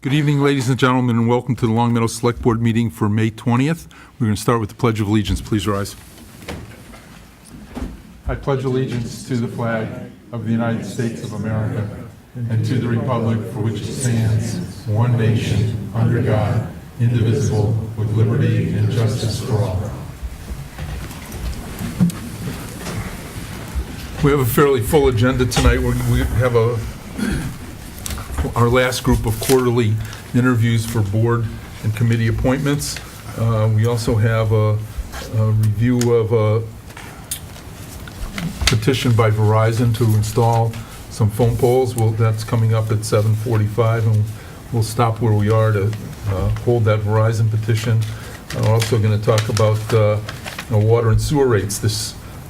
Good evening, ladies and gentlemen, and welcome to the Long Meadow Select Board meeting for May 20th. We're going to start with the Pledge of Allegiance. Please rise. I pledge allegiance to the flag of the United States of America and to the republic for which it stands, one nation, under God, indivisible, with liberty and justice for all. We have a fairly full agenda tonight. We have our last group of quarterly interviews for board and committee appointments. We also have a review of a petition by Verizon to install some phone poles. That's coming up at 7:45, and we'll stop where we are to hold that Verizon petition. We're also going to talk about water and sewer rates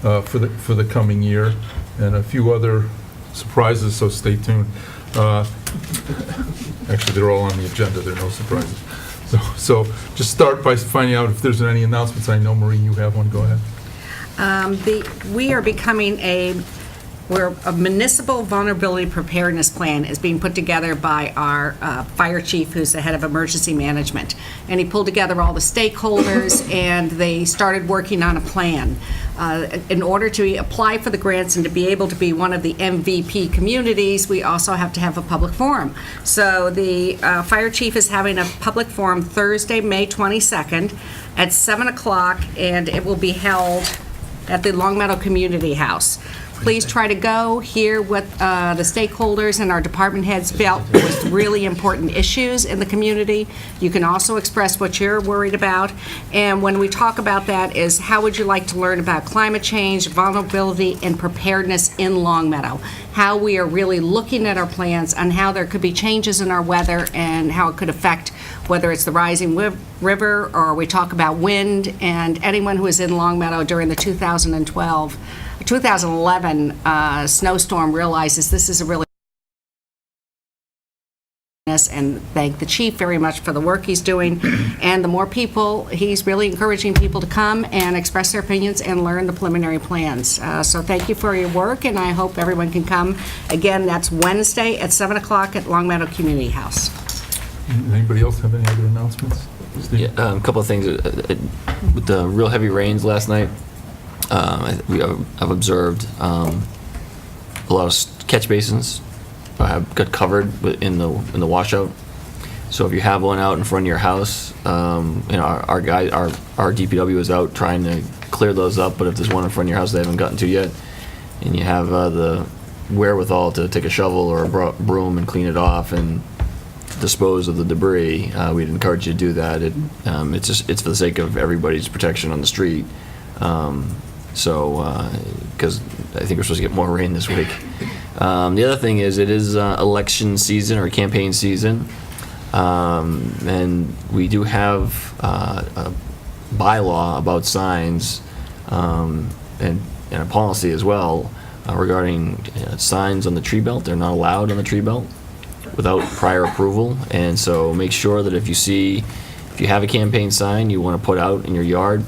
for the coming year, and a few other surprises, so stay tuned. Actually, they're all on the agenda. There are no surprises. So just start by finding out if there's any announcements. I know, Marie, you have one. Go ahead. We are becoming a municipal vulnerability preparedness plan is being put together by our fire chief, who's the head of emergency management. And he pulled together all the stakeholders, and they started working on a plan. In order to apply for the grants and to be able to be one of the MVP communities, we also have to have a public forum. So the fire chief is having a public forum Thursday, May 22nd at 7 o'clock, and it will be held at the Longmeadow Community House. Please try to go, hear what the stakeholders and our department heads felt was really important issues in the community. You can also express what you're worried about. And when we talk about that is how would you like to learn about climate change, vulnerability, and preparedness in Longmeadow? How we are really looking at our plans and how there could be changes in our weather and how it could affect whether it's the rising river or we talk about wind. And anyone who was in Longmeadow during the 2011 snowstorm realizes this is a really and thank the chief very much for the work he's doing. And the more people, he's really encouraging people to come and express their opinions and learn the preliminary plans. So thank you for your work, and I hope everyone can come. Again, that's Wednesday at 7 o'clock at Longmeadow Community House. Anybody else have any other announcements? Yeah, a couple of things. With the real heavy rains last night, I've observed a lot of catch basins got covered in the washout. So if you have one out in front of your house, our DPW is out trying to clear those up. But if there's one in front of your house they haven't gotten to yet, and you have the wherewithal to take a shovel or a broom and clean it off and dispose of the debris, we'd encourage you to do that. It's for the sake of everybody's protection on the street. Because I think we're supposed to get more rain this week. The other thing is it is election season or campaign season, and we do have a bylaw about signs and a policy as well regarding signs on the tree belt. They're not allowed on the tree belt without prior approval, and so make sure that if you have a campaign sign you want to put out in your yard,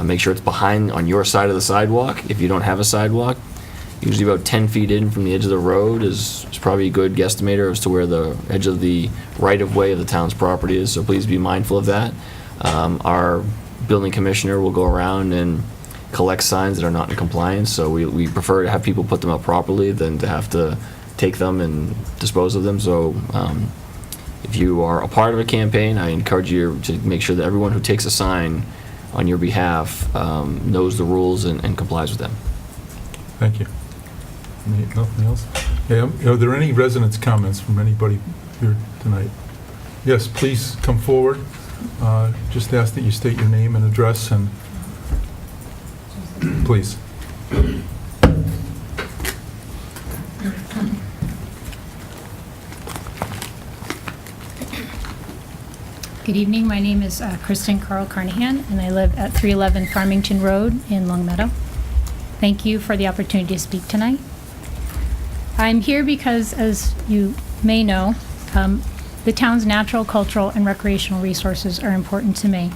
make sure it's behind on your side of the sidewalk. If you don't have a sidewalk, usually about 10 feet in from the edge of the road is probably a good guesstimator as to where the edge of the right-of-way of the town's property is, so please be mindful of that. Our building commissioner will go around and collect signs that are not in compliance, so we prefer to have people put them up properly than to have to take them and dispose of them. So if you are a part of a campaign, I encourage you to make sure that everyone who takes a sign on your behalf knows the rules and complies with them. Thank you. Nothing else? Are there any residents' comments from anybody here tonight? Yes, please come forward. Just ask that you state your name and address, and please. Good evening. My name is Kristen Carl Carnahan, and I live at 311 Farmington Road in Longmeadow. Thank you for the opportunity to speak tonight. I'm here because, as you may know, the town's natural, cultural, and recreational resources are important to me,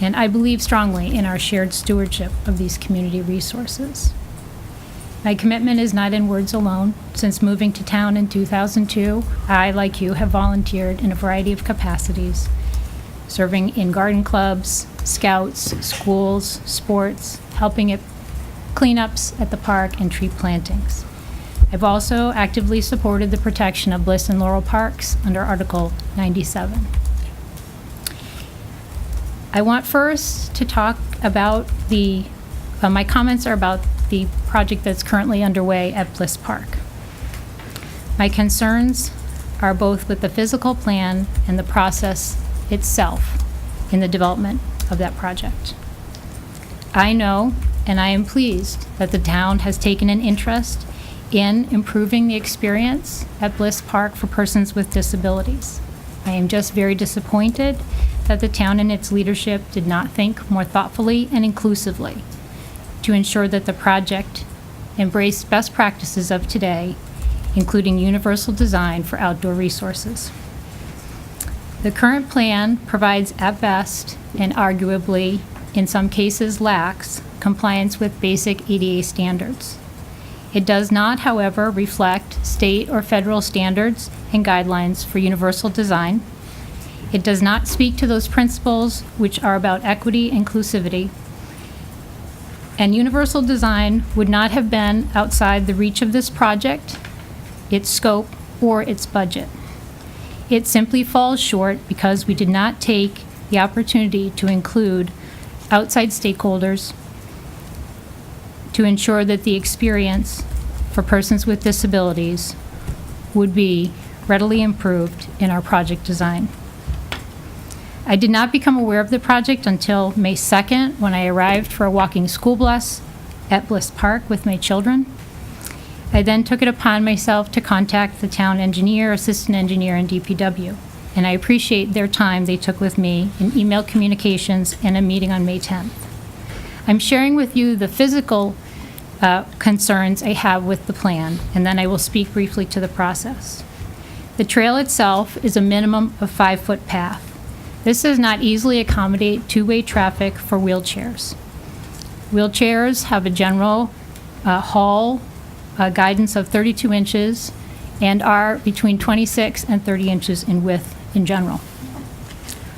and I believe strongly in our shared stewardship of these community resources. My commitment is not in words alone. Since moving to town in 2002, I, like you, have volunteered in a variety of capacities, serving in garden clubs, scouts, schools, sports, helping at cleanups at the park, and tree plantings. I've also actively supported the protection of Bliss and Laurel Parks under Article 97. I want first to talk about my comments are about the project that's currently underway at Bliss Park. My concerns are both with the physical plan and the process itself in the development of that project. I know, and I am pleased, that the town has taken an interest in improving the experience at Bliss Park for persons with disabilities. I am just very disappointed that the town and its leadership did not think more thoughtfully and inclusively to ensure that the project embraced best practices of today, including universal design for outdoor resources. The current plan provides at best, and arguably in some cases lacks, compliance with basic ADA standards. It does not, however, reflect state or federal standards and guidelines for universal design. It does not speak to those principles which are about equity and inclusivity. And universal design would not have been outside the reach of this project, its scope, or its budget. It simply falls short because we did not take the opportunity to include outside stakeholders to ensure that the experience for persons with disabilities would be readily improved in our project design. I did not become aware of the project until May 2nd, when I arrived for a walking school bus at Bliss Park with my children. I then took it upon myself to contact the town engineer, assistant engineer, and DPW, and I appreciate their time they took with me in email communications and a meeting on May 10th. I'm sharing with you the physical concerns I have with the plan, and then I will speak briefly to the process. The trail itself is a minimum of 5-foot path. This does not easily accommodate two-way traffic for wheelchairs. Wheelchairs have a general haul guidance of 32 inches and are between 26 and 30 inches in width in general.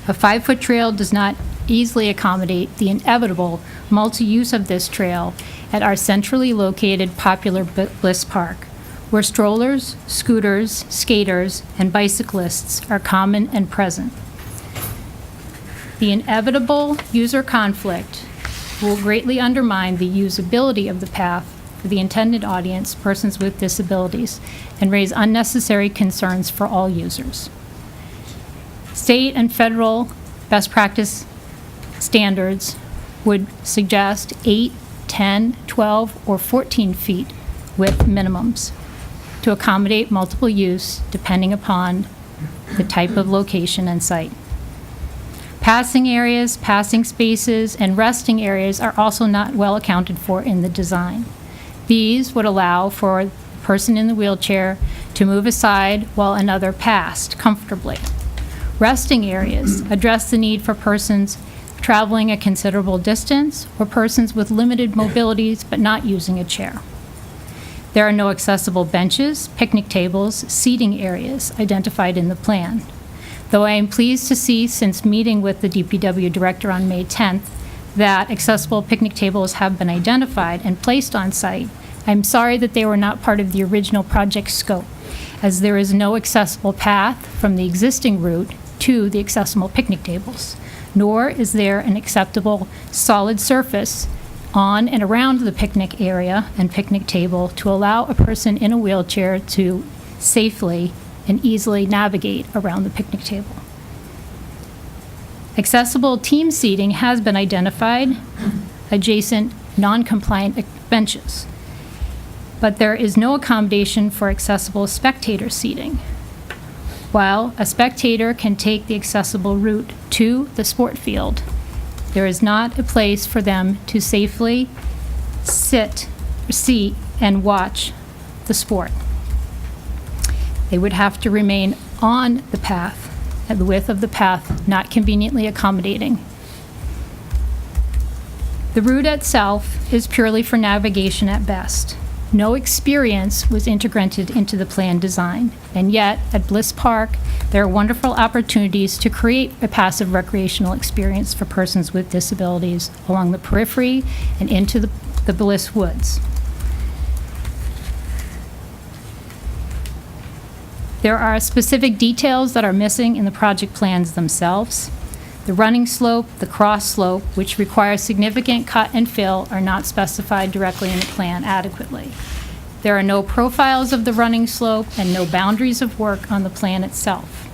A 5-foot trail does not easily accommodate the inevitable multi-use of this trail at our centrally located popular Bliss Park, where strollers, scooters, skaters, and bicyclists are common and present. The inevitable user conflict will greatly undermine the usability of the path for the intended audience, persons with disabilities, and raise unnecessary concerns for all users. State and federal best practice standards would suggest 8, 10, 12, or 14 feet width minimums to accommodate multiple use depending upon the type of location and site. Passing areas, passing spaces, and resting areas are also not well accounted for in the design. These would allow for the person in the wheelchair to move aside while another passed comfortably. Resting areas address the need for persons traveling a considerable distance or persons with limited mobilities but not using a chair. There are no accessible benches, picnic tables, seating areas identified in the plan. Though I am pleased to see, since meeting with the DPW director on May 10th, that accessible picnic tables have been identified and placed on site, I'm sorry that they were not part of the original project scope, as there is no accessible path from the existing route to the accessible picnic tables, nor is there an acceptable solid surface on and around the picnic area and picnic table to allow a person in a wheelchair to safely and easily navigate around the picnic table. Accessible team seating has been identified adjacent non-compliant benches, but there is no accommodation for accessible spectator seating. While a spectator can take the accessible route to the sport field, there is not a place for them to safely sit, seat, and watch the sport. They would have to remain on the path, at the width of the path, not conveniently accommodating. The route itself is purely for navigation at best. No experience was integrated into the plan design, and yet, at Bliss Park, there are wonderful opportunities to create a passive recreational experience for persons with disabilities along the periphery and into the Bliss Woods. There are specific details that are missing in the project plans themselves. The running slope, the cross slope, which require significant cut and fill, are not specified directly in the plan adequately. There are no profiles of the running slope and no boundaries of work on the plan itself.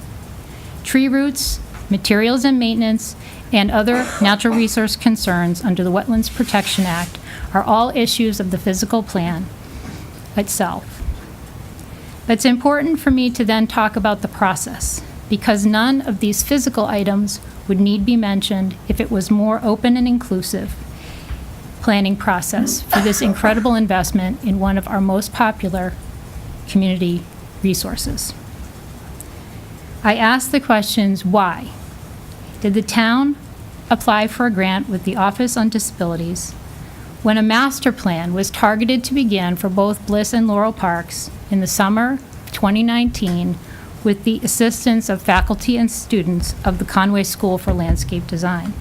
Tree roots, materials and maintenance, and other natural resource concerns under the Wetlands Protection Act are all issues of the physical plan itself. It's important for me to then talk about the process, because none of these physical items would need be mentioned if it was more open and inclusive planning process for this incredible investment in one of our most popular community resources. I asked the questions, why? Did the town apply for a grant with the Office on Disabilities when a master plan was targeted to begin for both Bliss and Laurel Parks in the summer of 2019 with the assistance of faculty and students of the Conway School for Landscape Design?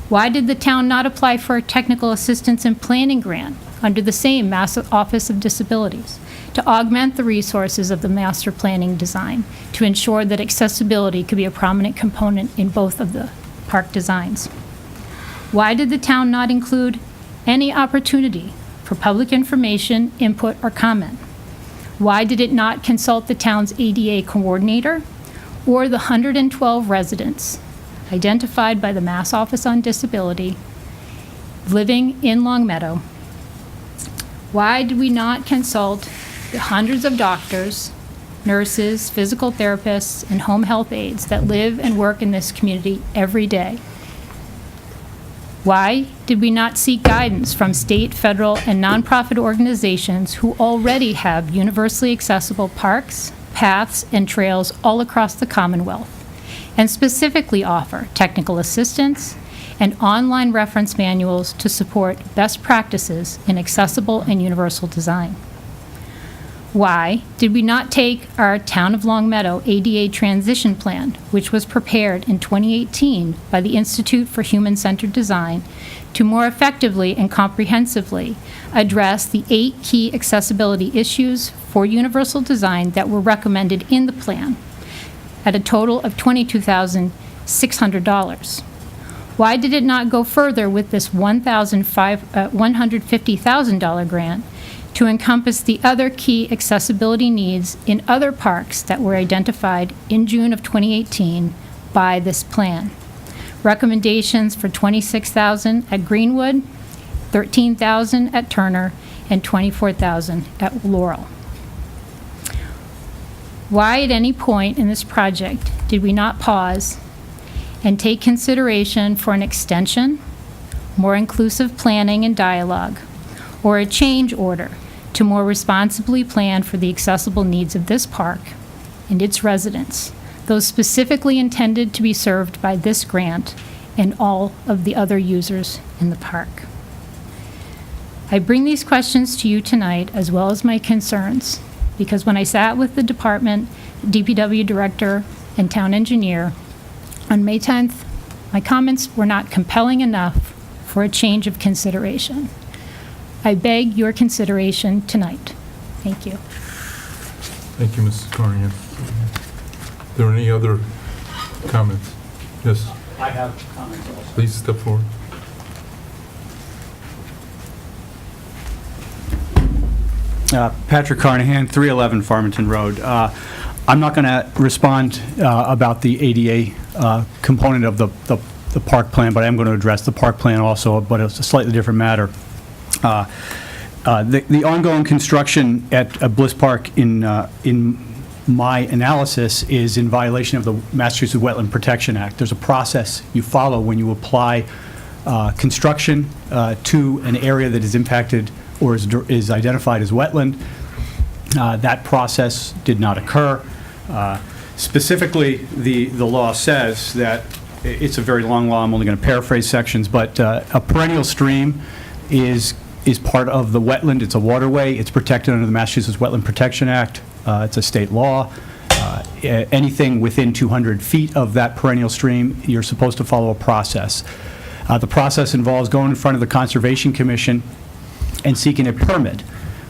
Why did the town not apply for a technical assistance and planning grant under the same Office of Disabilities to augment the resources of the master planning design to ensure that accessibility could be a prominent component in both of the park designs? Why did the town not include any opportunity for public information, input, or comment? Why did it not consult the town's ADA coordinator or the 112 residents identified by the Mass Office on Disability living in Long Meadow? Why did we not consult the hundreds of doctors, nurses, physical therapists, and home health aides that live and work in this community every day? Why did we not seek guidance from state, federal, and nonprofit organizations who already have universally accessible parks, paths, and trails all across the Commonwealth, and specifically offer technical assistance and online reference manuals to support best practices in accessible and universal design? Why did we not take our Town of Long Meadow ADA transition plan, which was prepared in 2018 by the Institute for Human-Centered Design, to more effectively and comprehensively address the 8 key accessibility issues for universal design that were recommended in the plan at a total of $22,600? Why did it not go further with this $150,000 grant to encompass the other key accessibility needs in other parks that were identified in June of 2018 by this plan? Recommendations for $26,000 at Greenwood, $13,000 at Turner, and $24,000 at Laurel. Why at any point in this project did we not pause and take consideration for an extension, more inclusive planning and dialogue, or a change order to more responsibly plan for the accessible needs of this park and its residents, those specifically intended to be served by this grant and all of the other users in the park? I bring these questions to you tonight, as well as my concerns, because when I sat with the department, DPW director, and town engineer on May 10th, my comments were not compelling enough for a change of consideration. I beg your consideration tonight. Thank you. Thank you, Mrs. Carnahan. Are there any other comments? Yes, I have comments also. please step forward. Patrick Carnahan, 311 Farmington Road. I'm not going to respond about the ADA component of the park plan, but I am going to address the park plan also, but it's a slightly different matter. The ongoing construction at Bliss Park in my analysis is in violation of the Massachusetts Wetland Protection Act. There's a process you follow when you apply construction to an area that is impacted or is identified as wetland. That process did not occur. Specifically, the law says that, it's a very long law, I'm only going to paraphrase sections, but a perennial stream is is part of the wetland. It's a waterway. It's protected under the Massachusetts Wetland Protection Act. It's a state law. Anything within 200 feet of that perennial stream, you're supposed to follow a process. The process involves going in front of the Conservation Commission and seeking a permit.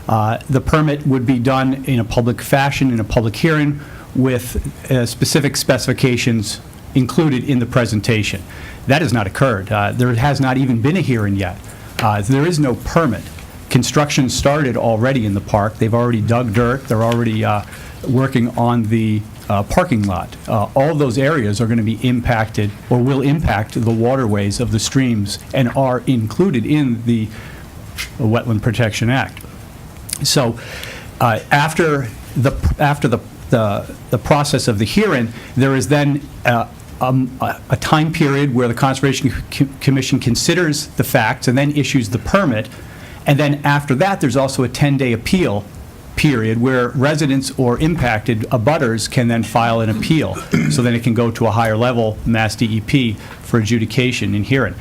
The permit would be done in a public fashion, in a public hearing, with specific specifications included in the presentation. That has not occurred. There has not even been a hearing yet. There is no permit. Construction started already in the park. They've already dug dirt. They're already working on the parking lot. All of those areas are going to be impacted, or will impact, the waterways of the streams and are included in the Wetland Protection Act. So after the process of the hearing, there is then a time period where the Conservation Commission considers the facts and then issues the permit. And then after that, there's also a 10-day appeal period where residents or impacted abutters can then file an appeal. So then it can go to a higher level, Mass DEP, for adjudication and hearing.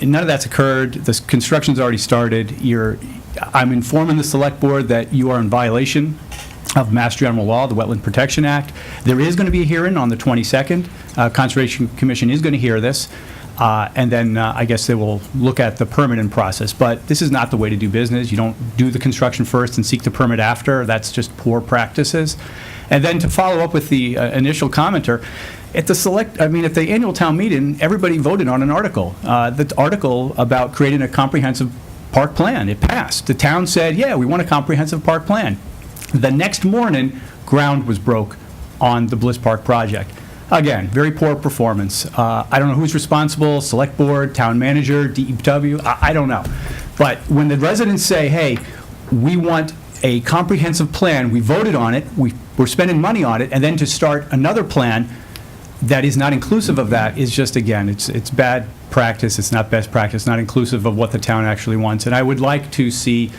And none of that's occurred. The construction's already started. I'm informing the Select Board that you are in violation of Mass General Law, the Wetland Protection Act. There is going to be a hearing on the 22nd. Conservation Commission is going to hear this. And then I guess they will look at the permitting process. But this is not the way to do business. You don't do the construction first and seek the permit after. That's just poor practices. And then to follow up with the initial commenter, at the annual town meeting, everybody voted on an article. The article about creating a comprehensive park plan. It passed. The town said, yeah, we want a comprehensive park plan. The next morning, ground was broke on the Bliss Park project. Again, very poor performance. I don't know who's responsible, Select Board, Town Manager, DEW, I don't know. But when the residents say, hey, we want a comprehensive plan, we voted on it, we're spending money on it, and then to start another plan that is not inclusive of that is just, again, it's bad practice, it's not best practice, not inclusive of what the town actually wants. And I would like to see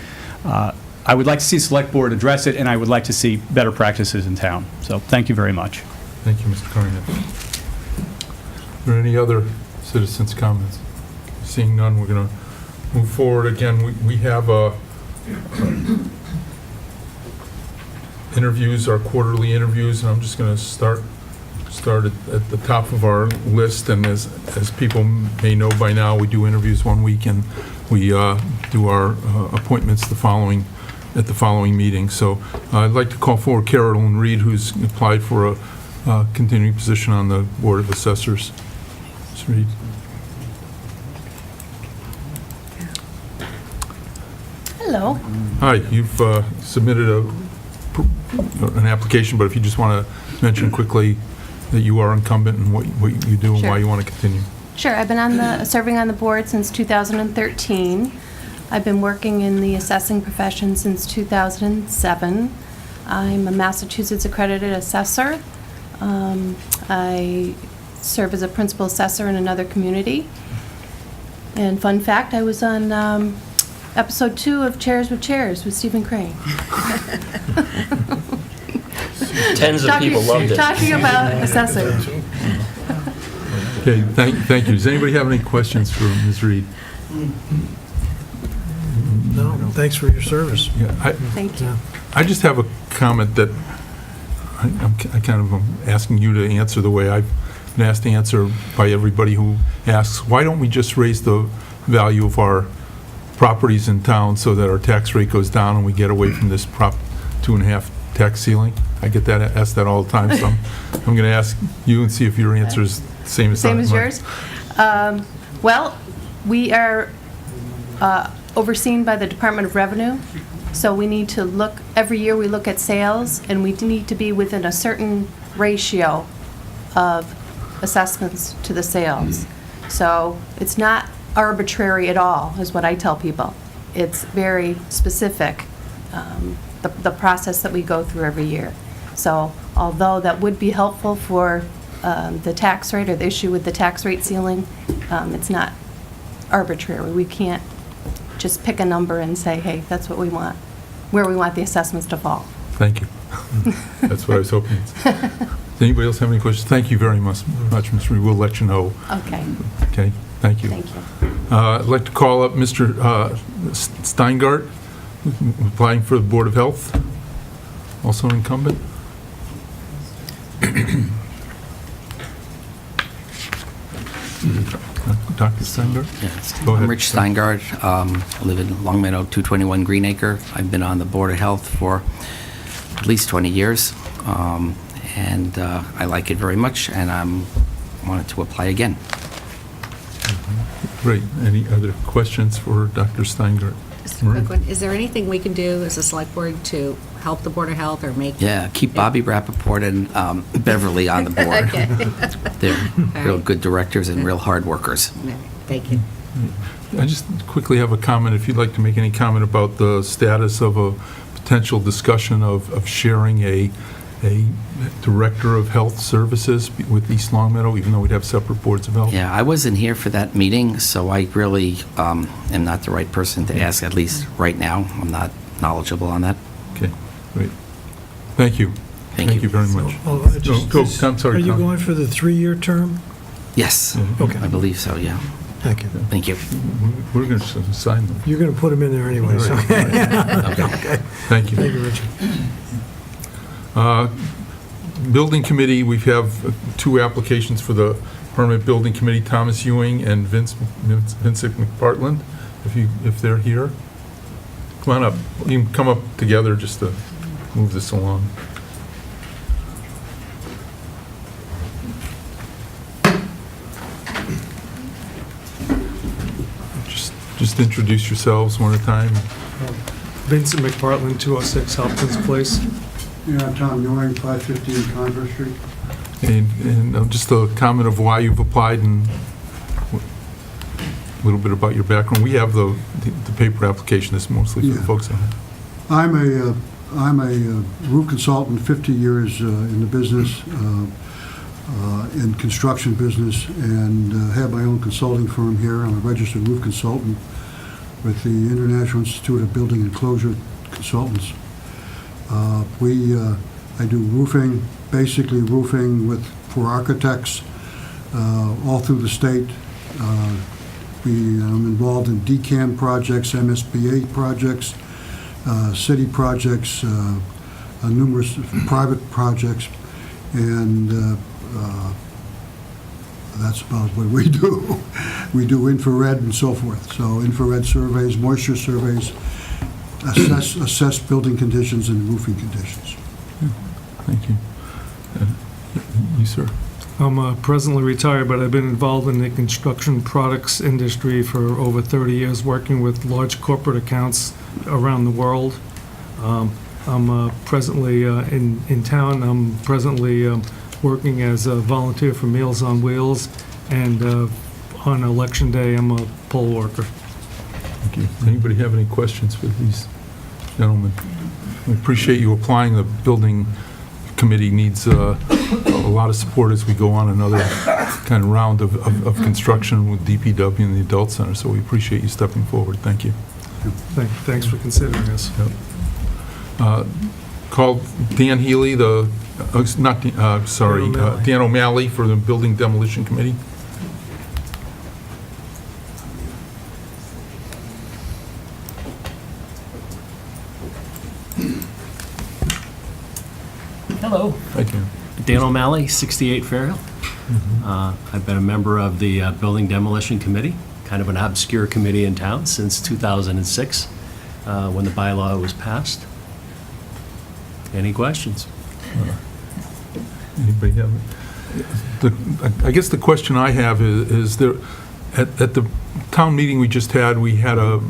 Select Board address it, and I would like to see better practices in town. So thank you very much. Thank you, Mr. Carnahan. Are there any other citizens' comments? Seeing none, we're going to move forward. Again, we have interviews, our quarterly interviews, and I'm just going to start at the top of our list. And as people may know by now, we do interviews one week, and we do our appointments at the following meeting. So I'd like to call forward Carolyn Reed, who's applied for a continuing position on the Board of Assessors. Ms. Reed. Hello. Hi, you've submitted an application, but if you just want to mention quickly that you are incumbent and what you do and why you want to continue. Sure. I've been serving on the board since 2013. I've been working in the assessing profession since 2007. I'm a Massachusetts accredited assessor. I serve as a principal assessor in another community. And fun fact, I was on episode 2 of Chairs with Chairs with Stephen Crane. Tens of people loved it. Talking about assessing. Okay, thank you. Does anybody have any questions for Ms. Reed? No, thanks for your service. Yeah, Thank you. I just have a comment that I kind of am asking you to answer the way I've been asked to answer by everybody who asks. Why don't we just raise the value of our properties in town so that our tax rate goes down and we get away from this Prop 2.5 tax ceiling? I get asked that all the time, so I'm going to ask you and see if your answer is the same as mine. yours? Well, we are overseen by the Department of Revenue, so we need to look, every year we look at sales, and we need to be within a certain ratio of assessments to the sales. So it's not arbitrary at all, is what I tell people. It's very specific, the process that we go through every year. So although that would be helpful for the tax rate or the issue with the tax rate ceiling, it's not arbitrary. We can't just pick a number and say, hey, that's what we want, where we want the assessments to fall. Thank you. That's what I was hoping. Does anybody else have any questions? Thank you very much, Ms. Reed. We'll let you know. Okay. Okay, thank you. Thank you. I'd like to call up Mr. Steingart, applying for the Board of Health, also incumbent. Dr. Steingart? Yes. Go ahead. I'm Rich Steingart. I live in Long Meadow, 221 Greenacre. I've been on the Board of Health for at least 20 years, and I like it very much, and I'm wanted to apply again. Great. Any other questions for Dr. Steingart? Just a quick one. Is there anything we can do as a select board to help the Board of Health or make? Yeah, keep Bobby Rappaport and Beverly on the board. Okay. They're real right. good directors and real hard workers. Thank you. I just quickly have a comment, if you'd like to make any comment about the status of a potential discussion of sharing a director of health services with East Long Meadow, even though we'd have separate boards of health. Yeah, I wasn't here for that meeting, so I really am not the right person to ask, at least right now. I'm not knowledgeable on that. Okay, great. Thank you. Thank you. very much. Oh, I just- Go, I'm sorry, Are you Tom. going for the 3-year term? Yes, Okay. I believe so, yeah. Thank you. Thank you. We're going to sign them. You're going to put them in there anyway, so. Thank you. Thank you, Richard. Building Committee, we have 2 applications for the Permanent Building Committee, Thomas Ewing and Vincent McPartland, if they're here. Come on up. You can come up together just to move this along. Just introduce yourselves one at a time. Vincent McPartland, 206 Hopkins Place. Yeah, Tom Ewing, 515 Converse Street. And just a comment of why you've applied and a little bit about your background. We have the paper application. This is mostly for the Yeah. folks at home. I'm a roof consultant, 50 years in the business, in construction business, and have my own consulting firm here. I'm a registered roof consultant with the International Institute of Building Enclosure Consultants. I do roofing, basically roofing for architects all through the state. I'm involved in DCAM projects, MSBA projects, city projects, numerous private projects, and that's about what we do. We do infrared and so forth. So infrared surveys, moisture surveys, assess building conditions and roofing conditions. Thank you. You, sir? I'm presently retired, but I've been involved in the construction products industry for over 30 years, working with large corporate accounts around the world. I'm presently in town. I'm presently working as a volunteer for Meals on Wheels, and on election day, I'm a poll worker. Thank you. Anybody have any questions for these gentlemen? We appreciate you applying. The Building Committee needs a lot of support as we go on another kind of round of construction with DPW and the Adult Center, so we appreciate you stepping forward. Thank you. Thanks for considering us. Called Dan Healy, Dan O'Malley for the Building Demolition Committee. Hello, Hi, Dan. Dan O'Malley, 68 Fairhill. I've been a member of the Building Demolition Committee, kind of an obscure committee in town since 2006, when the bylaw was passed. Any questions? Anybody have? I guess the question I have is there, at the town meeting we just had, we had a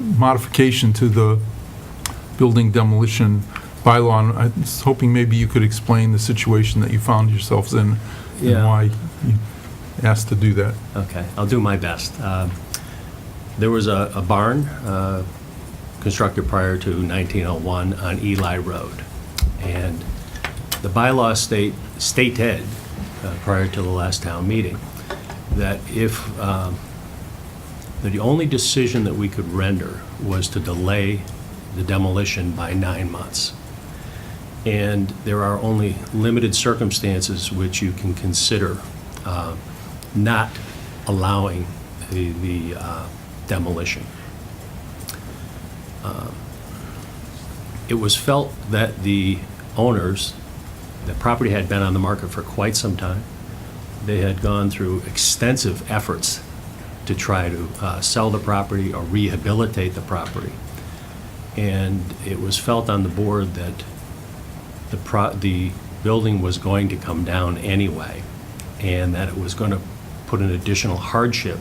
modification to the building demolition bylaw, and I was hoping maybe you could explain the situation that you found yourselves in and Yeah. why you asked to do that. Okay, I'll do my best. There was a barn constructed prior to 1901 on Eli Road, and the bylaw stated prior to the last town meeting that if that the only decision that we could render was to delay the demolition by 9 months. And there are only limited circumstances which you can consider not allowing the demolition. It was felt that the owners, the property had been on the market for quite some time. They had gone through extensive efforts to try to sell the property or rehabilitate the property. And it was felt on the board that the building was going to come down anyway, and that it was going to put an additional hardship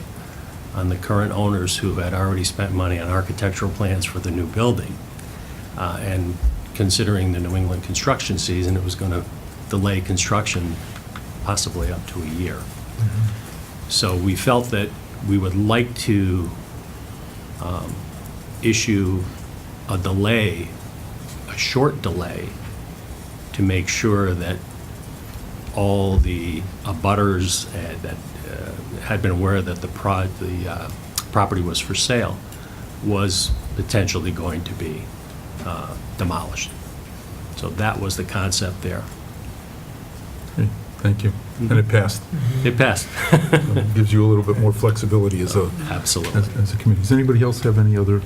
on the current owners who had already spent money on architectural plans for the new building. And considering the New England construction season, it was going to delay construction possibly up to a year. So we felt that we would like to issue a delay, a short delay, to make sure that all the abutters that had been aware that the property was for sale was potentially going to be demolished. So that was the concept there. Okay, thank you. And it passed. It passed. So it gives you a little bit more flexibility as a Absolutely. as a committee. Does anybody else have any other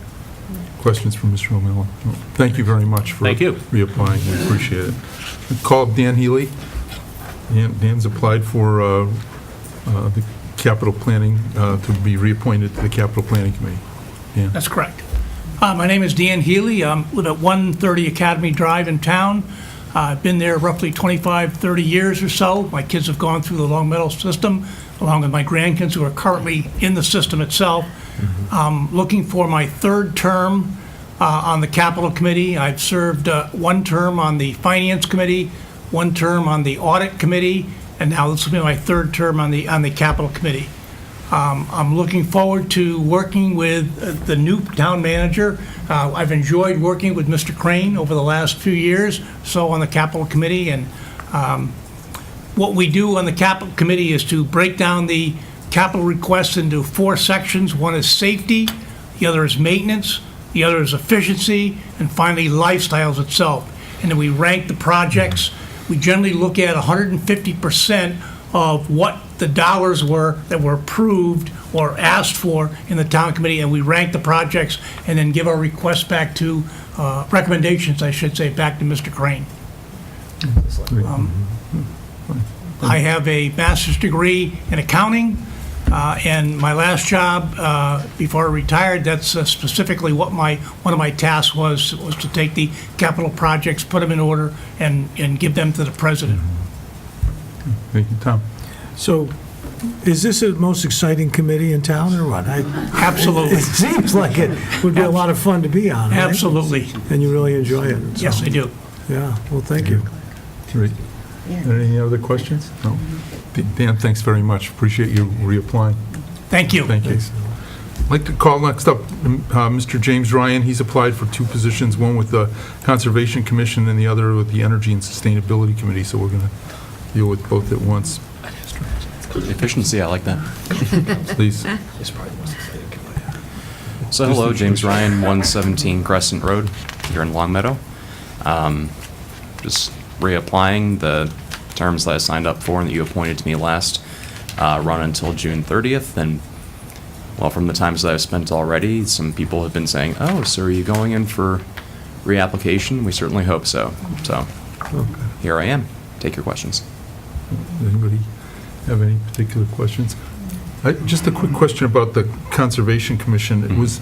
questions for Mr. O'Malley? No. Thank you very much for Thank you. reapplying. We appreciate it. Call up Dan Healy. Dan's applied for the capital planning, to be reappointed to the capital planning committee. Dan? That's correct. My name is Dan Healy. I live at 130 Academy Drive in town. I've been there roughly 25, 30 years or so. My kids have gone through the Long Meadow system, along with my grandkids who are currently in the system itself. Looking for my third term on the capital committee. I've served one term on the finance committee, one term on the audit committee, and now this will be my third term on the capital committee. I'm looking forward to working with the new town manager. I've enjoyed working with Mr. Crane over the last few years, so on the capital committee. And what we do on the capital committee is to break down the capital requests into 4 sections. One is safety, the other is maintenance, the other is efficiency, and finally lifestyles itself. And then we rank the projects. We generally look at 150% of what the dollars were that were approved or asked for in the town committee, and we rank the projects and then give our requests back to, recommendations, I should say, back to Mr. Crane. I have a master's degree in accounting, and my last job, before I retired, that's specifically what one of my tasks was to take the capital projects, put them in order, and give them to the president. Thank you, Tom. So, is this the most exciting committee in town, or what? Absolutely. It seems like it would be a lot of fun to be on, right? Absolutely. And you really enjoy it. so- Yes, I do. Yeah, well, thank you. Great. Any other questions? No? Dan, thanks very much. Appreciate you reapplying. Thank you. Thank you. I'd like to call next up Mr. James Ryan. He's applied for 2 positions, one with the Conservation Commission and the other with the Energy and Sustainability Committee, so we're going to deal with both at once. Efficiency, I like that. Please. So hello, James Ryan, 117 Crescent Road, here in Long Meadow. Just reapplying. The terms that I signed up for and that you appointed to me last run until June 30th. And, well, from the times that I've spent already, some people have been saying, oh, so are you going in for reapplication? We certainly hope so. So here I am. Take your questions. Anybody have any particular questions? Just a quick question about the Conservation Commission. It was,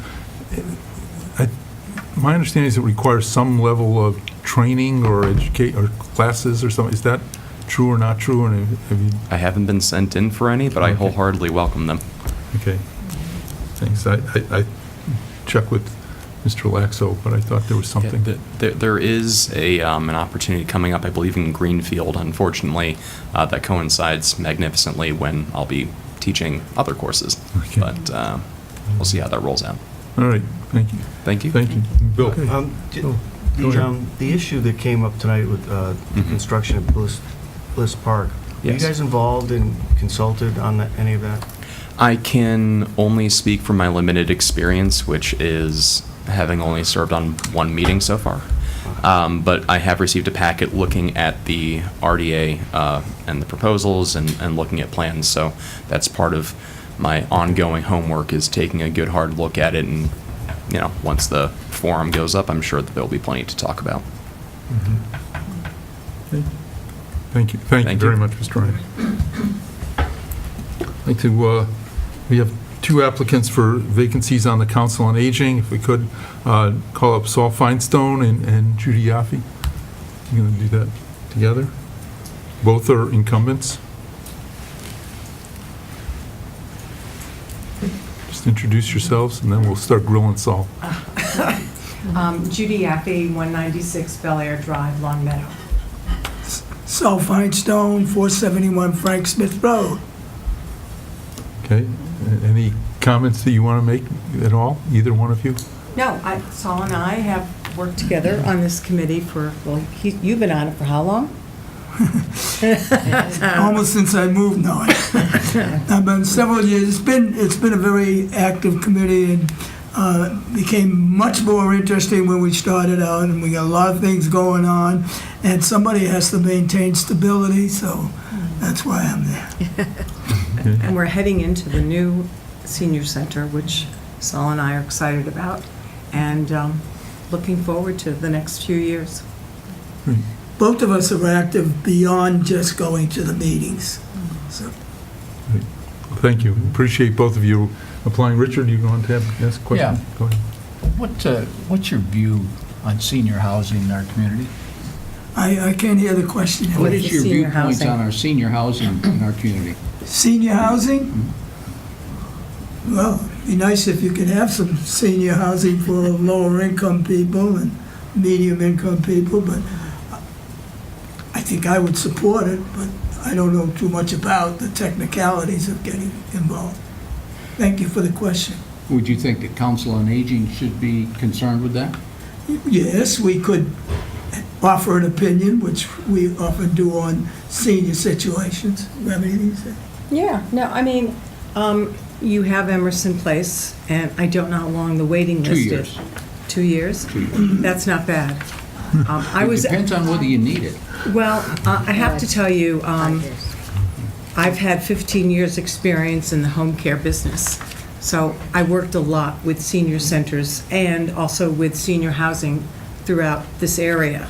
my understanding is it requires some level of training or or classes or something. Is that true or not true? And have you? I haven't been sent in for any, but I Okay. wholeheartedly welcome them. Okay. Thanks. I checked with Mr. Laxo, but I thought there was something. There is an opportunity coming up, I believe, in Greenfield, unfortunately, that coincides magnificently when I'll be teaching other courses. Okay. But we'll see how that rolls out. All right. Thank you. Thank you. Thank you. Bill? Go ahead. The issue that came up tonight with the construction of Bliss Park, were you Yes. guys involved and consulted on any of that? I can only speak from my limited experience, which is having only served on 1 meeting so far. But I have received a packet looking at the RDA and the proposals and looking at plans, so that's part of my ongoing homework is taking a good hard look at it, and once the forum goes up, I'm sure that there'll be plenty to talk about. Okay. Thank you very much, Mr. Ryan. I'd like to, we have 2 applicants for vacancies on the Council on Aging. If we could call up Saul Feinstone and Judy Yaffe. You going to do that together? Both are incumbents. Just introduce yourselves, and then we'll start grilling Saul. Judy Yaffe, 196 Bel Air Drive, Long Meadow. Saul Feinstone, 471 Frank Smith Road. Okay. Any comments that you want to make at all, either one of you? No, Saul and I have worked together on this committee for, well, you've been on it for how long? Almost since I moved, no. I've been several years. It's been a very active committee, and became much more interesting when we started out, and we got a lot of things going on, and somebody has to maintain stability, so that's why I'm there. And we're heading into the new senior center, which Saul and I are excited about, and looking forward to the next few years. Both of us are active beyond just going to the meetings. So. Thank you. Appreciate both of you applying. Richard, you going to ask a question? Yeah. Go ahead. What's your view on senior housing in our community? I can't hear the question. What is your Senior viewpoints housing. on our senior housing in our community? Senior housing? Well, it'd be nice if you could have some senior housing for lower income people and medium income people, but I think I would support it, but I don't know too much about the technicalities of getting involved. Thank you for the question. Would you think that Council on Aging should be concerned with that? Yes, we could offer an opinion, which we often do on senior situations. You have anything to say? Yeah, no, I mean, you have Emerson Place, and I don't know how long the waiting 2 list years. is. 2 years? 2 years. That's not bad. It depends on whether you need it. Well, I have to tell you, I've had 15 years' experience in the home care business. So I worked a lot with senior centers and also with senior housing throughout this area.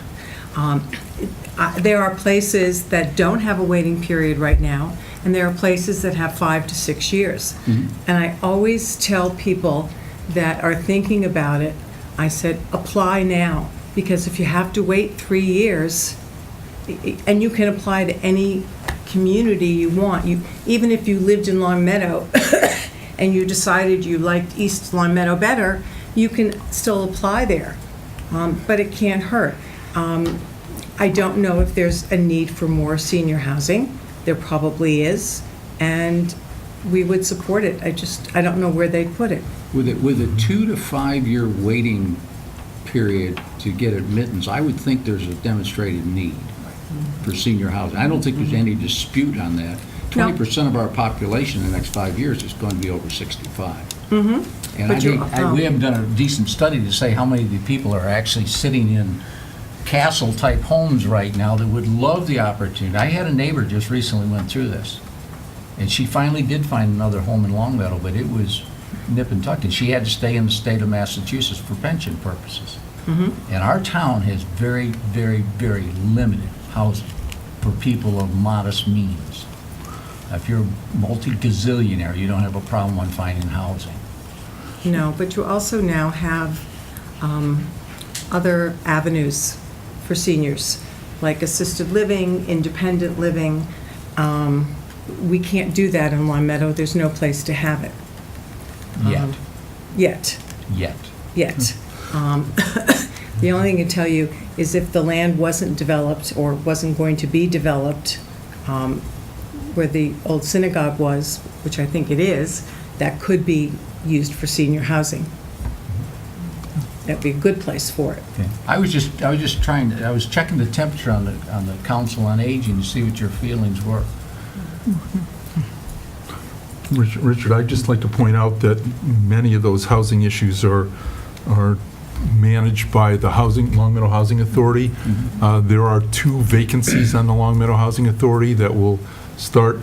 There are places that don't have a waiting period right now, and there are places that have 5 to 6 years. And I always tell people that are thinking about it, I said, apply now, because if you have to wait 3 years, and you can apply to any community you want. Even if you lived in Long Meadow and you decided you liked East Long Meadow better, you can still apply there. But it can't hurt. I don't know if there's a need for more senior housing. There probably is, and we would support it. I don't know where they'd put it. With a 2 to 5 year waiting period to get admittance, I would think there's a demonstrated need for senior housing. I don't think there's any dispute on that. 20% of our population in the next 5 years is going to be over 65. And But we haven't done a decent study to say how many of the people are actually sitting in castle-type homes right now that would love the opportunity. I had a neighbor just recently went through this, and she finally did find another home in Long Meadow, but it was nip and tuck, and she had to stay in the state of Massachusetts for pension purposes. And our town has very, very, very limited housing for people of modest means. If you're a multi-gazillionaire, you don't have a problem on finding housing. No, but you also now have other avenues for seniors, like assisted living, independent living. We can't do that in Long Meadow. There's no place to have it. Yet. The only thing I can tell you is if the land wasn't developed or wasn't going to be developed, where the old synagogue was, which I think it is, that could be used for senior housing. That'd be a good place for it. Okay. I was checking the temperature on the Council on Aging to see what your feelings were. Richard, I'd just like to point out that many of those housing issues are managed by the Long Meadow Housing Authority. There are 2 vacancies on the Long Meadow Housing Authority that will start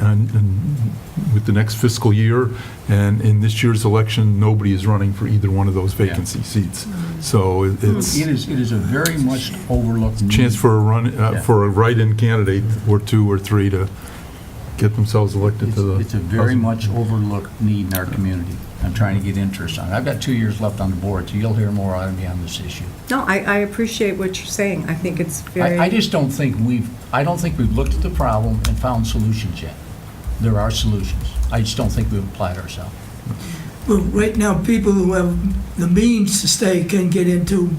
with the next fiscal year, and in this year's election, nobody is running for either one of those vacancy seats. So it's It is a very much overlooked need. chance for a write-in candidate or 2 or 3 to get themselves elected to the. It's a very housing- much overlooked need in our community. I'm trying to get interest on it. I've got 2 years left on the board, so you'll hear more out of me on this issue. No, I appreciate what you're saying. I think it's very. I just don't think we've looked at the problem and found solutions yet. There are solutions. I just don't think we've applied ourselves. Well, right now, people who have the means to stay can get into,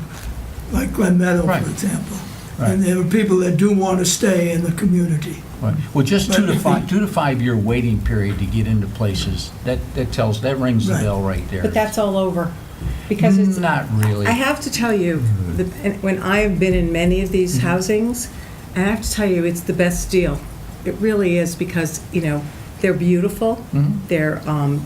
like Glen Meadow, Right. for example. Right. And there are people that do want to stay in the community. Right. Well, just But 2 to 5 year waiting period to get into places, that rings the Right. bell right there. But that's all over. Because it's. Not really. I have to tell you, when I've been in many of these housings, I have to tell you, it's the best deal. It really is because, they're beautiful, they're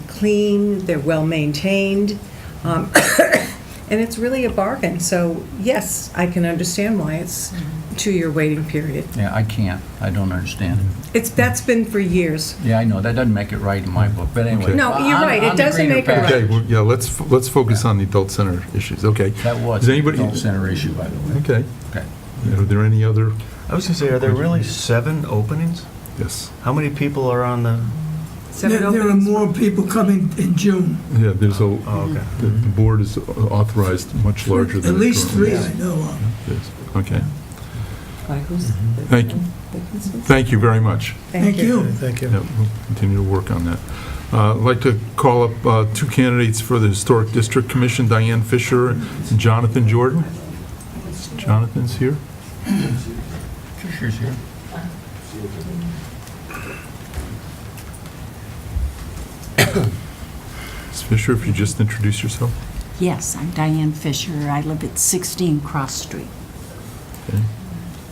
clean, they're well-maintained, and it's really a bargain. So, yes, I can understand why it's a 2-year waiting period. Yeah, I can't. I don't understand it. That's been for years. Yeah, I know, that doesn't make it right in my book, but anyway. Okay. No, you're on- right. It on the doesn't greener make it right. Okay, pastures. well, yeah, let's focus on the adult center issues, okay. That was Is an anybody? adult center issue, by the way. Okay. Okay. Are there any other? I was gonna say, are there really 7 openings? Yes. How many people are on the, Seven There are openings. more people coming in June. Yeah, there's oh, okay. the board is authorized much larger than. At it least currently 3 is. I know of. Yes. Okay. Like who's- Thank you. Thank you very much. Thank you. Thank Yeah, we'll continue to work on that. I'd like to call up 2 candidates for the Historic District Commission, Diane Fisher and Jonathan Jordan. Jonathan's here. Fisher's here. Ms. Fisher, if you just introduce yourself. Yes, I'm Diane Fisher. I live at 16 Cross Street. Okay.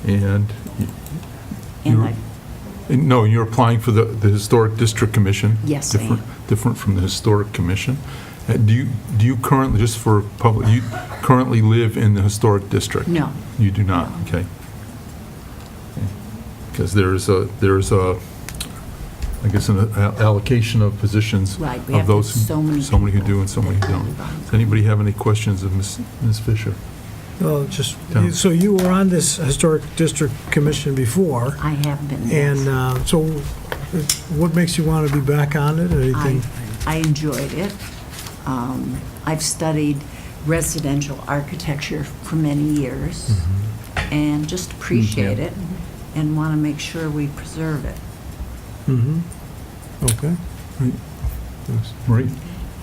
And And You're- no, you're applying for the Historic District Commission. Yes, I am. Different from the Historic Commission. Do you currently, just for public, you currently live in the Historic District? No. You do not, okay. Because there's a, I guess, an allocation of positions Right, we of have those, so many who do people. and so many who don't. Does anybody have any questions of Ms. Fisher? Well, just, Tom. so you were on this Historic District Commission before, I have been, yes. and so what makes you want to be back on it, or anything? I enjoyed it. I've studied residential architecture for many years and just appreciate it and want to make sure we preserve it. Mm-hmm. Okay. Marie?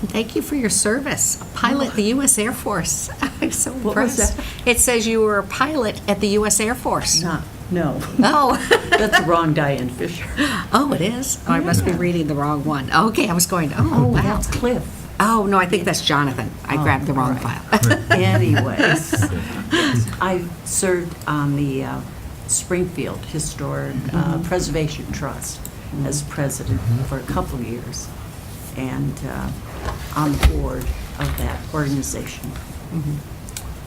Thank you for your service. A pilot at the U.S. Air Force. I'm so What was impressed. It says you were a pilot at the U.S. Air Force. No, Oh, that's the wrong Diane Fisher. oh, it is? Oh, I must be reading the wrong one. Okay, I was going, oh, wow. That's Cliff. Oh, no, I think that's Jonathan. I grabbed the wrong right. file. Anyways, I served on the Springfield Historic Preservation Trust as president for a couple of years, and on the board of that organization.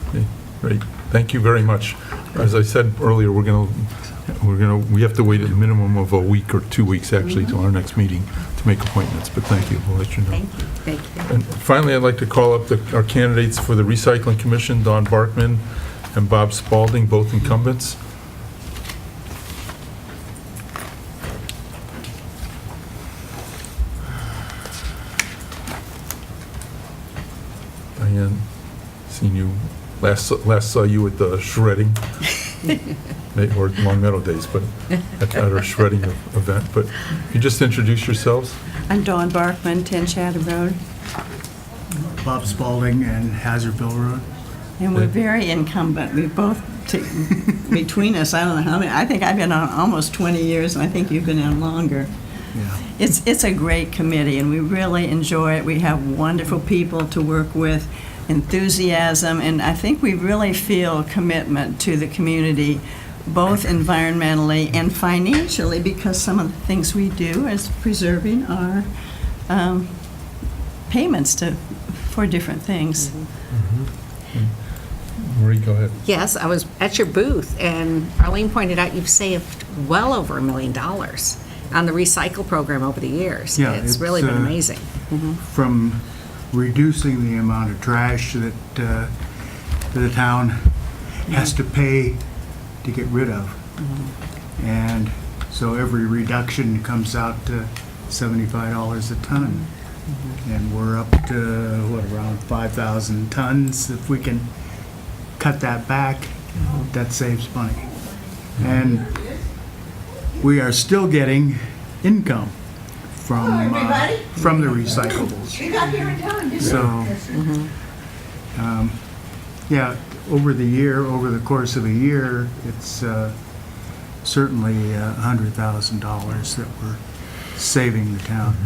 Okay, great. Thank you very much. As I said earlier, we have to wait a minimum of a week or 2 weeks, actually, till our next meeting to make appointments, but thank you. We'll let you know. Thank you. Thank you. And finally, I'd like to call up our candidates for the Recycling Commission, Don Barkman and Bob Spalding, both incumbents. Diane, seen you, last saw you at the shredding, or Long Meadow Days, but at our shredding event. But if you just introduce yourselves. I'm Dawn Barkman, 10 Chatham Road, Bob Spalding and Hazardville Road. and we're very incumbent. We both, between us, I don't know how many, I think I've been on almost 20 years, and I think you've been on longer. Yeah. It's a great committee, and we really enjoy it. We have wonderful people to work with, enthusiasm, and I think we really feel commitment to the community, both environmentally and financially, because some of the things we do is preserving our payments for different things. Marie, go ahead. Yes, I was at your booth, and Arlene pointed out you've saved well over $1 million on the recycle program over the years. Yeah, It's really been amazing. From reducing the amount of trash that the town has to pay to get rid of. And so every reduction comes out to $75 a ton. And we're up to, around 5,000 tons. If we can cut that back, that saves money. And we are still getting income from the recyclables. So, yeah, over the course of a year, it's certainly $100,000 that we're saving the town.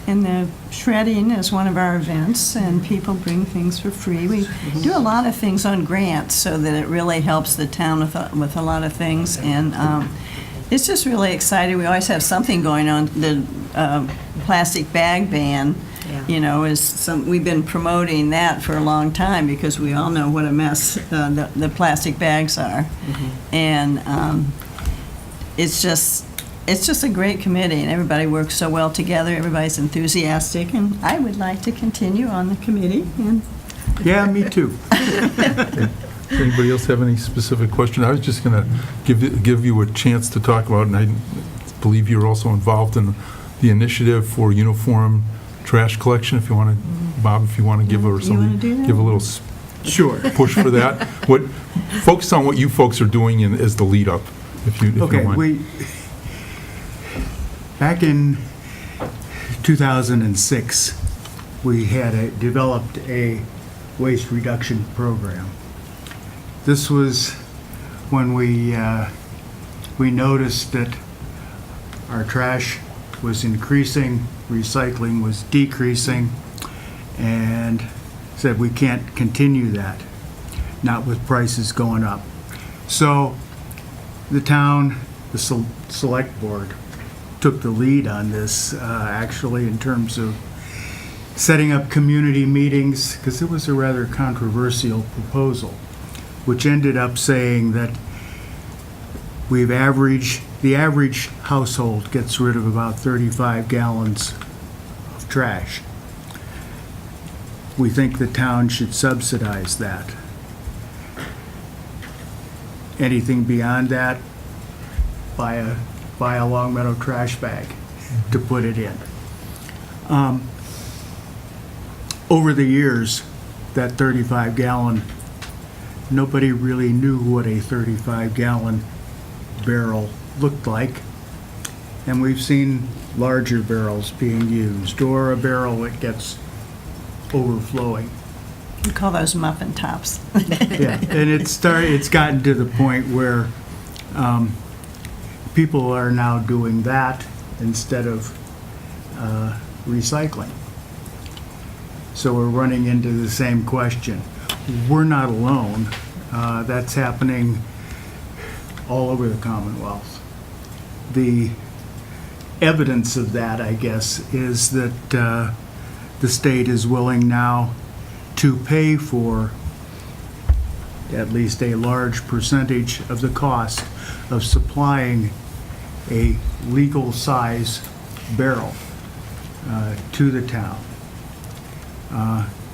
And the shredding is one of our events, and people bring things for free. We do a lot of things on grants so that it really helps the town with a lot of things, and it's just really exciting. We always have something going on. The plastic bag ban, we've been promoting that for a long time because we all know what a mess the plastic bags are. And it's just a great committee, and everybody works so well together. Everybody's enthusiastic, and I would like to continue on the committee. And Yeah, me too. Anybody else have any specific question? I was just going to give you a chance to talk about, and I believe you're also involved in the initiative for uniform trash collection. If you want to, Bob, if you want to give her something, give a little Sure. push for that. Focus on what you folks are doing as the lead up, if you Okay, don't mind. back in 2006, we had developed a waste reduction program. This was when we noticed that our trash was increasing, recycling was decreasing, and said we can't continue that, not with prices going up. So the town, the select board, took the lead on this, actually, in terms of setting up community meetings, because it was a rather controversial proposal, which ended up saying that the average household gets rid of about 35 gallons of trash. We think the town should subsidize that. Anything beyond that, buy a Long Meadow trash bag to put it in. Over the years, that 35-gallon, nobody really knew what a 35-gallon barrel looked like. And we've seen larger barrels being used, or a barrel that gets overflowing. we call those muffin tops. Yeah, and it's gotten to the point where people are now doing that instead of recycling. So we're running into the same question. We're not alone. That's happening all over the Commonwealth. The evidence of that, I guess, is that the state is willing now to pay for at least a large percentage of the cost of supplying a legal size barrel to the town.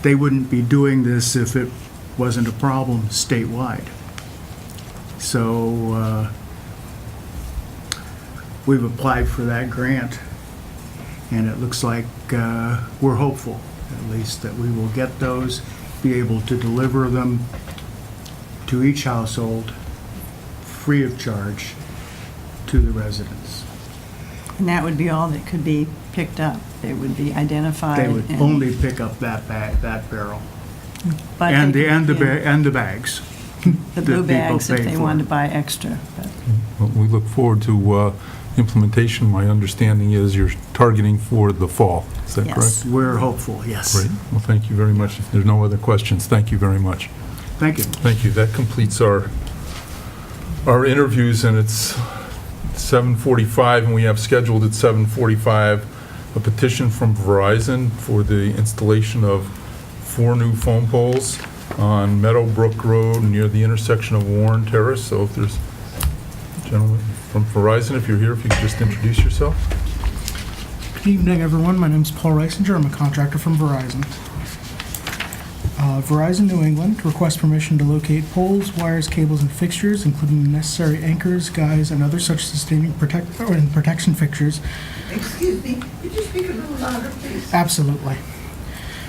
They wouldn't be doing this if it wasn't a problem statewide. So we've applied for that grant, and it looks like we're hopeful, at least, that we will get those, be able to deliver them to each household free of charge to the residents. And that would be all that could be picked up. They would be identified. They would and- only pick up that barrel. but And they the could- and the bags. The that blue people bags if pay they for. wanted to buy extra. But Well, we look forward to implementation. My understanding is you're targeting for the fall. Is that Yes. correct? We're hopeful, yes. Great. Well, thank you very much. If there's no other questions, thank you very much. Thank you. Thank you. That completes our interviews, and it's 7:45, and we have scheduled at 7:45 a petition from Verizon for the installation of 4 new phone poles on Meadowbrook Road near the intersection of Warren Terrace. So if there's a gentleman from Verizon, if you're here, if you could just introduce yourself. Good evening, everyone. My name is Paul Reisinger. I'm a contractor from Verizon. Verizon New England requests permission to locate poles, wires, cables, and fixtures, including the necessary anchors, guys, and other such sustaining protection fixtures. Excuse me, could you speak a little louder, please? Absolutely.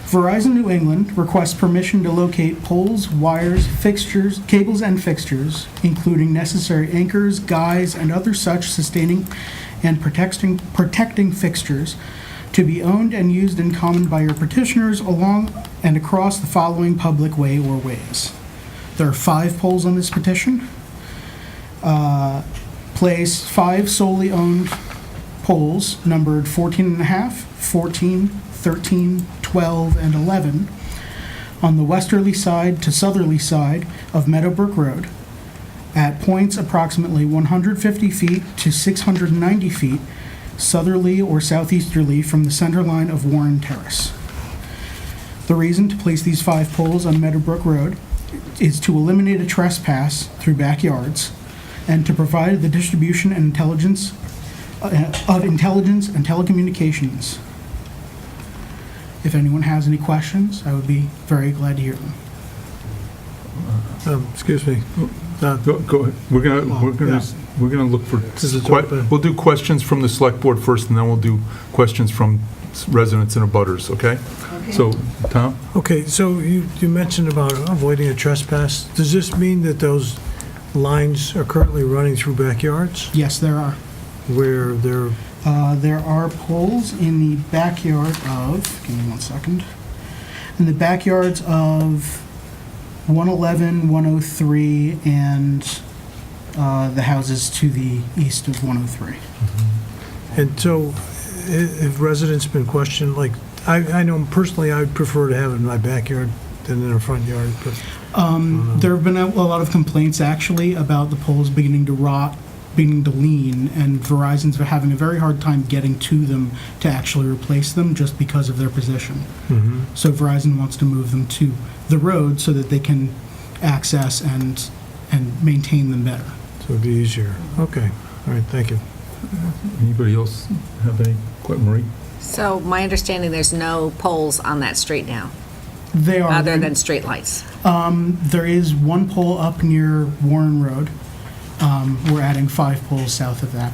Verizon New England requests permission to locate poles, wires, fixtures, cables, and fixtures, including necessary anchors, guys, and other such sustaining and protecting fixtures to be owned and used in common by your petitioners along and across the following public way or ways. There are 5 poles on this petition. Place 5 solely owned poles numbered 14.5, 14, 13, 12, and 11 on the westerly side to southerly side of Meadowbrook Road at points approximately 150 feet to 690 feet southerly or southeasterly from the center line of Warren Terrace. The reason to place these 5 poles on Meadowbrook Road is to eliminate a trespass through backyards and to provide the distribution and intelligence and telecommunications. If anyone has any questions, I would be very glad to hear them. Excuse me. Go ahead. We're gonna look for, we'll do questions from the select board first, and then we'll do questions from residents and abutters, okay? So, Tom? Okay, so you mentioned about avoiding a trespass. Does this mean that those lines are currently running through backyards Yes, there are. where they're, There are poles in the backyard of, give me one second, in the backyards of 111, 103, and the houses to the east of 103. and so have residents been questioned, like, I know personally I would prefer to have it in my backyard than in a front yard, but There have been a lot of complaints, actually, about the poles beginning to rot, beginning to lean, and Verizon's having a very hard time getting to them to actually replace them just because of their position. So Verizon wants to move them to the road so that they can access and maintain them better. so it'd be easier. Okay, all right, thank you. Anybody else have any, Marie? So my understanding, there's no poles on that street now, They are. other than street lights. There is one pole up near Warren Road. We're adding 5 poles south of that.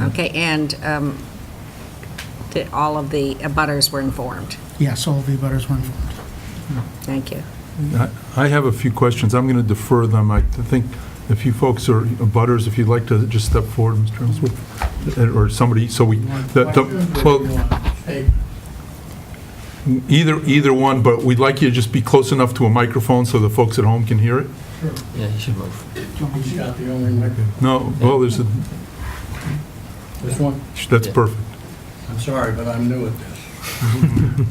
Okay, and all of the abutters were informed. Yes, all of the abutters were informed. Thank you. I have a few questions. I'm gonna defer them. I think if you folks are abutters, if you'd like to just step forward, Mr. Ellsworth, or somebody, so we, well, either one, but we'd like you to just be close enough to a microphone so the folks at home can hear it. Yeah, you should move. He's got the only record. No, well, there's a, This one? that's Yeah. perfect. I'm sorry, but I'm new at this.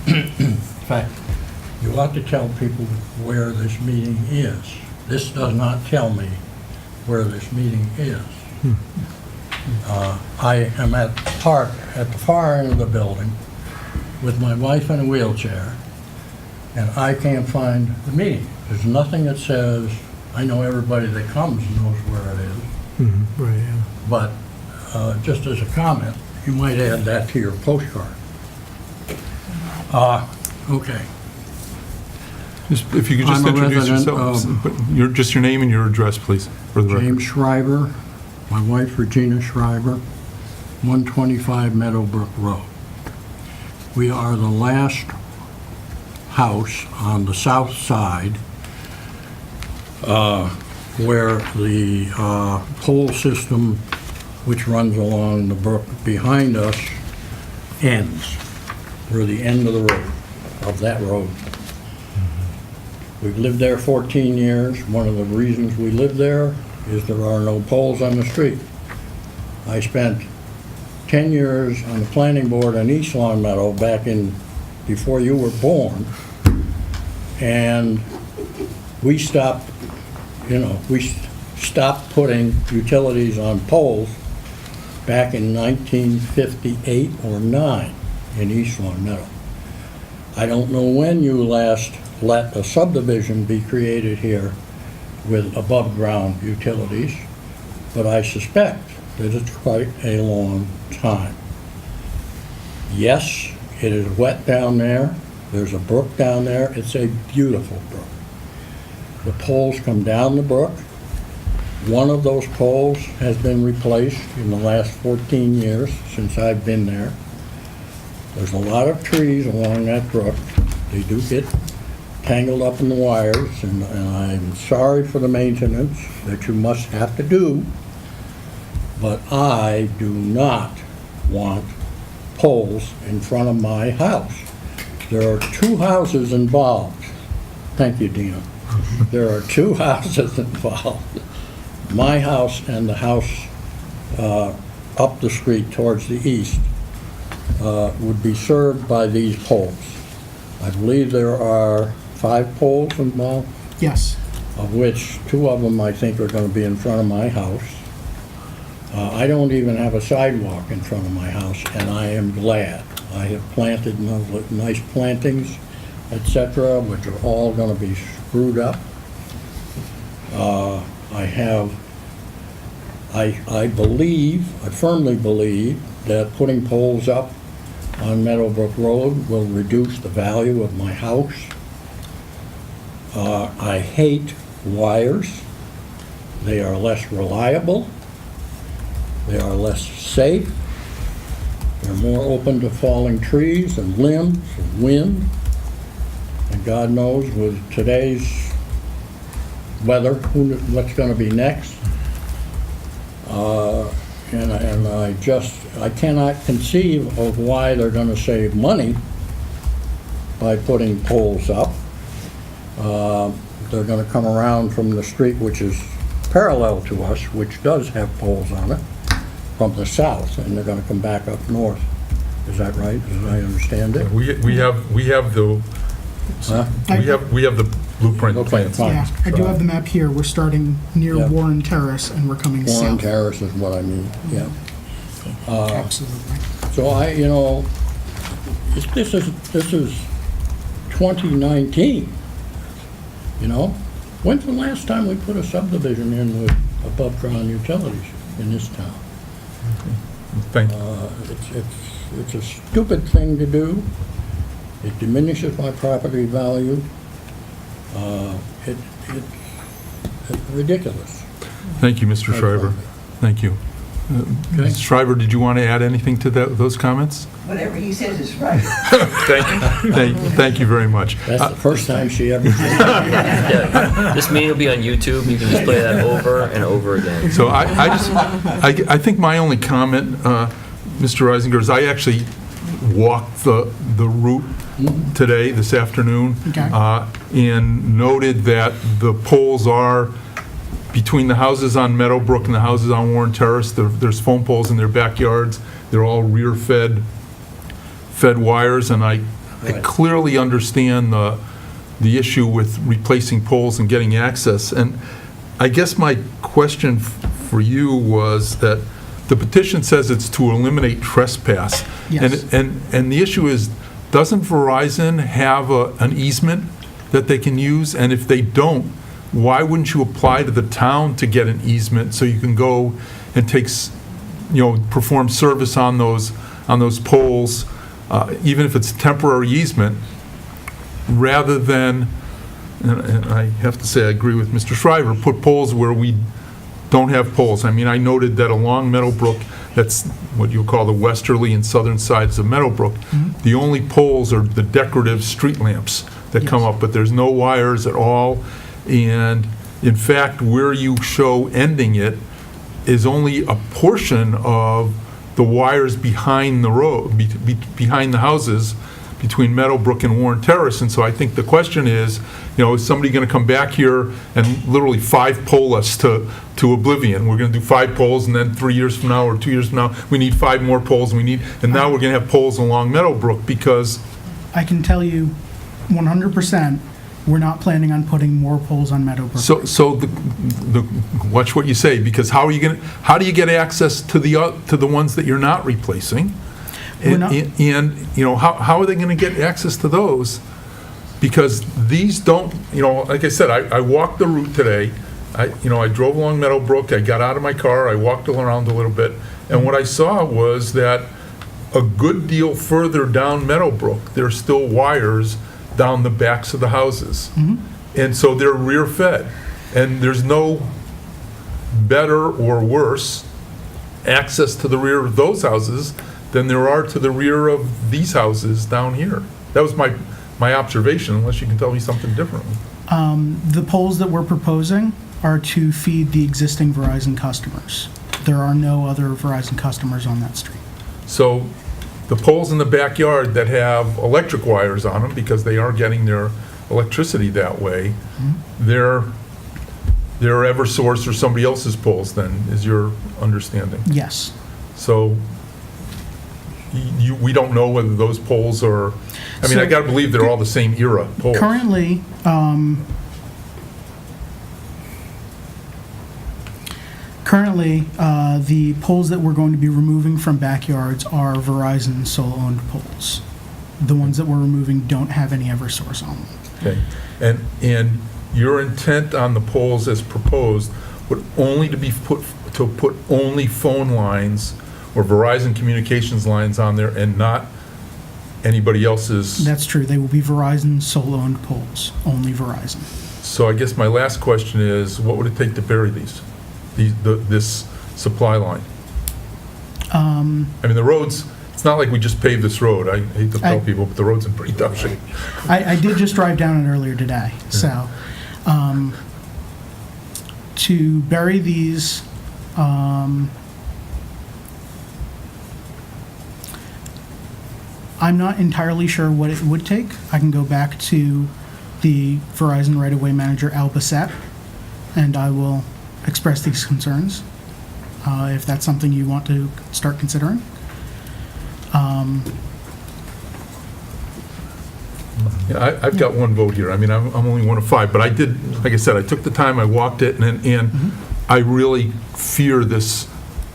In fact, you ought to tell people where this meeting is. This does not tell me where this meeting is. I am at the park, at the far end of the building, with my wife in a wheelchair, and I can't find the meeting. There's nothing that says, I know everybody that comes knows where it is, Right, yeah. but just as a comment, you might add that to your postcard. Okay. Just, if you could just I'm a introduce resident yourself, but just your name and your address, please, for the record. James Schreiber, my wife Regina Schreiber, 125 Meadowbrook Road. We are the last house on the south side where the pole system, which runs along the brook behind us, ends. We're the end of the road, of that road. We've lived there 14 years. One of the reasons we live there is there are no poles on the street. I spent 10 years on the planning board on East Long Meadow back in, before you were born, and we stopped, we stopped putting utilities on poles back in 1958 or 9 in East Long Meadow. I don't know when you last let a subdivision be created here with above-ground utilities, but I suspect that it's quite a long time. Yes, it is wet down there. There's a brook down there. It's a beautiful brook. The poles come down the brook. One of those poles has been replaced in the last 14 years since I've been there. There's a lot of trees along that brook. They do get tangled up in the wires, and I'm sorry for the maintenance that you must have to do, but I do not want poles in front of my house. There are 2 houses involved. Thank you, Dina. There are 2 houses involved. My house and the house up the street towards the east would be served by these poles. I believe there are 5 poles involved, Yes. of which 2 of them I think are going to be in front of my house. I don't even have a sidewalk in front of my house, and I am glad. I have planted nice plantings, etc., which are all going to be screwed up. I firmly believe that putting poles up on Meadowbrook Road will reduce the value of my house. I hate wires. They are less reliable. They are less safe. They're more open to falling trees and limbs and wind. And God knows with today's weather, what's going to be next. And I cannot conceive of why they're going to save money by putting poles up. They're going to come around from the street, which is parallel to us, which does have poles on it, from the south, and they're going to come back up north. Is that right, as I understand it? We have the blueprint Okay, plans. fine. Yeah, I do have the map here. We're starting near Yeah. Warren Terrace, and we're coming Warren south. Terrace is what I mean, yeah. Absolutely. So this is 2019, When's the last time we put a subdivision in with above-ground utilities in this town? Thank you. It's a stupid thing to do. It diminishes my property value. It's ridiculous. Thank you, Mr. Shriver. Thank you. Mr. Shriver, did you want to add anything to those comments? Whatever he says is right. Thank you very much. That's the first time she ever said that. Yeah, this meeting will be on YouTube. You can just play that over and over again. So I think my only comment, Mr. Reisinger, is I actually walked the route today, this afternoon, and noted that the poles are between the houses on Meadowbrook and the houses on Warren Terrace. There's phone poles in their backyards. They're all rear-fed wires, and I clearly understand the issue with replacing poles and getting access. And I guess my question for you was that the petition says it's to eliminate trespass. Yes. And the issue is, doesn't Verizon have an easement that they can use? And if they don't, why wouldn't you apply to the town to get an easement so you can go and perform service on those poles, even if it's temporary easement, rather than, and I have to say I agree with Mr. Shriver, put poles where we don't have poles. I mean, I noted that along Meadowbrook, that's what you'll call the westerly and southern sides of Meadowbrook, the only poles are the decorative street lamps that come up, but there's no wires at all. And in fact, where you show ending it is only a portion of the wires behind the road, behind the houses, between Meadowbrook and Warren Terrace. And so I think the question is somebody going to come back here and literally 5 pole us to oblivion? We're going to do 5 poles, and then 3 years from now or 2 years from now, we need 5 more poles, and now we're going to have poles along Meadowbrook because... I can tell you 100%, we're not planning on putting more poles on Meadowbrook. So watch what you say, because how do you get access to the ones that you're not replacing? We're not- And, you know, how are they going to get access to those? Because these don't, you know, like I said, I walked the route today. I drove along Meadowbrook, I got out of my car, I walked around a little bit, and what I saw was that a good deal further down Meadowbrook, there's still wires down the backs of the houses. And so they're rear fed. And there's no better or worse access to the rear of those houses than there are to the rear of these houses down here. That was my observation, unless you can tell me something differently. The poles that we're proposing are to feed the existing Verizon customers. There are no other Verizon customers on that street. So the poles in the backyard that have electric wires on them, because they are getting their electricity that way, they're Eversource or somebody else's poles then, is your understanding? Yes. So we don't know whether those poles are, I mean, I gotta believe they're all the same era poles. Currently, the poles that we're going to be removing from backyards are Verizon sole-owned poles. The ones that we're removing don't have any Eversource on them. Okay, and your intent on the poles as proposed would only to put only phone lines or Verizon communications lines on there and not anybody else's? That's true. They will be Verizon sole-owned poles, only Verizon. So I guess my last question is, what would it take to bury this supply line? I mean, the roads, it's not like we just paved this road. I hate to tell people, but the road's in pretty tough shape. I did just drive down it earlier today, so to bury these, I'm not entirely sure what it would take. I can go back to the Verizon right-of-way manager, Al Bassett, and I will express these concerns, if that's something you want to start considering. Yeah, I've got one vote here. I mean, I'm only one of five, but I did, like I said, I took the time, I walked it, and I really fear this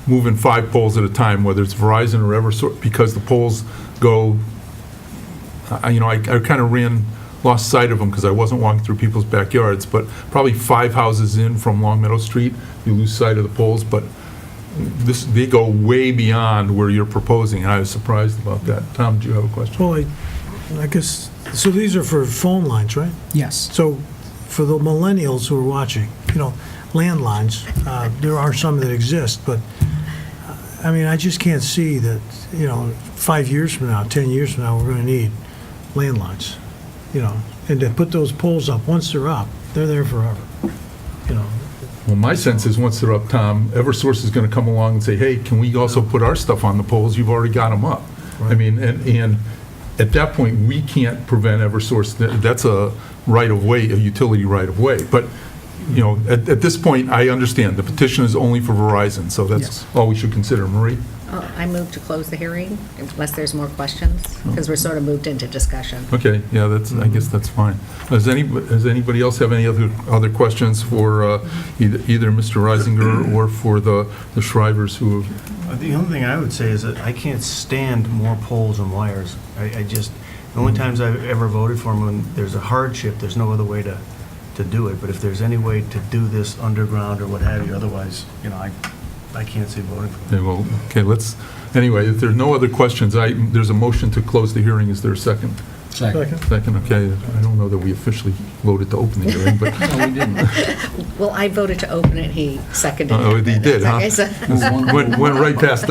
moving 5 poles at a time, whether it's Verizon or Eversource, because the poles go, I kind of lost sight of them because I wasn't walking through people's backyards, but probably 5 houses in from Long Meadow Street, you lose sight of the poles, but they go way beyond where you're proposing, and I was surprised about that. Tom, do you have a question? Well, I guess, so these are for phone lines, right? Yes. So for the millennials who are watching, landlines, there are some that exist, but, I mean, I just can't see that, 5 years from now, 10 years from now, we're going to need landlines, and to put those poles up, once they're up, they're there forever, Well, my sense is, once they're up, Tom, Eversource is going to come along and say, hey, can we also put our stuff on the poles? You've already got them up. I mean, and at that point, we can't prevent Eversource. That's a right-of-way, a utility right-of-way. But, at this point, I understand. The petition is only for Verizon, so that's all we should consider. Marie? I move to close the hearing, unless there's more questions, because we're sort of moved into discussion. Okay, yeah, I guess that's fine. Does anybody else have any other questions for either Mr. Reisinger or for the Shrivers who have? The only thing I would say is that I can't stand more poles and wires. The only times I've ever voted for them, when there's a hardship, there's no other way to do it. But if there's any way to do this underground or what have you, otherwise, I can't see voting for them. Okay, anyway, if there's no other questions, there's a motion to close the hearing. Is there a second? Second. Second, okay. I don't know that we officially voted to open the hearing, but. No, we didn't. Well, I voted to open it, he seconded it. Oh, he did, huh? Okay, so- Went right past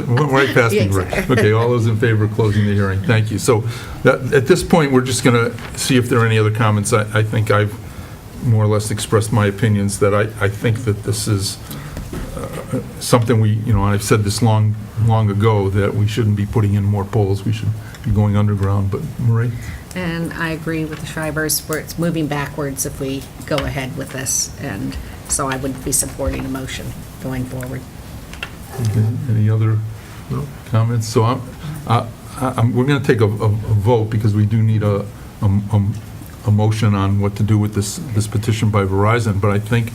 Yeah, me, Rick. exactly. Okay, all those in favor of closing the hearing, thank you. So, at this point, we're just going to see if there are any other comments. I think I've more or less expressed my opinions, that I think that this is something I've said this long ago, that we shouldn't be putting in more poles, we should be going underground, but Marie? And I agree with the Shrivers, where it's moving backwards if we go ahead with this, and so I would be supporting a motion going forward. Okay, any other comments? So we're going to take a vote, because we do need a motion on what to do with this petition by Verizon, but I think,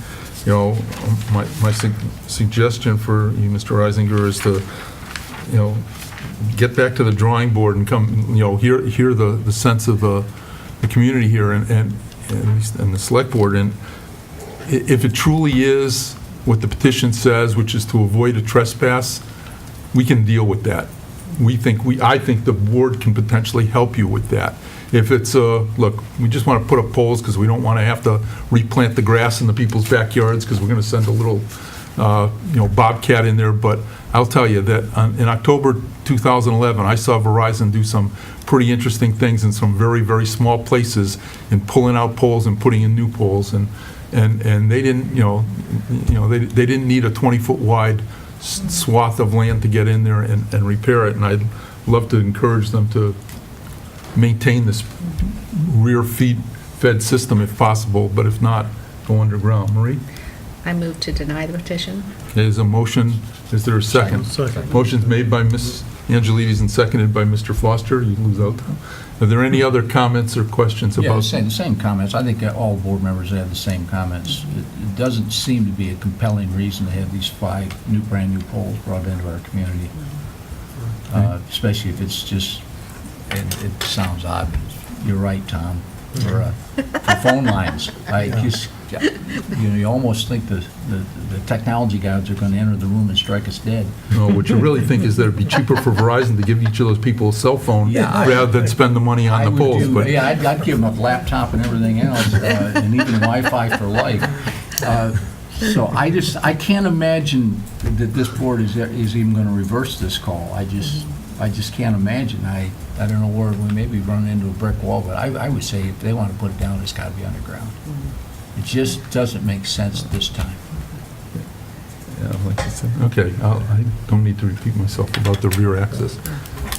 my suggestion for you, Mr. Reisinger, is to, get back to the drawing board and come, hear the sense of the community here and at least and the select board. And if it truly is what the petition says, which is to avoid a trespass, we can deal with that. I think the board can potentially help you with that. If it's, look, we just want to put up poles because we don't want to have to replant the grass in the people's backyards because we're going to send a little, bobcat in there. But I'll tell you that in October 2011, I saw Verizon do some pretty interesting things in some very, very small places in pulling out poles and putting in new poles. And they didn't, they didn't need a 20-foot wide swath of land to get in there and repair it. And I'd love to encourage them to maintain this rear feed-fed system if possible, but if not, go underground. Marie? I move to deny the petition. There's a motion. Is there a second? Second. Motion's made by Ms. Angelides and seconded by Mr. Foster. You lose out. Are there any other comments or questions Yeah, about? the same comments. I think all board members have the same comments. It doesn't seem to be a compelling reason to have these 5 brand new poles brought into our community, especially if it's just, it sounds odd. You're right, Tom. For phone lines, you almost think the technology guys are going to enter the room and strike us dead. No, what you really think is that it'd be cheaper for Verizon to give each of those people a cell phone rather than spend the money on the poles. I'd give them a laptop and everything else, and even Wi-Fi for life. So I can't imagine that this board is even going to reverse this call. I just can't imagine. I don't know where we may be running into a brick wall, but I would say if they want to put it down, it's got to be underground. It just doesn't make sense this time. Yeah, like I said. Okay, I don't need to repeat myself about the rear access.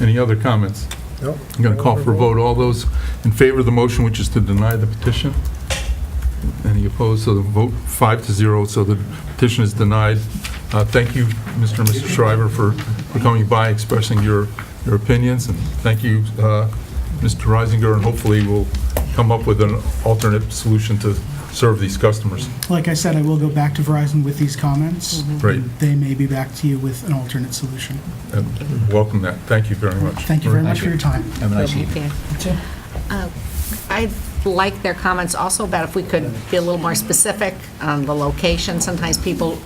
Any other comments? Nope. I'm going to call for a vote. All those in favor of the motion, which is to deny the petition? Any opposed? So the vote 5-0, so the petition is denied. Thank you, Mr. and Mrs. Shriver, for coming by, expressing your opinions, and thank you, Mr. Reisinger, and hopefully we'll come up with an alternate solution to serve these customers. Like I said, I will go back to Verizon with these comments. Great. And they may be back to you with an alternate solution. Welcome that. Thank you very much. Thank you very much for your time. Have a nice evening. I like their comments also about if we could be a little more specific on the location. Sometimes people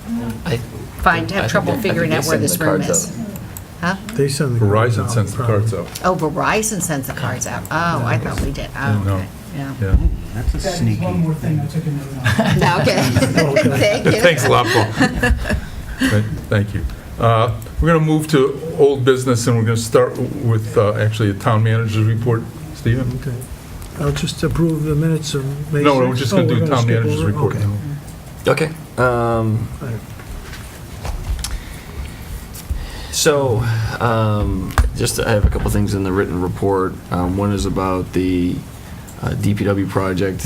have trouble figuring out where this room is. Huh? They send the Verizon sends the cards out. Oh, Verizon sends the cards out. Oh, I thought we did. Oh, No. okay. Yeah. Yeah. That's a sneaky. One more thing I took a note on. Okay. Thank you. Thanks a lot, Paul. Thank you. We're going to move to old business, and we're going to start with actually a town manager's report. Stephen? Okay. I'll just approve the minutes of May 6th. No, we're just going to do town skip manager's over? report. Okay. Okay. So, just I have a couple things in the written report. One is about the DPW project.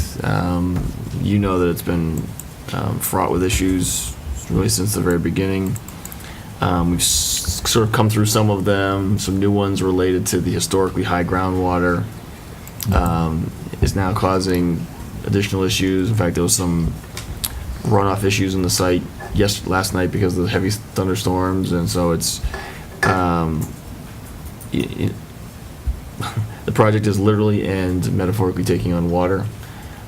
You know that it's been fraught with issues really since the very beginning. We've sort of come through some of them. Some new ones related to the historically high groundwater is now causing additional issues. In fact, there was some runoff issues in the site last night because of the heavy thunderstorms, and so it's the project is literally and metaphorically taking on water.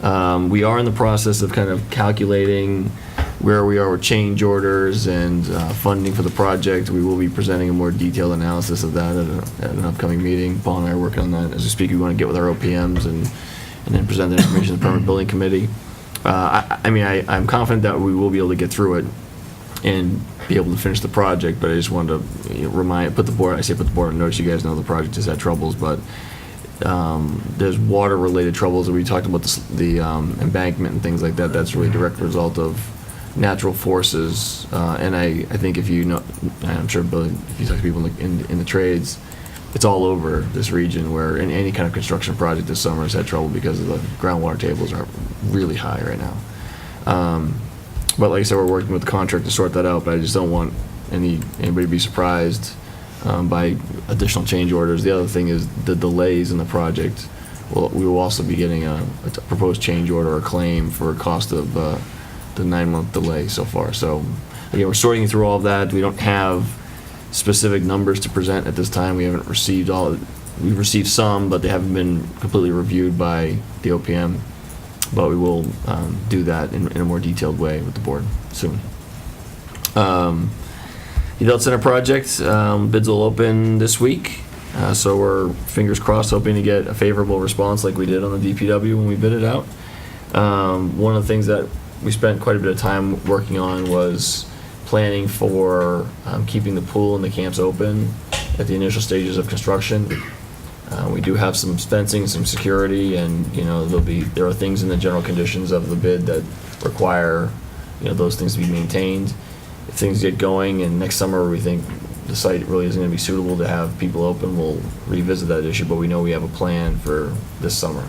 We are in the process of kind of calculating where we are with change orders and funding for the project. We will be presenting a more detailed analysis of that at an upcoming meeting. Paul and I are working on that as we speak. We want to get with our OPMs and then present that information to the Permanent Building Committee. I'm confident that we will be able to get through it and be able to finish the project, but I just wanted to put the board on notice. You guys know the project has had troubles, but there's water-related troubles, and we talked about the embankment and things like that. That's really a direct result of natural forces, and I think if you know, I'm sure Billy, if you talk to people in the trades, it's all over this region where in any kind of construction project this summer has had trouble because of the groundwater tables are really high right now. But like I said, we're working with the contractor to sort that out, but I just don't want anybody to be surprised by additional change orders. The other thing is the delays in the project. We will also be getting a proposed change order or claim for a cost of the 9-month delay so far. So again, we're sorting through all of that. We don't have specific numbers to present at this time. We haven't received we've received some, but they haven't been completely reviewed by the OPM. But we will do that in a more detailed way with the board soon. The Adult Center project, bids will open this week. So we're, fingers crossed, hoping to get a favorable response like we did on the DPW when we bid it out. One of the things that we spent quite a bit of time working on was planning for keeping the pool and the camps open at the initial stages of construction. We do have some fencing, some security, and there are things in the general conditions of the bid that require those things to be maintained. If things get going and next summer we think the site really isn't going to be suitable to have people open, we'll revisit that issue, but we know we have a plan for this summer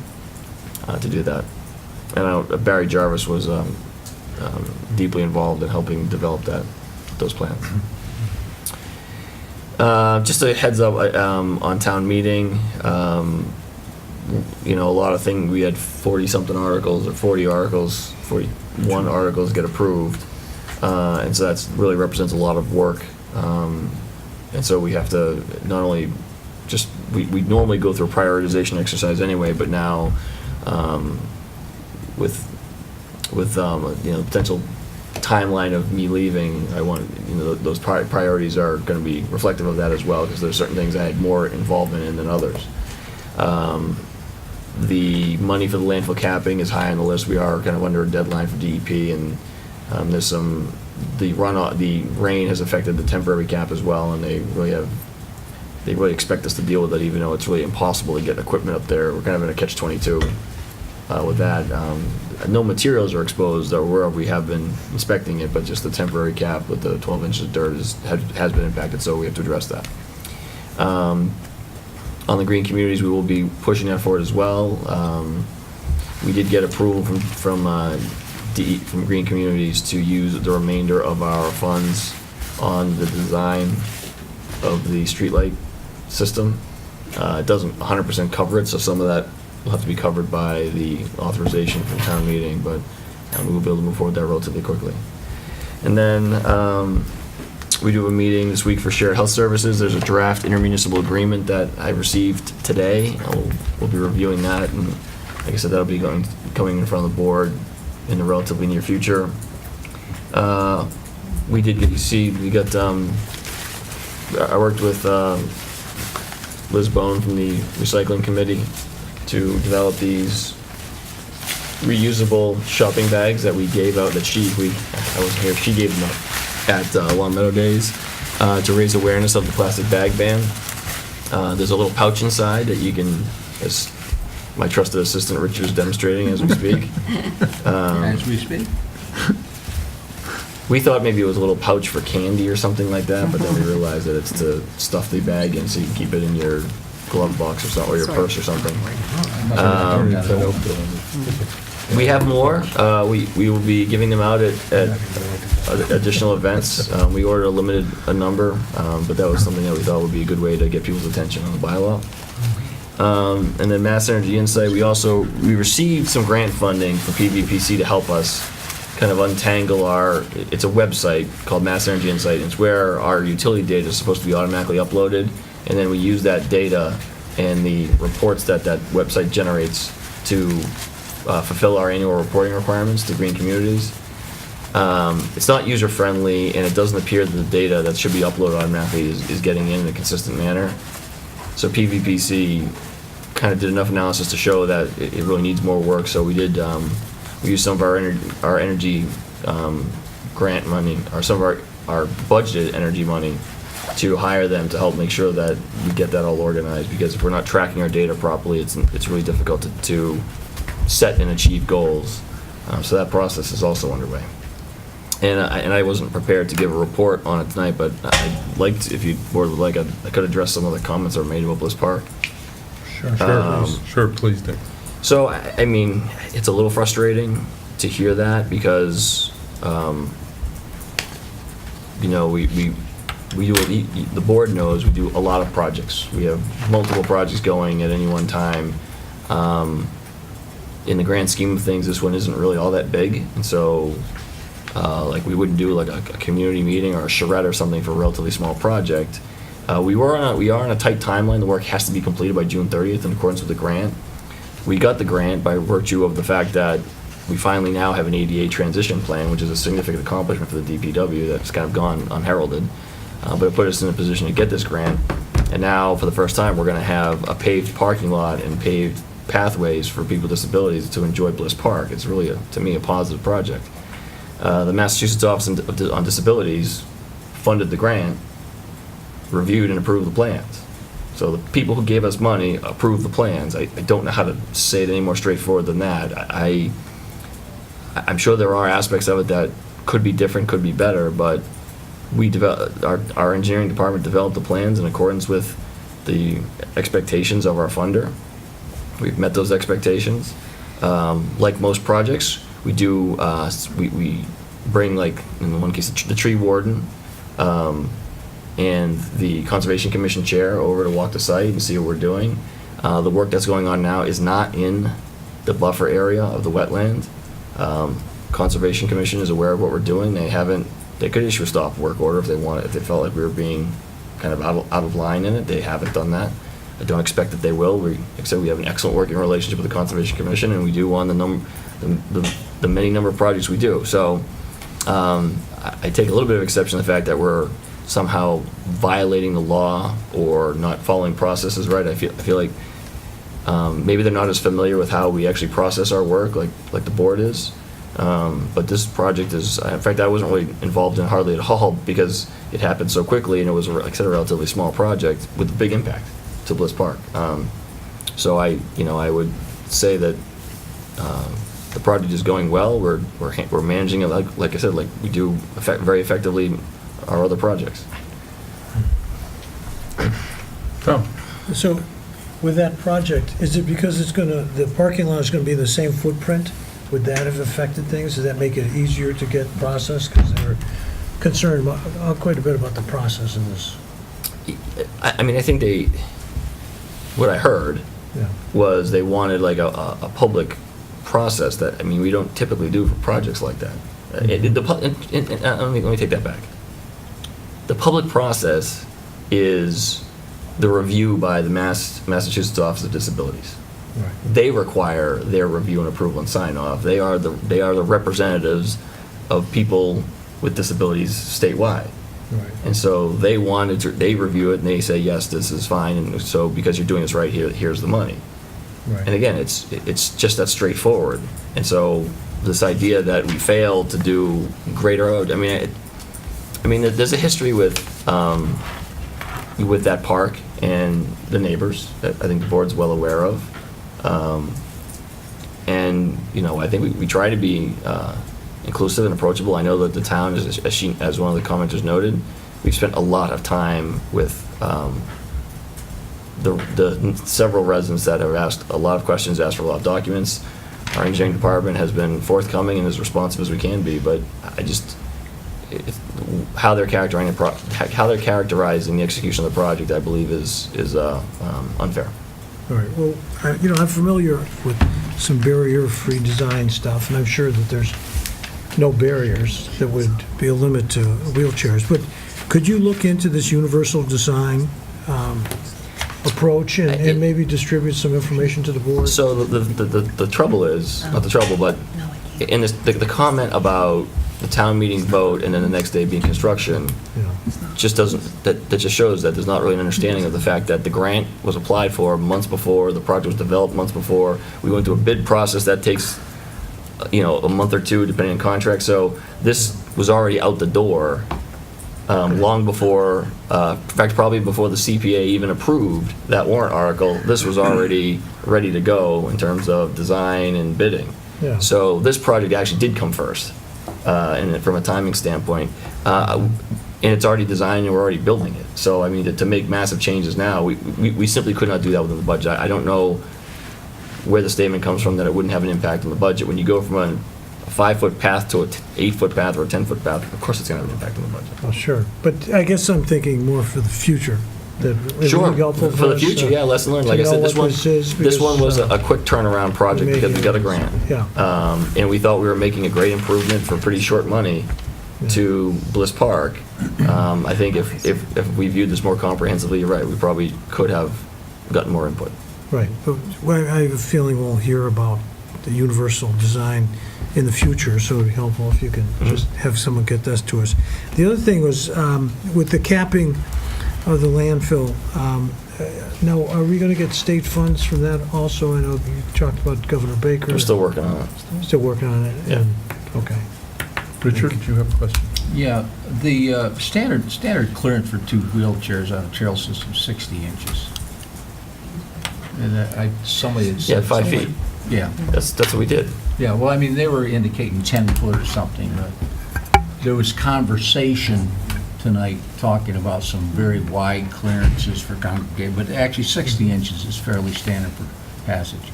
to do that. And Barry Jarvis was deeply involved in helping develop those plans. Just a heads up on town meeting. A lot of things, we had 40-something articles, or 40 articles, 41 articles get approved. And so that's really represents a lot of work. And so we have to not only we normally go through a prioritization exercise anyway, but now with potential timeline of me leaving, I want those priorities are going to be reflective of that as well, because there's certain things I had more involvement in than others. The money for the landfill capping is high on the list. We are kind of under a deadline for DEP, and there's the rain has affected the temporary cap as well, and they really expect us to deal with it, even though it's really impossible to get equipment up there. We're kind of in a catch-22 with that. No materials are exposed or where we have been inspecting it, but just the temporary cap with the 12 inches of dirt has been impacted, so we have to address that. On the green communities, we will be pushing that forward as well. We did get approval from green communities to use the remainder of our funds on the design of the streetlight system. It doesn't 100% cover it, so some of that will have to be covered by the authorization from town meeting, but we will be able to move forward there relatively quickly. And then we do have a meeting this week for shared health services. There's a draft intermunicipal agreement that I received today. We'll be reviewing that, and like I said, that'll be coming in front of the board in the relatively near future. We did get I worked with Liz Bone from the recycling committee to develop these reusable shopping bags that we gave out that I wasn't here, she gave them out at Long Meadow Days to raise awareness of the plastic bag ban. There's a little pouch inside that you can, as my trusted assistant Richard is demonstrating as we speak. As we speak? We thought maybe it was a little pouch for candy or something like that, but then we realized that it's to stuff the bag in so you can keep it in your glove box or something, or your purse or something. We have more. We will be giving them out at additional events. We ordered a number, but that was something that we thought would be a good way to get people's attention on the bylaw. And then Mass Energy Insight, we received some grant funding from PVPC to help us kind of untangle it's a website called Mass Energy Insight. It's where our utility data is supposed to be automatically uploaded, and then we use that data and the reports that website generates to fulfill our annual reporting requirements to green communities. It's not user-friendly, and it doesn't appear that the data that should be uploaded automatically is getting in a consistent manner. So PVPC kind of did enough analysis to show that it really needs more work. So we did we used some of our energy grant money, or some of our budgeted energy money, to hire them to help make sure that we get that all organized. Because if we're not tracking our data properly, it's really difficult to set and achieve goals. So that process is also underway. And I wasn't prepared to give a report on it tonight, but I'd like to, if you board would like, I could address some of the comments that were made about Bliss Park. Sure, please do. So, I mean, it's a little frustrating to hear that, because, the board knows we do a lot of projects. We have multiple projects going at any one time. In the grand scheme of things, this one isn't really all that big, and so like we wouldn't do like a community meeting or a charrette or something for a relatively small project. We are on a tight timeline. The work has to be completed by June 30th in accordance with the grant. We got the grant by virtue of the fact that we finally now have an ADA transition plan, which is a significant accomplishment for the DPW that's kind of gone unheralded. But it put us in a position to get this grant. And now, for the first time, we're going to have a paved parking lot and paved pathways for people with disabilities to enjoy Bliss Park. It's really, to me, a positive project. The Massachusetts Office on Disabilities funded the grant, reviewed and approved the plans. So the people who gave us money approved the plans. I don't know how to say it any more straightforward than that. I'm sure there are aspects of it that could be different, could be better, but our engineering department developed the plans in accordance with the expectations of our funder. We've met those expectations. Like most projects, we do we bring, like in one case, the tree warden and the Conservation Commission chair over to walk the site and see what we're doing. The work that's going on now is not in the buffer area of the wetland. Conservation Commission is aware of what we're doing. They could issue a stop work order if they wanted, if they felt like we were being kind of out of line in it. They haven't done that. I don't expect that they will. Except we have an excellent working relationship with the Conservation Commission, and we do on the many number of projects we do. So I take a little bit of exception to the fact that we're somehow violating the law or not following processes right. I feel like maybe they're not as familiar with how we actually process our work like the board is. But this project is, in fact, I wasn't really involved in hardly at all because it happened so quickly, and it was, like I said, a relatively small project with a big impact to Bliss Park. So I would say that the project is going well. We're managing it like I said, like we do very effectively our other projects. Tom? So with that project, is it because the parking lot is going to be the same footprint? Would that have affected things? Does that make it easier to get processed? Because they were concerned quite a bit about the process in this. I mean, I think what I heard was they wanted like a public process that, I mean, we don't typically do for projects like that. Let me take that back. The public process is the review by the Massachusetts Office of Disabilities. Right. They require their review and approval and sign off. They are the representatives of people with disabilities statewide. Right. And so they review it and they say, yes, this is fine. And so because you're doing this right here, here's the money. Right. And again, it's just that straightforward. And so this idea that we failed to do greater, I mean, there's a history with that park and the neighbors that I think the board's well aware of. And I think we try to be inclusive and approachable. I know that the town, as one of the commenters noted, we've spent a lot of time with the several residents that have asked a lot of questions, asked for a lot of documents. Our engineering department has been forthcoming and as responsive as we can be, but how they're characterizing the execution of the project, I believe, is unfair. All right, well, I'm familiar with some barrier-free design stuff, and I'm sure that there's no barriers that would be a limit to wheelchairs, but could you look into this universal design approach and maybe distribute some information to the board? So the trouble is, not the trouble, but in the comment about the town meeting vote and then the next day being construction, just shows that there's not really an understanding of the fact that the grant was applied for months before, the project was developed months before. We went through a bid process that takes a month or two depending on contract. So this was already out the door long before, in fact, probably before the CPA even approved that warrant article. This was already ready to go in terms of design and bidding. Yeah. So this project actually did come first, and from a timing standpoint, and it's already designed and we're already building it. So I mean, to make massive changes now, we simply could not do that within the budget. I don't know where the statement comes from that it wouldn't have an impact on the budget. When you go from a 5-foot path to an 8-foot path or a 10-foot path, of course it's going to have an impact on the budget. Well, sure, but I guess I'm thinking more for the future. that is Sure, really helpful for the us, future, yeah, lesson learned. Like I to said, know this what one, this is, this one was because, a quick turnaround project maybe because we got a it is. grant. Yeah. And we thought we were making a great improvement for pretty short money to Bliss Park. I think if we viewed this more comprehensively, you're right, we probably could have gotten more input. Right, but I have a feeling we'll hear about the universal design in the future, so it'd be helpful if you can just have someone get this to us. The other thing was, with the capping of the landfill, now, are we gonna get state funds from that also? I know you talked about Governor Baker. We're still working on it. Still working on it? Yeah. and- Okay. Richard, did you have a question? Yeah, the standard clearance for two wheelchairs on a trail system is 60 inches. And somebody had said... Yeah, 5 feet. Yeah. That's what we did. Yeah, well, I mean, they were indicating 10 foot or something, but there was conversation tonight talking about some very wide clearances for congregation, but actually 60 inches is fairly standard for passage.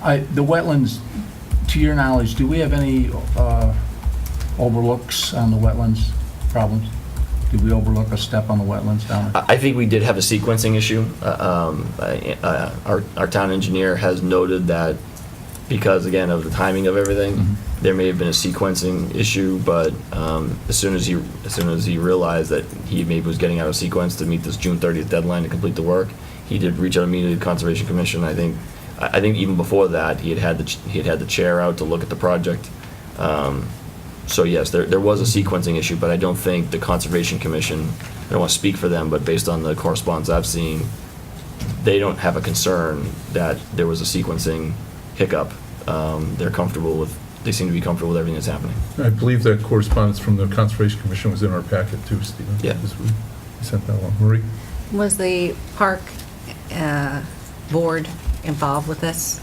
The wetlands, to your knowledge, do we have any overlooks on the wetlands problems? Did we overlook a step on the wetlands down there? I think we did have a sequencing issue. Our town engineer has noted that because, again, of the timing of everything, there may have been a sequencing issue, but as soon as he realized that he maybe was getting out of sequence to meet this June 30th deadline to complete the work, he did reach out immediately to the Conservation Commission. I think even before that, he had the chair out to look at the project. So yes, there was a sequencing issue, but I don't think the Conservation Commission, I don't want to speak for them, but based on the correspondence I've seen, they don't have a concern that there was a sequencing hiccup. They seem to be comfortable with everything that's happening. I believe that correspondence from the Conservation Commission was in our packet too, Stephen. Yeah. We sent that along. Marie? Was the park board involved with this?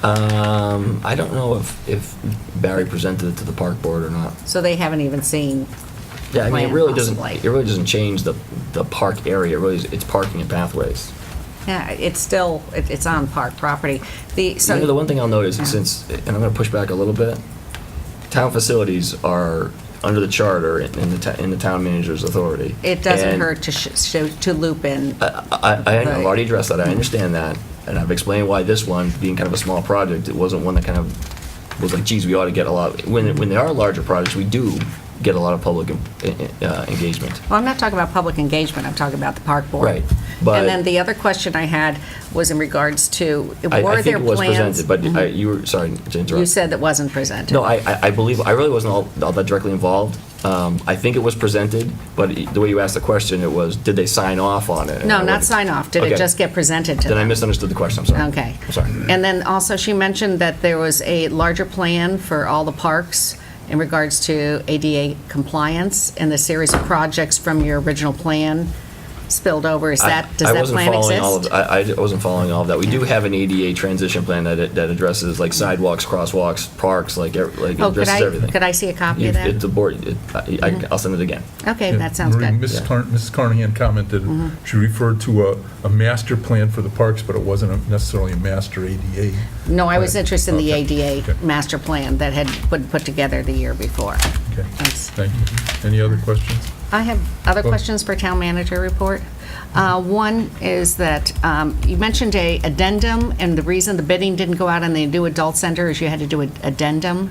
I don't know if Barry presented it to the park board or not. So they haven't even seen Yeah, I mean, plan, it really possibly. doesn't change the park area. It really it's parking and pathways. Yeah, it's still, it's on park property. The The one thing I'll note is and I'm going to push back a little bit, town facilities are under the charter in the town manager's authority. It doesn't And hurt to loop in. I've already addressed that. I understand that. And I've explained why this one, being kind of a small project, it wasn't one that kind of was like, geez, we ought to get a lot. When there are larger projects, we do get a lot of public engagement. Well, I'm not talking about public engagement, I'm talking about the park board. Right, but- And then the other question I had was in regards to, I were think there it was plans? presented, but you were, sorry to interrupt. You said that wasn't presented. No, I believe, I really wasn't all that directly involved. I think it was presented, but the way you asked the question, it was, did they sign off on it? No, not sign off. Did it Okay. just get presented to them? Then I misunderstood the question, I'm sorry. Okay. I'm sorry. And then also, she mentioned that there was a larger plan for all the parks in regards to ADA compliance, and the series of projects from your original plan spilled over. Does that plan exist? I wasn't following all of that. We do have an ADA transition plan that addresses like sidewalks, crosswalks, parks, like Oh, addresses everything. could I see a copy of that? It's a board, I'll send it again. Okay, Yeah, that sounds Marie, good. Mrs. Carnahan commented, she referred to a master plan for the parks, but it wasn't necessarily a master ADA. No, I was plan. interested in the Okay, ADA okay. master plan that had been put together the year before. Okay, Thanks. thank you. Any other questions? I have other Go. questions for town manager report. One is that you mentioned a addendum, and the reason the bidding didn't go out on the new adult center is you had to do an addendum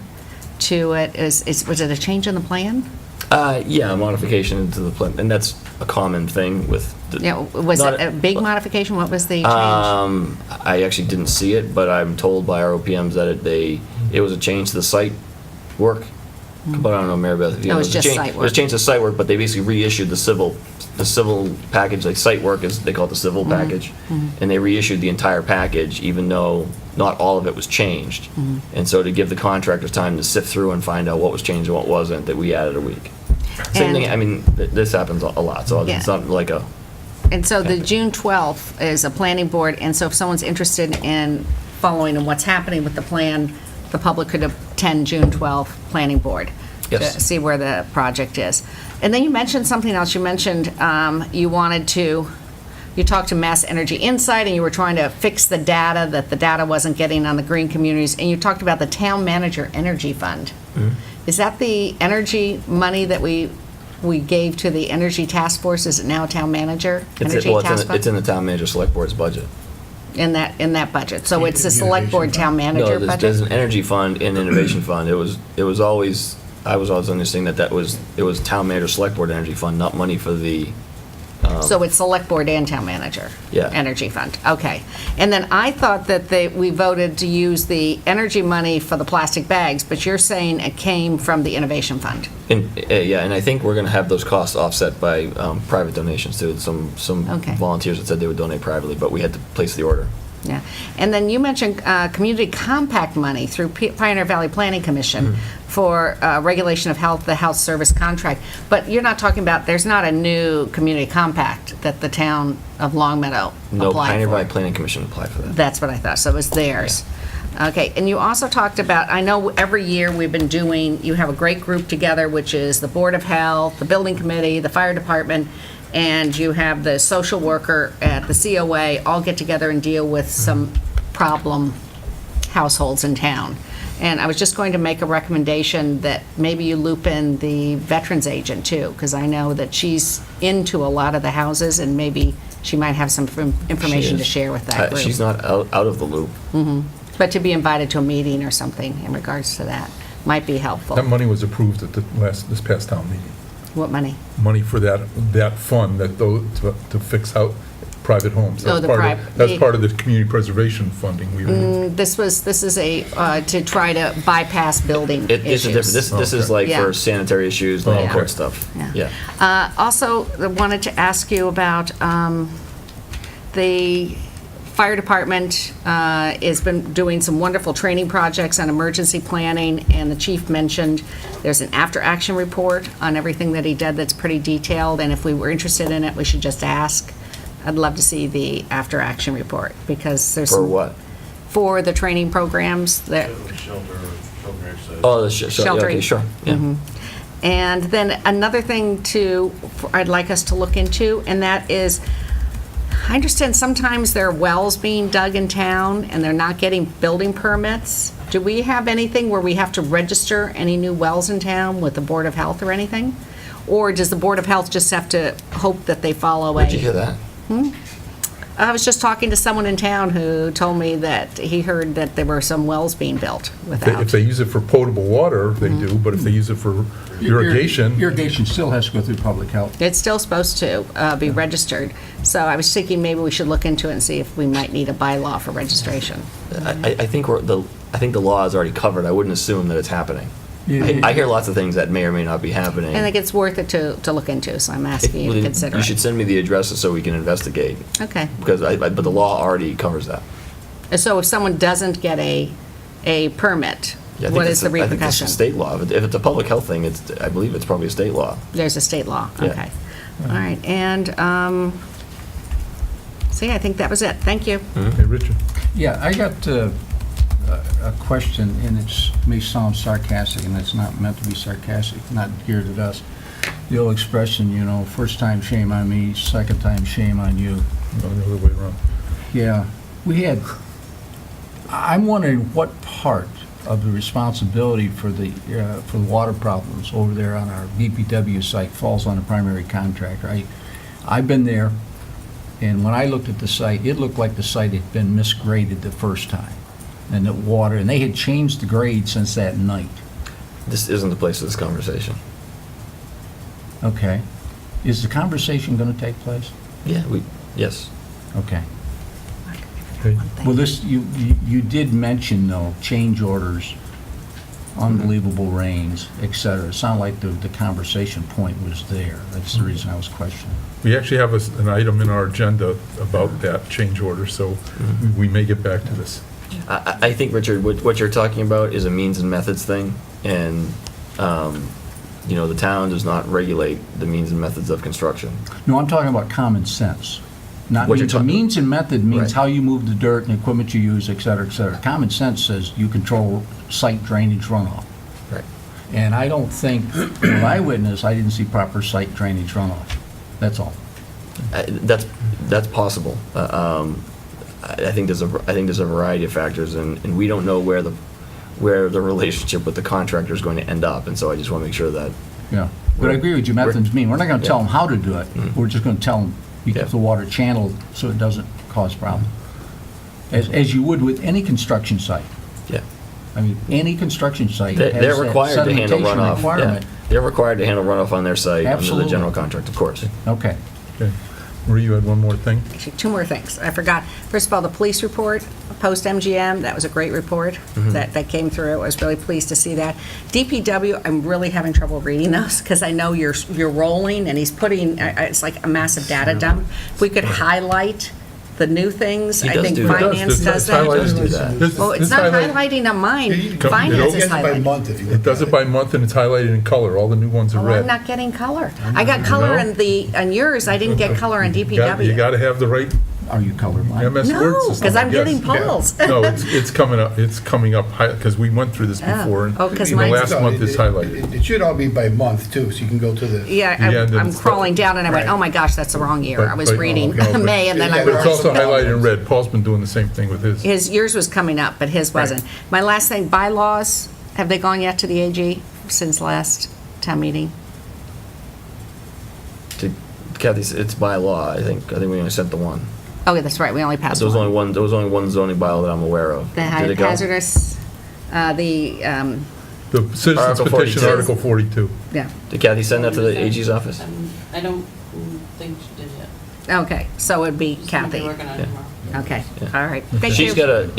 to it. Was it a change in the plan? Yeah, a modification to the plan, and that's a common thing with. Was it a big modification? What was the change? I actually didn't see it, but I'm told by our OPMs that it was a change to the site work. But I don't know, Mary Beth, if you know. It was just site It was a change to site work, but they basically reissued the civil package, like site work is, they call it the civil package. And they reissued the entire package, even though not all of it was changed. And so to give the contractors time to sift through and find out what was changed and what wasn't, that we added a week. Same thing, I mean, this happens a lot, so it's not like a. And so the June 12th is a planning board, and so if someone's interested in following and what's happening with the plan, the public could attend June 12th planning board. Yes. To see where the project is. And then you mentioned something else. You mentioned you talked to Mass Energy Insight, and you were trying to fix the data, that the data wasn't getting on the green communities, and you talked about the Town Manager Energy Fund. Is that the energy money that we we gave to the Energy Task Force, is it now town manager? It's, Energy well, Task it's in the town manager select board's budget. In that budget, so it's the select board town manager No, budget? there's an energy fund and innovation fund. It was always, I was always understanding that it was town manager select board energy fund, not money for the, So it's select board and town manager? Yeah. Energy fund, okay. And then I thought that we voted to use the energy money for the plastic bags, but you're saying it came from the innovation fund? yeah, and I think we're gonna have those costs offset by private donations too. Some Okay. volunteers that said they would donate privately, but we had to place the order. Yeah, and then you mentioned community compact money through Pioneer Valley Planning Commission for regulation of health, the health service contract. But you're not talking about, there's not a new community compact that the town of Longmeadow No, applied Pioneer for? Valley Planning Commission applied for that. That's what I thought, so it was theirs. Okay, and you also talked about, I know every year we've been doing, you have a great group together, which is the Board of Health, the Building Committee, the Fire Department, and you have the social worker at the COA, all get together and deal with some problem households in town. And I was just going to make a recommendation that maybe you loop in the veterans agent too, because I know that she's into a lot of the houses, and maybe she might have some information to share with that group. She's not out of the loop. But to be invited to a meeting or something in regards to that might be helpful. That money was approved at this past town meeting. What money? Money for that fund, to fix out private homes. Oh, That's part of the community preservation funding we were. This is to try to bypass building It's a issues. different, this is like Yeah. for sanitary issues, land Yeah. court stuff. Yeah. Yeah. Also, I wanted to ask you about the fire department has been doing some wonderful training projects on emergency planning, and the chief mentioned there's an after-action report on everything that he did that's pretty detailed, and if we were interested in it, we should just ask. I'd love to see the after-action report, because there's... For what? For the training programs that... Oh, the yeah, Sheltering. okay, sure, yeah. And then another thing I'd like us to look into, and that is, I understand sometimes there are wells being dug in town and they're not getting building permits. Do we have anything where we have to register any new wells in town with the Board of Health or anything? Or does the Board of Health just have to hope that they follow Where'd you hear that? I was just talking to someone in town who told me that he heard that there were some wells being built without. If they use it for potable water, they do, but if they use it for irrigation... Irrigation still has to go through public health. It's still supposed to be registered. So I was thinking maybe we should look into it and see if we might need a bylaw for registration. I think the law is already covered. I wouldn't assume that it's happening. I hear lots of things that may or may not be happening. I think it's worth it to look into, so I'm asking you to consider it. You should send me the addresses so we can investigate. Okay. Because but the law already covers that. So if someone doesn't get a permit, Yeah, I think what that's is the I think repercussion? that's a state law. If it's a public health thing, I believe it's probably a state law. There's a state law, Yeah. okay. All right, and, see, I think that was it. Thank you. Hey, Richard? Yeah, I got a question, and it may sound sarcastic, and it's not meant to be sarcastic, not geared at us. The old expression, first time shame on me, second time shame on you. No, the other way around. Yeah, I'm wondering what part of the responsibility for the water problems over there on our DPW site falls on the primary contractor. I've been there, and when I looked at the site, it looked like the site had been misgraded the first time. And they had changed the grade since that night. This isn't the place for this conversation. Okay. Is the conversation going to take place? Yeah, yes. Okay. Okay. Well, you did mention, though, change orders, unbelievable rains, et cetera. It sounded like the conversation point was there. That's the reason I was questioning. We actually have an item in our agenda about that change order, so we may get back to this. I think, Richard, what you're talking about is a means and methods thing, and the town does not regulate the means and methods of construction. No, I'm talking about common sense. Not What you're means, talking- means and method means Right. how you move the dirt and equipment you use, et cetera, et cetera. Common sense says you control site drainage runoff. Right. And I don't think, when I witnessed, I didn't see proper site drainage runoff. That's all. That's possible. I think there's a variety of factors, and we don't know where the relationship with the contractor is going to end up, and so I just want to make sure that Yeah. But I agree with you, method's mean. We're not going to tell them how to do it. We're just going to tell them you keep the water channeled so it doesn't cause problems. As you would with any construction site. Yeah. I mean, any construction site has They're that required to handle sedimentation runoff. requirement. Yeah. They're required to handle runoff on their site under the Absolutely. general contract, of course. Okay. Okay. Marie, you had one more thing? Actually, two more things. I forgot. First of all, the police report, post-MGM, that was a great report that came through. I was really pleased to see that. DPW, I'm really having trouble reading those because I know you're rolling and he's putting, it's like a massive data dump. If we could highlight the new things, He I does think do that. finance does It's that. highlighted. do that. Well, it's not highlighting on mine. Finance is highlighting. It does it by month, and it's highlighted in color. All the new ones are Oh, red. I'm not getting color. I got color on yours, I didn't get color on You DPW. got to have the right Are you colorblind? MS No, word system. 'cause I'm yes. getting polls. No, it's coming up, because we went through this before, and Oh, 'cause the mine's- last month is highlighted. It should all be by month, too, so you can go to the... Yeah, then I'm it's- crawling down and I went, oh my gosh, that's the wrong year. I was reading no, but- May and then I But it's realized. also highlighted in red. Paul's been doing the same thing with his. Yours was coming up, but his wasn't. My last thing, bylaws, have they gone yet to the AG since last town meeting? Kathy, it's by law, I think. I think we only sent the one. Oh, yeah, that's right, we only passed There was one. only one zoning bylaw that I'm aware of. The Did it go? hazardous, The citizens Article petition, 42. Article 42. yeah, Did Kathy send that to the AG's office? I don't think she did yet. okay, so it'd be Kathy. Working on it tomorrow. Okay, Yeah. all right, thank She's you. got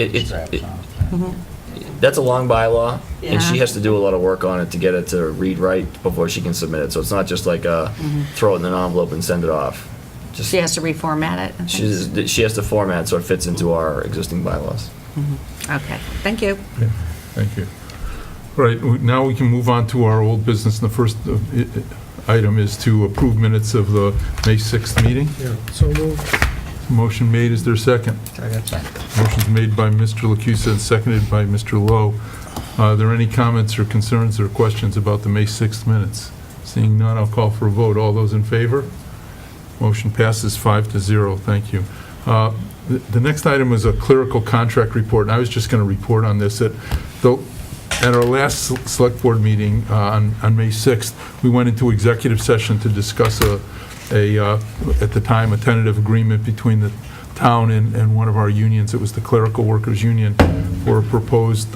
that's a long bylaw, and she Yeah. has to do a lot of work on it to get it to read right before she can submit it. So it's not just like throw it in an envelope and send it off. Just She has to reformat it. and things? she has to format so it fits into our existing bylaws. Okay, thank you. Yeah, thank you. All right, now we can move on to our old business. And the first item is to approve minutes of the May 6th meeting. Yeah, so moved. Motion made, is there a second? Motion's made by Mr. Lucusa and seconded by Mr. Lowe. Are there any comments or concerns or questions about the May 6th minutes? Seeing none, I'll call for a vote. All those in favor? Motion passes 5-0. Thank you. The next item is a clerical contract report, and I was just going to report on this. At our last select board meeting on May 6th, we went into executive session to discuss at the time, a tentative agreement between the town and one of our unions. It was the Clerical Workers Union for a proposed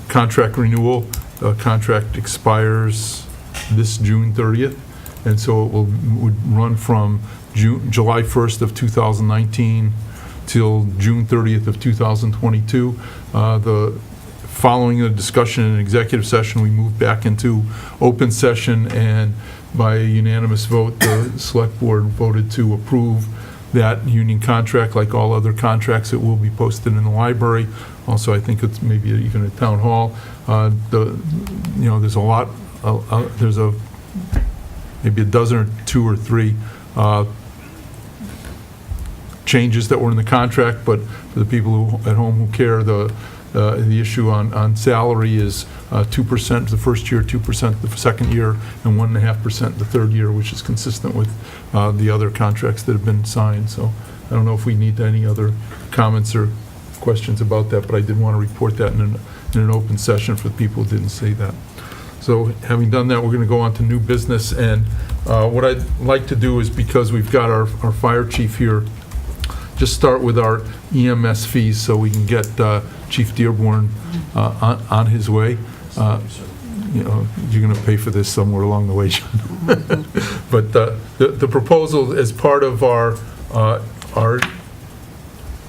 contract renewal. The contract expires this June 30th, and so it would run from July 1st of 2019 till June 30th of 2022. Following the discussion in executive session, we moved back into open session, and by a unanimous vote, the select board voted to approve that union contract. Like all other contracts, it will be posted in the library. Also, I think it's maybe even at town hall. There's a lot, there's maybe a dozen or two or three changes that were in the contract, but for the people at home who care, the issue on salary is 2% the first year, 2% the second year, and 1.5% the third year, which is consistent with the other contracts that have been signed. So I don't know if we need any other comments or questions about that, but I did want to report that in an open session for the people who didn't see that. So having done that, we're going to go on to new business, and what I'd like to do is, because we've got our fire chief here, just start with our EMS fees so we can get Chief Dearborn on his way. You're going to pay for this somewhere along the way, John. But the proposal as part of our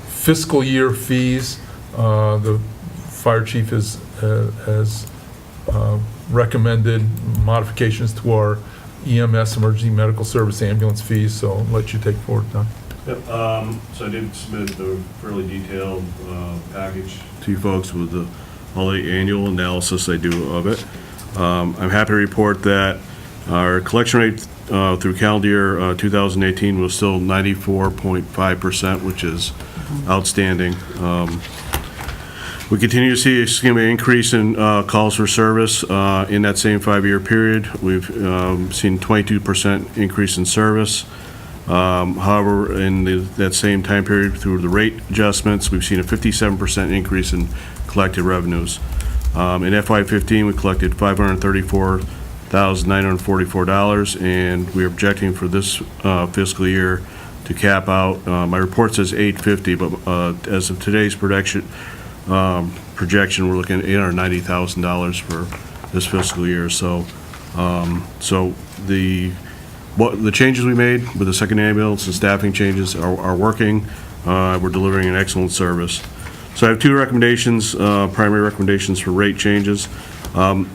fiscal year fees, the fire chief has recommended modifications to our EMS, emergency medical service ambulance fees, so I'll let you take forward, Don. Yep, so I did submit the fairly detailed package to you folks with all the annual analysis I do of it. I'm happy to report that our collection rate through calendar year 2018 was still 94.5%, which is outstanding. We continue to see a significant increase in calls for service in that same 5-year period. We've seen 22% increase in service. However, in that same time period, through the rate adjustments, we've seen a 57% increase in collected revenues. In FY15, we collected $534 $1,944, and we're projecting for this fiscal year to cap out, my report says $850, but as of today's projection, we're looking at $890,000 for this fiscal year. So, the changes we made with the second ambulance and staffing changes are working. We're delivering an excellent service. So I have two recommendations, primary recommendations for rate changes.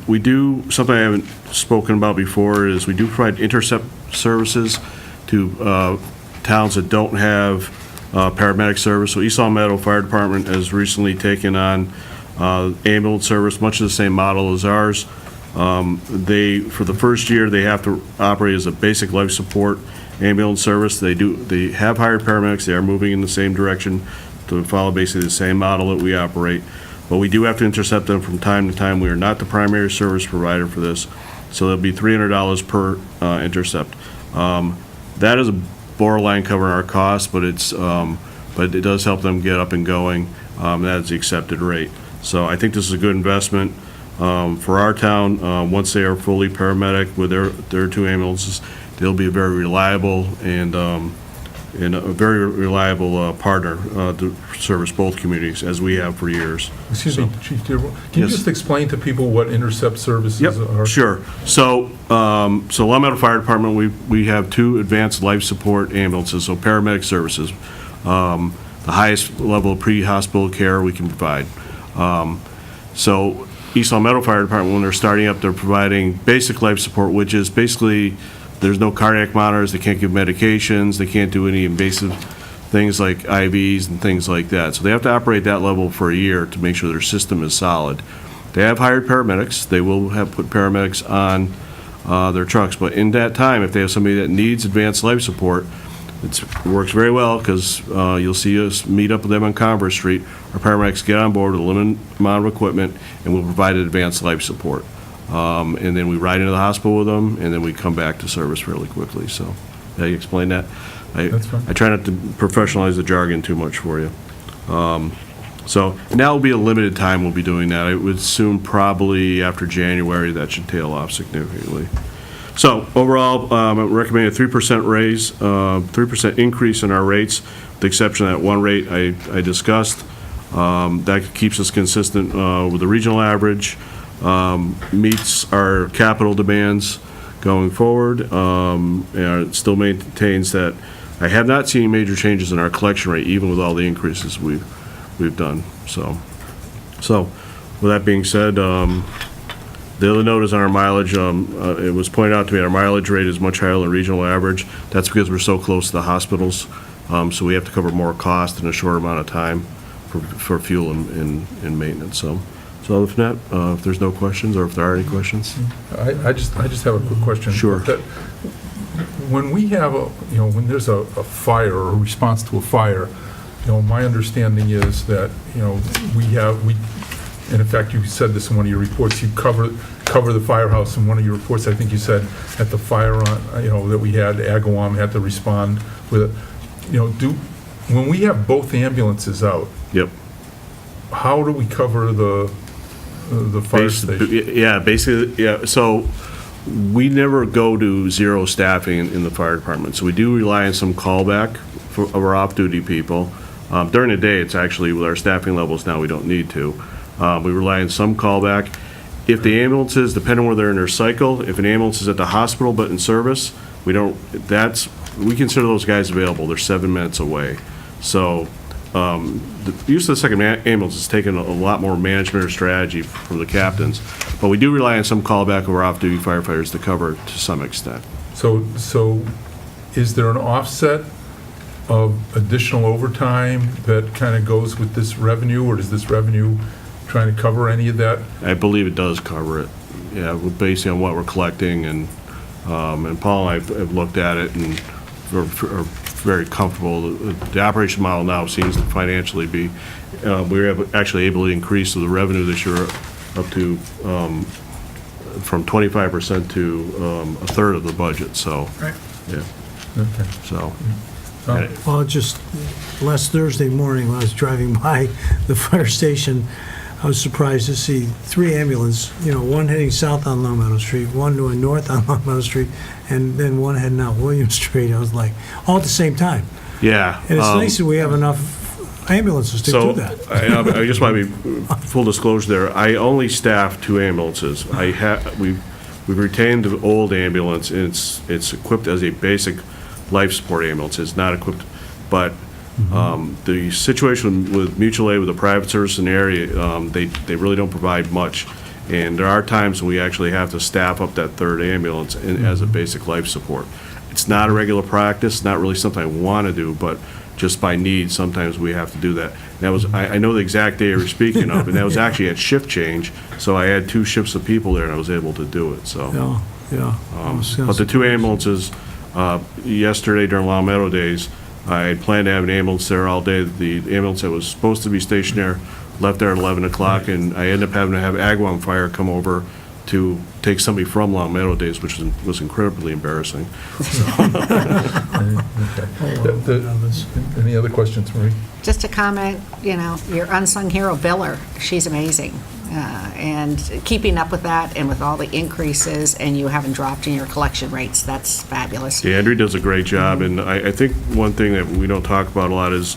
We do, something I haven't spoken about before, is we do provide intercept services to towns that don't have paramedic service. So East Long Meadow Fire Department has recently taken on ambulance service, much of the same model as ours. For the first year, they have to operate as a basic life support ambulance service. They have hired paramedics. They are moving in the same direction to follow basically the same model that we operate. But we do have to intercept them from time to time. We are not the primary service provider for this. So there'll be $300 per intercept. That is a borderline covering our costs, but it does help them get up and going. That is the accepted rate. So I think this is a good investment for our town. Once they are fully paramedic with their two ambulances, they'll be very reliable and a very reliable partner to service both communities, as we have for years. Excuse me, Chief Dearborn, can you just explain to people what intercept services are? Yep, sure. So Long Meadow Fire Department, we have two advanced life support ambulances, so paramedic services, the highest level of pre-hospital care we can provide. So East Long Meadow Fire Department, when they're starting up, they're providing basic life support, which is basically, there's no cardiac monitors, they can't give medications, they can't do any invasive things like IVs and things like that. So they have to operate that level for a year to make sure their system is solid. They have hired paramedics. They will have put paramedics on their trucks. But in that time, if they have somebody that needs advanced life support, it works very well, because you'll see us meet up with them on Converse Street. Our paramedics get on board with a limited amount of equipment, and we'll provide advanced life support. And then we ride into the hospital with them, and then we come back to service fairly quickly. So, did I explain that? That's fine. I try not to professionalize the jargon too much for you. So now will be a limited time we'll be doing that. I would assume probably after January that should tail off significantly. So overall, I'm recommending a 3% raise, 3% increase in our rates, with the exception of that one rate I discussed. That keeps us consistent with the regional average. Meets our capital demands going forward, and it still maintains that I have not seen major changes in our collection rate, even with all the increases we've done. So with that being said, the other note is on our mileage. It was pointed out to me our mileage rate is much higher than the regional average. That's because we're so close to the hospitals, so we have to cover more cost in a short amount of time for fuel and maintenance. So other than that, if there's no questions, or if there are any questions. I just have a quick question. Sure. When we have when there's a fire or a response to a fire, my understanding is that, in effect, you said this in one of your reports, you cover the firehouse. In one of your reports, I think you said at the fire that we had, Agawam had to respond with it. When we have both ambulances out, Yep. how do we cover the fire station? Yeah, basically, yeah. So we never go to zero staffing in the fire department. So we do rely on some callback of our off-duty people. During the day, it's actually, with our staffing levels now, we don't need to. We rely on some callback. If the ambulances, depending on where they're in their cycle, if an ambulance is at the hospital but in service, we consider those guys available. They're 7 minutes away. So the use of the second ambulance has taken a lot more management or strategy from the captains, but we do rely on some callback of our off-duty firefighters to cover to some extent. So is there an offset of additional overtime that kind of goes with this revenue, or does this revenue trying to cover any of that? I believe it does cover it. Yeah, based on what we're collecting, and Paul and I have looked at it and are very comfortable. The operation model now seems to financially be, we're actually able to increase the revenue this year up to from 25% to a third of the budget. So, right. Yeah. Okay. So. Well, just last Thursday morning when I was driving by the fire station, I was surprised to see 3 ambulances, one heading south on Long Meadow Street, one going north on Long Meadow Street, and then one heading out William Street. I was like, all at the same time. Yeah. And it's nice that we have enough ambulances to do that. So, I just want to be full disclosure there. I only staff 2 ambulances. We've retained the old ambulance, and it's equipped as a basic life support ambulance. It's not equipped, but the situation with mutual aid with the private service in the area, they really don't provide much. And there are times when we actually have to staff up that 3rd ambulance as a basic life support. It's not a regular practice, not really something I want to do, but just by need, sometimes we have to do that. That was, I know the exact day you were speaking of, and that was actually at shift change, so I had 2 shifts of people there, and I was able to do it, so. Yeah. But the 2 ambulances, yesterday during Long Meadow days, I had planned to have an ambulance there all day. The ambulance that was supposed to be stationed there left there at 11 o'clock, and I ended up having to have Agawam Fire come over to take somebody from Long Meadow days, which was incredibly embarrassing. Any other questions, Marie? Just a comment, your unsung hero biller, she's amazing. And keeping up with that and with all the increases, and you haven't dropped in your collection rates, that's fabulous. Yeah, Andrea does a great job, and I think one thing that we don't talk about a lot is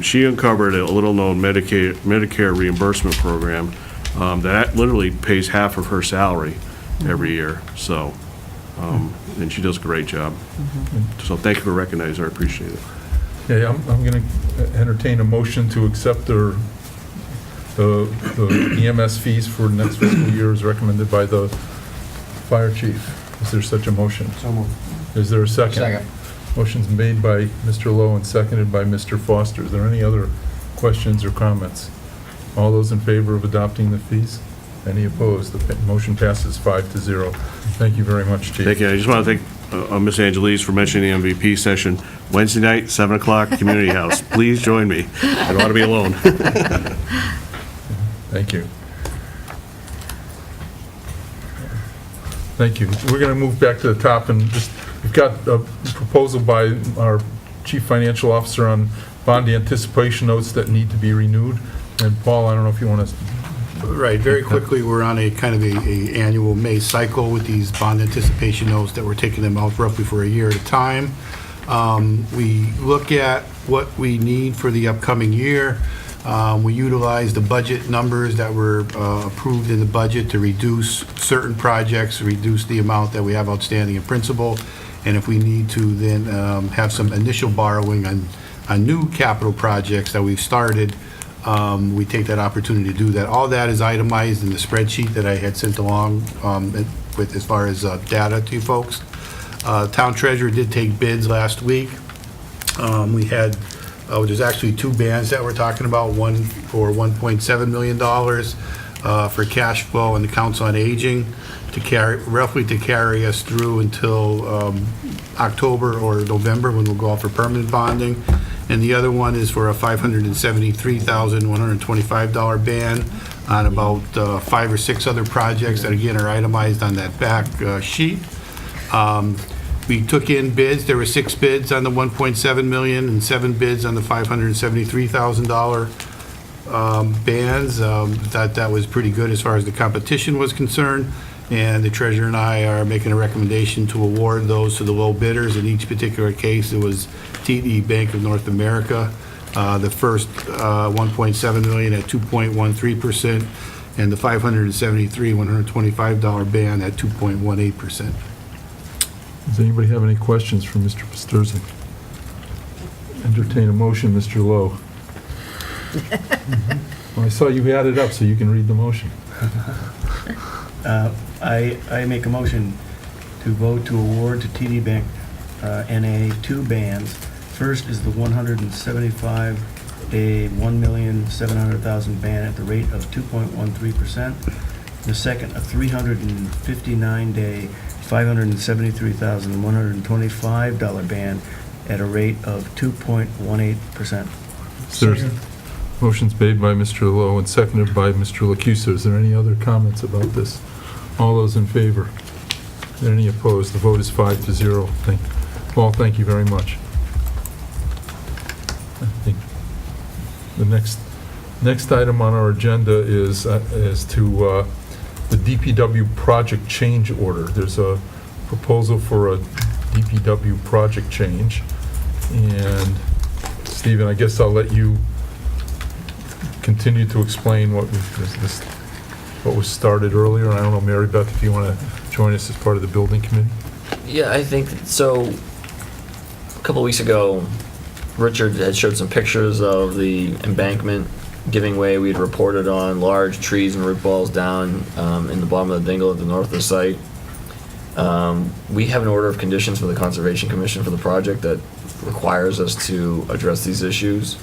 she uncovered a little-known Medicare reimbursement program that literally pays half of her salary every year, so, and she does a great job. So thank you for recognizing her, I appreciate it. Yeah, I'm going to entertain a motion to accept the EMS fees for next fiscal year as recommended by the fire chief. Is there such a motion? So moved. Is there a second? Second. Motion's made by Mr. Lowe and seconded by Mr. Foster. Is there any other questions or comments? All those in favor of adopting the fees? Any opposed? The motion passes 5-0. Thank you very much, Chief. Thank you. I just want to thank Ms. Angelis for mentioning the MVP session. Wednesday night, 7 o'clock, Community House. Please join me. I don't want to be alone. Thank you. Thank you. We're going to move back to the top and just, we've got a proposal by our Chief Financial Officer on bond anticipation notes that need to be renewed. And Paul, I don't know if you want to... Right, very quickly, we're on a kind of a annual May cycle with these bond anticipation notes that we're taking them out roughly for a year at a time. We look at what we need for the upcoming year. We utilize the budget numbers that were approved in the budget to reduce certain projects, reduce the amount that we have outstanding in principal, and if we need to then have some initial borrowing on new capital projects that we've started, we take that opportunity to do that. All that is itemized in the spreadsheet that I had sent along with as far as data to you folks. Town treasurer did take bids last week. We had there's actually 2 bands that we're talking about, one for $1.7 million for cash flow and the Council on Aging to carry us through until October or November when we'll go out for permanent bonding. And the other one is for a $573,125 ban on about 5 or 6 other projects that again are itemized on that back sheet. We took in bids. There were 6 bids on the $1.7 million and 7 bids on the $573,000 bands. Thought that was pretty good as far as the competition was concerned. And the treasurer and I are making a recommendation to award those to the low bidders. In each particular case, it was TD Bank of North America. The first $1.7 million at 2.13%, and the $573,125 ban at 2.18%. Does anybody have any questions for Mr. Pasterzik? Entertain a motion, Mr. Lowe. Well, I saw you had it up, so you can read the motion. I make a motion to vote to award to TD Bank NA 2 bands. First is the 175-day, $1,700,000 ban at the rate of 2.13%. The second, a 359-day, $573,125 ban at a rate of 2.18%. Motion's made by Mr. Lowe and seconded by Mr. Lacusa. Is there any other comments about this? All those in favor? Any opposed? The vote is 5-0. Paul, thank you very much. I think the next Next item on our agenda is to the DPW project change order. There's a proposal for a DPW project change. And Stephen, I guess I'll let you continue to explain what was started earlier. I don't know, Mary Beth, if you want to join us as part of the building committee? Yeah, I think, so, a couple weeks ago, Richard had showed some pictures of the embankment giving way. We'd reported on large trees and root balls down in the bottom of the dingle at the north of the site. We have an order of conditions for the Conservation Commission for the project that requires us to address these issues.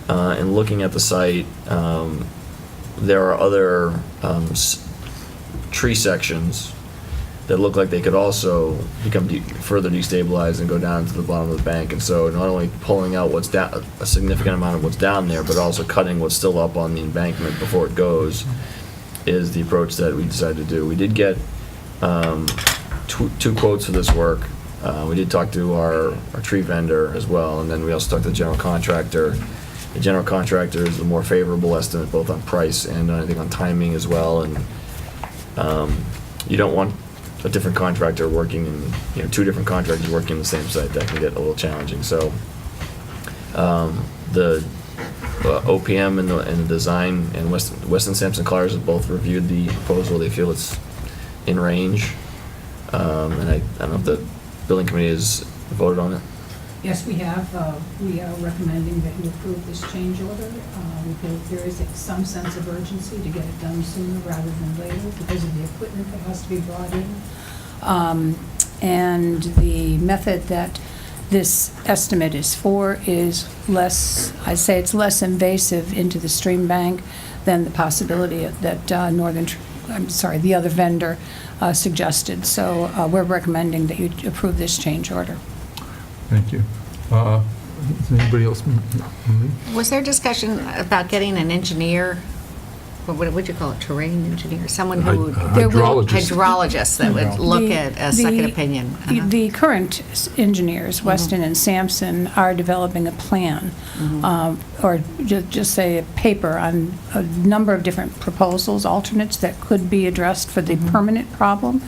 And looking at the site, there are other tree sections that look like they could also become further destabilized and go down to the bottom of the bank. And so not only pulling out what's down, a significant amount of what's down there, but also cutting what's still up on the embankment before it goes is the approach that we decided to do. We did get two quotes for this work. We did talk to our tree vendor as well, and then we also talked to the general contractor. The general contractor is the more favorable estimate, both on price and I think on timing as well. And you don't want a different contractor working in, two different contractors working in the same site. That can get a little challenging. So the OPM and the design and Weston Sampson Cars have both reviewed the proposal. They feel it's in range. And I don't know if the building committee has voted on it. Yes, we have. We are recommending that you approve this change order. We feel there is some sense of urgency to get it done sooner rather than later because of the equipment that has to be brought in. And the method that this estimate is for is less, I'd say it's less invasive into the stream bank than the possibility that the other vendor suggested. So we're recommending that you approve this change order. Thank you. Does anybody else? Was there discussion about getting an engineer? What would you call it? Terrain engineer? Someone who hydrologist that would look at a second opinion. The current engineers, Weston and Sampson, are developing a plan, or just say a paper on a number of different proposals, alternates that could be addressed for the permanent problem.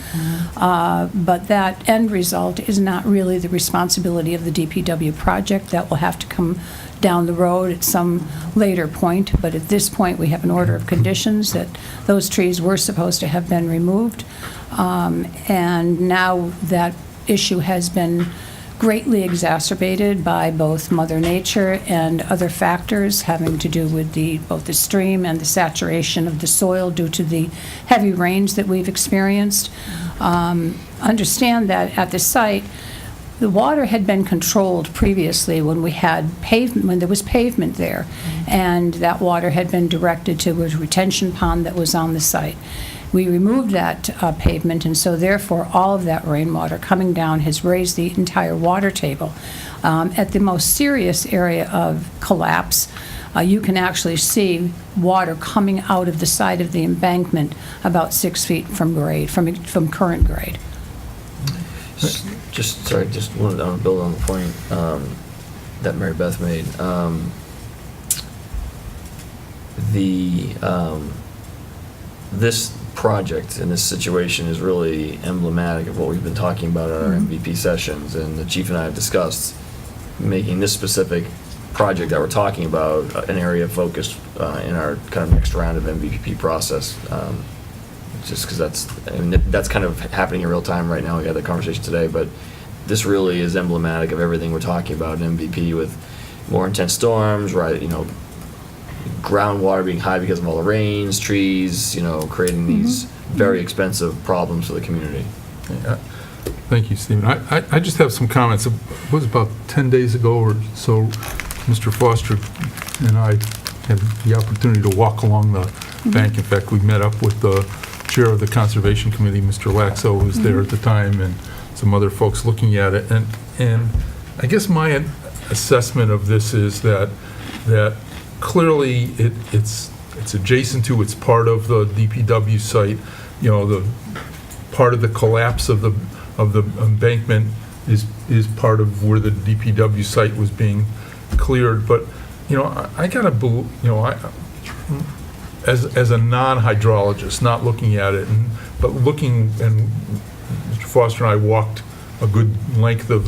But that end result is not really the responsibility of the DPW project. That will have to come down the road at some later point, but at this point we have an order of conditions that those trees were supposed to have been removed, and now that issue has been greatly exacerbated by both Mother Nature and other factors having to do with both the stream and the saturation of the soil due to the heavy rains that we've experienced. Understand that at the site, the water had been controlled previously when we had pavement, when there was pavement there, and that water had been directed to a retention pond that was on the site. We removed that pavement, and so therefore all of that rainwater coming down has raised the entire water table. At the most serious area of collapse, you can actually see water coming out of the side of the embankment about 6 feet from grade, from current grade. Just wanted to build on the point that Mary Beth made. This project and this situation is really emblematic of what we've been talking about at our MVP sessions, and the chief and I have discussed making this specific project that we're talking about an area of focus in our kind of next round of MVP process. Just because that's kind of happening in real time right now. We had that conversation today, but this really is emblematic of everything we're talking about in MVP, with more intense storms, right? Groundwater being high because of all the rains, trees, creating these very expensive problems for the community. Yeah. Thank you, Stephen. I just have some comments. It was about 10 days ago or so, Mr. Foster and I had the opportunity to walk along the bank. In fact, we met up with the chair of the Conservation Committee, Mr. Laxo, who was there at the time, and some other folks looking at it. And I guess my assessment of this is that clearly it's adjacent to, it's part of the DPW site. The part of the collapse of the embankment is part of where the DPW site was being cleared. But I gotta as a non-hydrologist, not looking at it, but looking, and Mr. Foster and I walked a good length of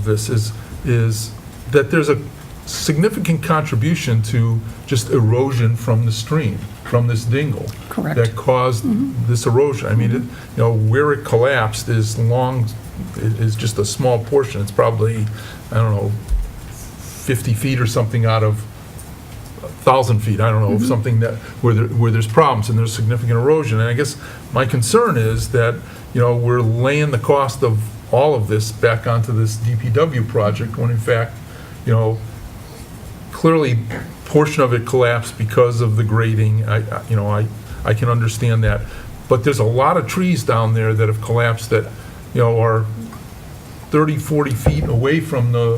this, is that there's a significant contribution to just erosion from the stream, from this dingle. Correct. That caused this erosion. I mean, where it collapsed is just a small portion. It's probably, I don't know, 50 feet or something out of 1,000 feet. I don't know, something that where there's problems and there's significant erosion. And I guess my concern is that, we're laying the cost of all of this back onto this DPW project when in fact, clearly portion of it collapsed because of the grading. I can understand that. But there's a lot of trees down there that have collapsed that, are 30, 40 feet away from the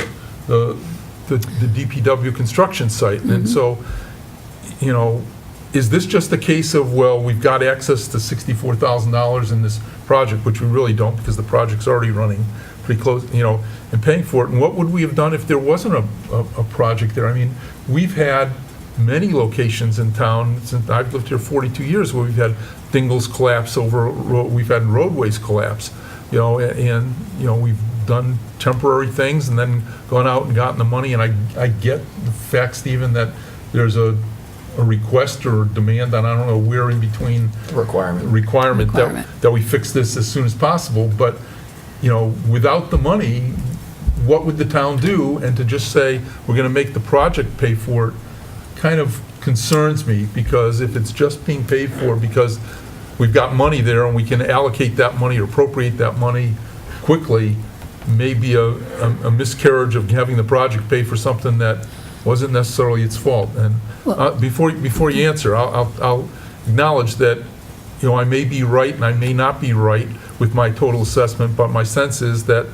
DPW construction site. And so, is this just a case of, well, we've got access to $64,000 in this project, which we really don't because the project's already running pretty close, and paying for it. And what would we have done if there wasn't a project there? I mean, we've had many locations in town, since I've lived here 42 years, where we've had dingles collapse we've had roadways collapse, and we've done temporary things and then gone out and gotten the money. And I get the fact, Stephen, that there's a request or demand on, I don't know where in between. Requirement. That we fix this as soon as possible. But, without the money, what would the town do? And to just say, we're going to make the project pay for it kind of concerns me, because if it's just being paid for because we've got money there and we can allocate that money or appropriate that money quickly, may be a miscarriage of having the project pay for something that wasn't necessarily its fault. And before you answer, I'll acknowledge that, I may be right and I may not be right with my total assessment, but my sense is that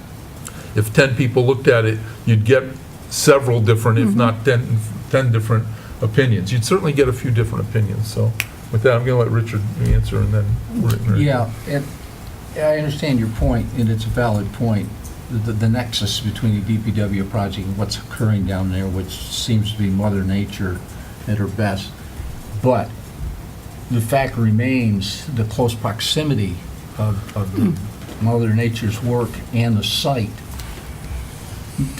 if 10 people looked at it, you'd get several different, if not 10 different opinions. You'd certainly get a few different opinions. So with that, I'm going to let Richard answer, and then we're Yeah, and I understand your point, and it's a valid point. The nexus between the DPW project and what's occurring down there, which seems to be Mother Nature at her best. But the fact remains, the close proximity of the Mother Nature's work and the site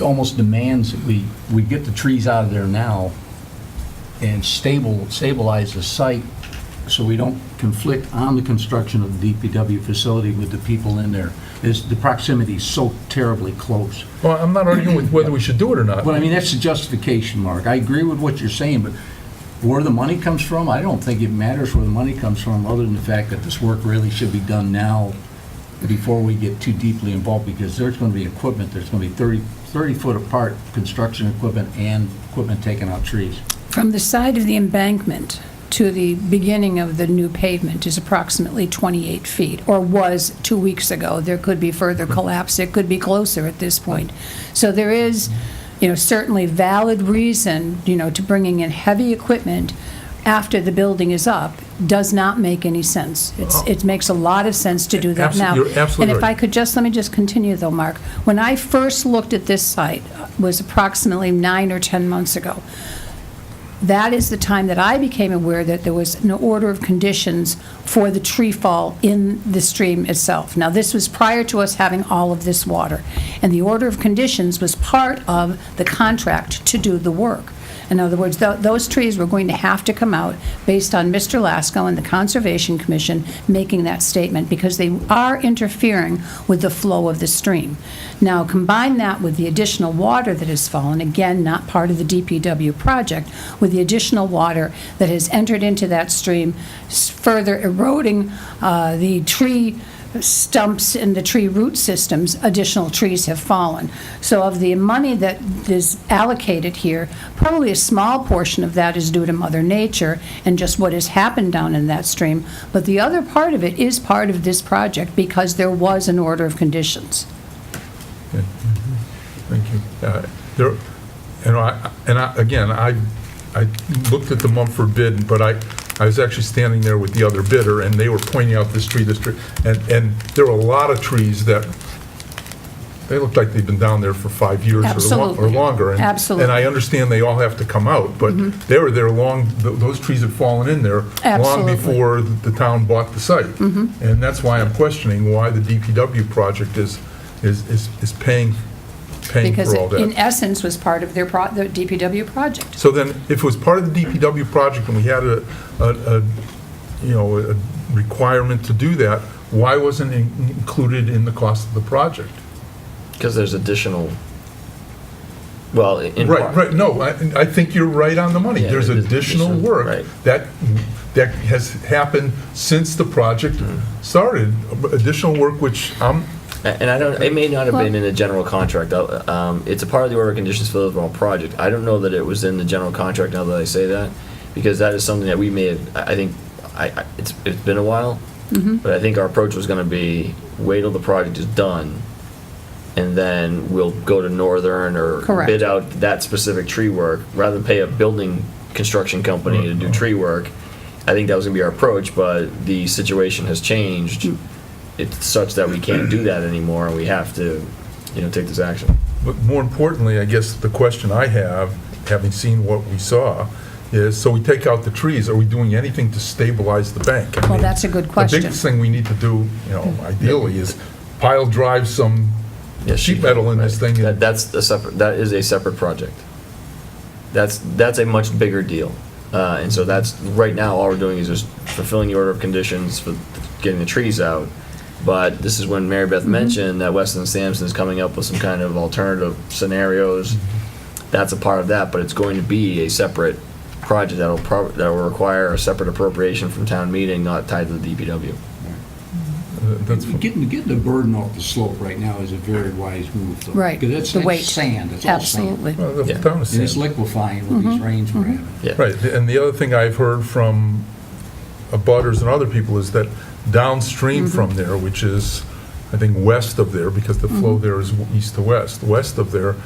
almost demands that we get the trees out of there now and stabilize the site so we don't conflict on the construction of the DPW facility with the people in there. The proximity is so terribly close. Well, I'm not arguing with whether we should do it or not. But I mean, that's the justification, Mark. I agree with what you're saying, but where the money comes from, I don't think it matters where the money comes from, other than the fact that this work really should be done now before we get too deeply involved, because there's going to be equipment, there's going to be 30 foot apart construction equipment and equipment taking out trees. From the side of the embankment to the beginning of the new pavement is approximately 28 feet, or was 2 weeks ago. There could be further collapse. It could be closer at this point. So there is, certainly valid reason, to bringing in heavy equipment after the building is up does not make any sense. It makes a lot of sense to do that now. You're absolutely and if right. I could let me just continue though, Mark. When I first looked at this site, was approximately 9 or 10 months ago. That is the time that I became aware that there was an order of conditions for the tree fall in the stream itself. Now, this was prior to us having all of this water, and the order of conditions was part of the contract to do the work. In other words, those trees were going to have to come out based on Mr. Lasko and the Conservation Commission making that statement, because they are interfering with the flow of the stream. Now, combine that with the additional water that has fallen, again, not part of the DPW project, with the additional water that has entered into that stream, further eroding the tree stumps and the tree root systems, additional trees have fallen. So of the money that is allocated here, probably a small portion of that is due to Mother Nature and just what has happened down in that stream. But the other part of it is part of this project because there was an order of conditions. Okay. Thank you. I looked at the Mumford bid, but I was actually standing there with the other bidder, and they were pointing out this tree, and there were a lot of trees that they look like they've been down there for 5 years or Absolutely. longer. Absolutely. And I understand they all have to come out, but they were there those trees had fallen in there long Absolutely. before the town bought the site. And that's why I'm questioning why the DPW project is paying Because for all it, in that. essence, was part of their, the DPW project. So then, if it was part of the DPW project and we had a requirement to do that, why wasn't it included in the cost of the project? Because there's additional, well, in Right, part. right, no, I think you're right on the money. Yeah, There's it is additional additional, work right. that has happened since the project started, additional work which And I don't, it may not have been in the general contract. It's a part of the order of conditions for the overall project. I don't know that it was in the general contract now that I say that, because that is something that we may have, I think, it's been a while, but I think our approach was gonna be, wait till the project is done, and then we'll go to Northern or Correct. bid out that specific tree work, rather than pay a building construction company to do tree work. I think that was gonna be our approach, but the situation has changed. It's such that we can't do that anymore, and we have to, take this action. But more importantly, I guess the question I have, having seen what we saw, is, so we take out the trees, are we doing anything to stabilize the bank? I Well, mean, that's a good question. The biggest thing we need to do, ideally, is pile drive some sheet metal in this thing. and- That is a separate project. That's a much bigger deal. And so that's, right now, all we're doing is just fulfilling the order of conditions for getting the trees out. But this is when Mary Beth mentioned that Weston and Sampson is coming up with some kind of alternative scenarios. That's a part of that, but it's going to be a separate project that will require a separate appropriation from town meeting, not tied to the DPW. That's Getting the burden off the slope right now is a very wise move, though. Right, Because the weight. that's sand, it's all sand. Absolutely. Well, the Yeah. town is And it's saying- liquefying with these rains we're having. Yeah. Right, and the other thing I've heard from abutters and other people is that downstream from there, which is, I think, west of there, because the flow there is east to west, west of there,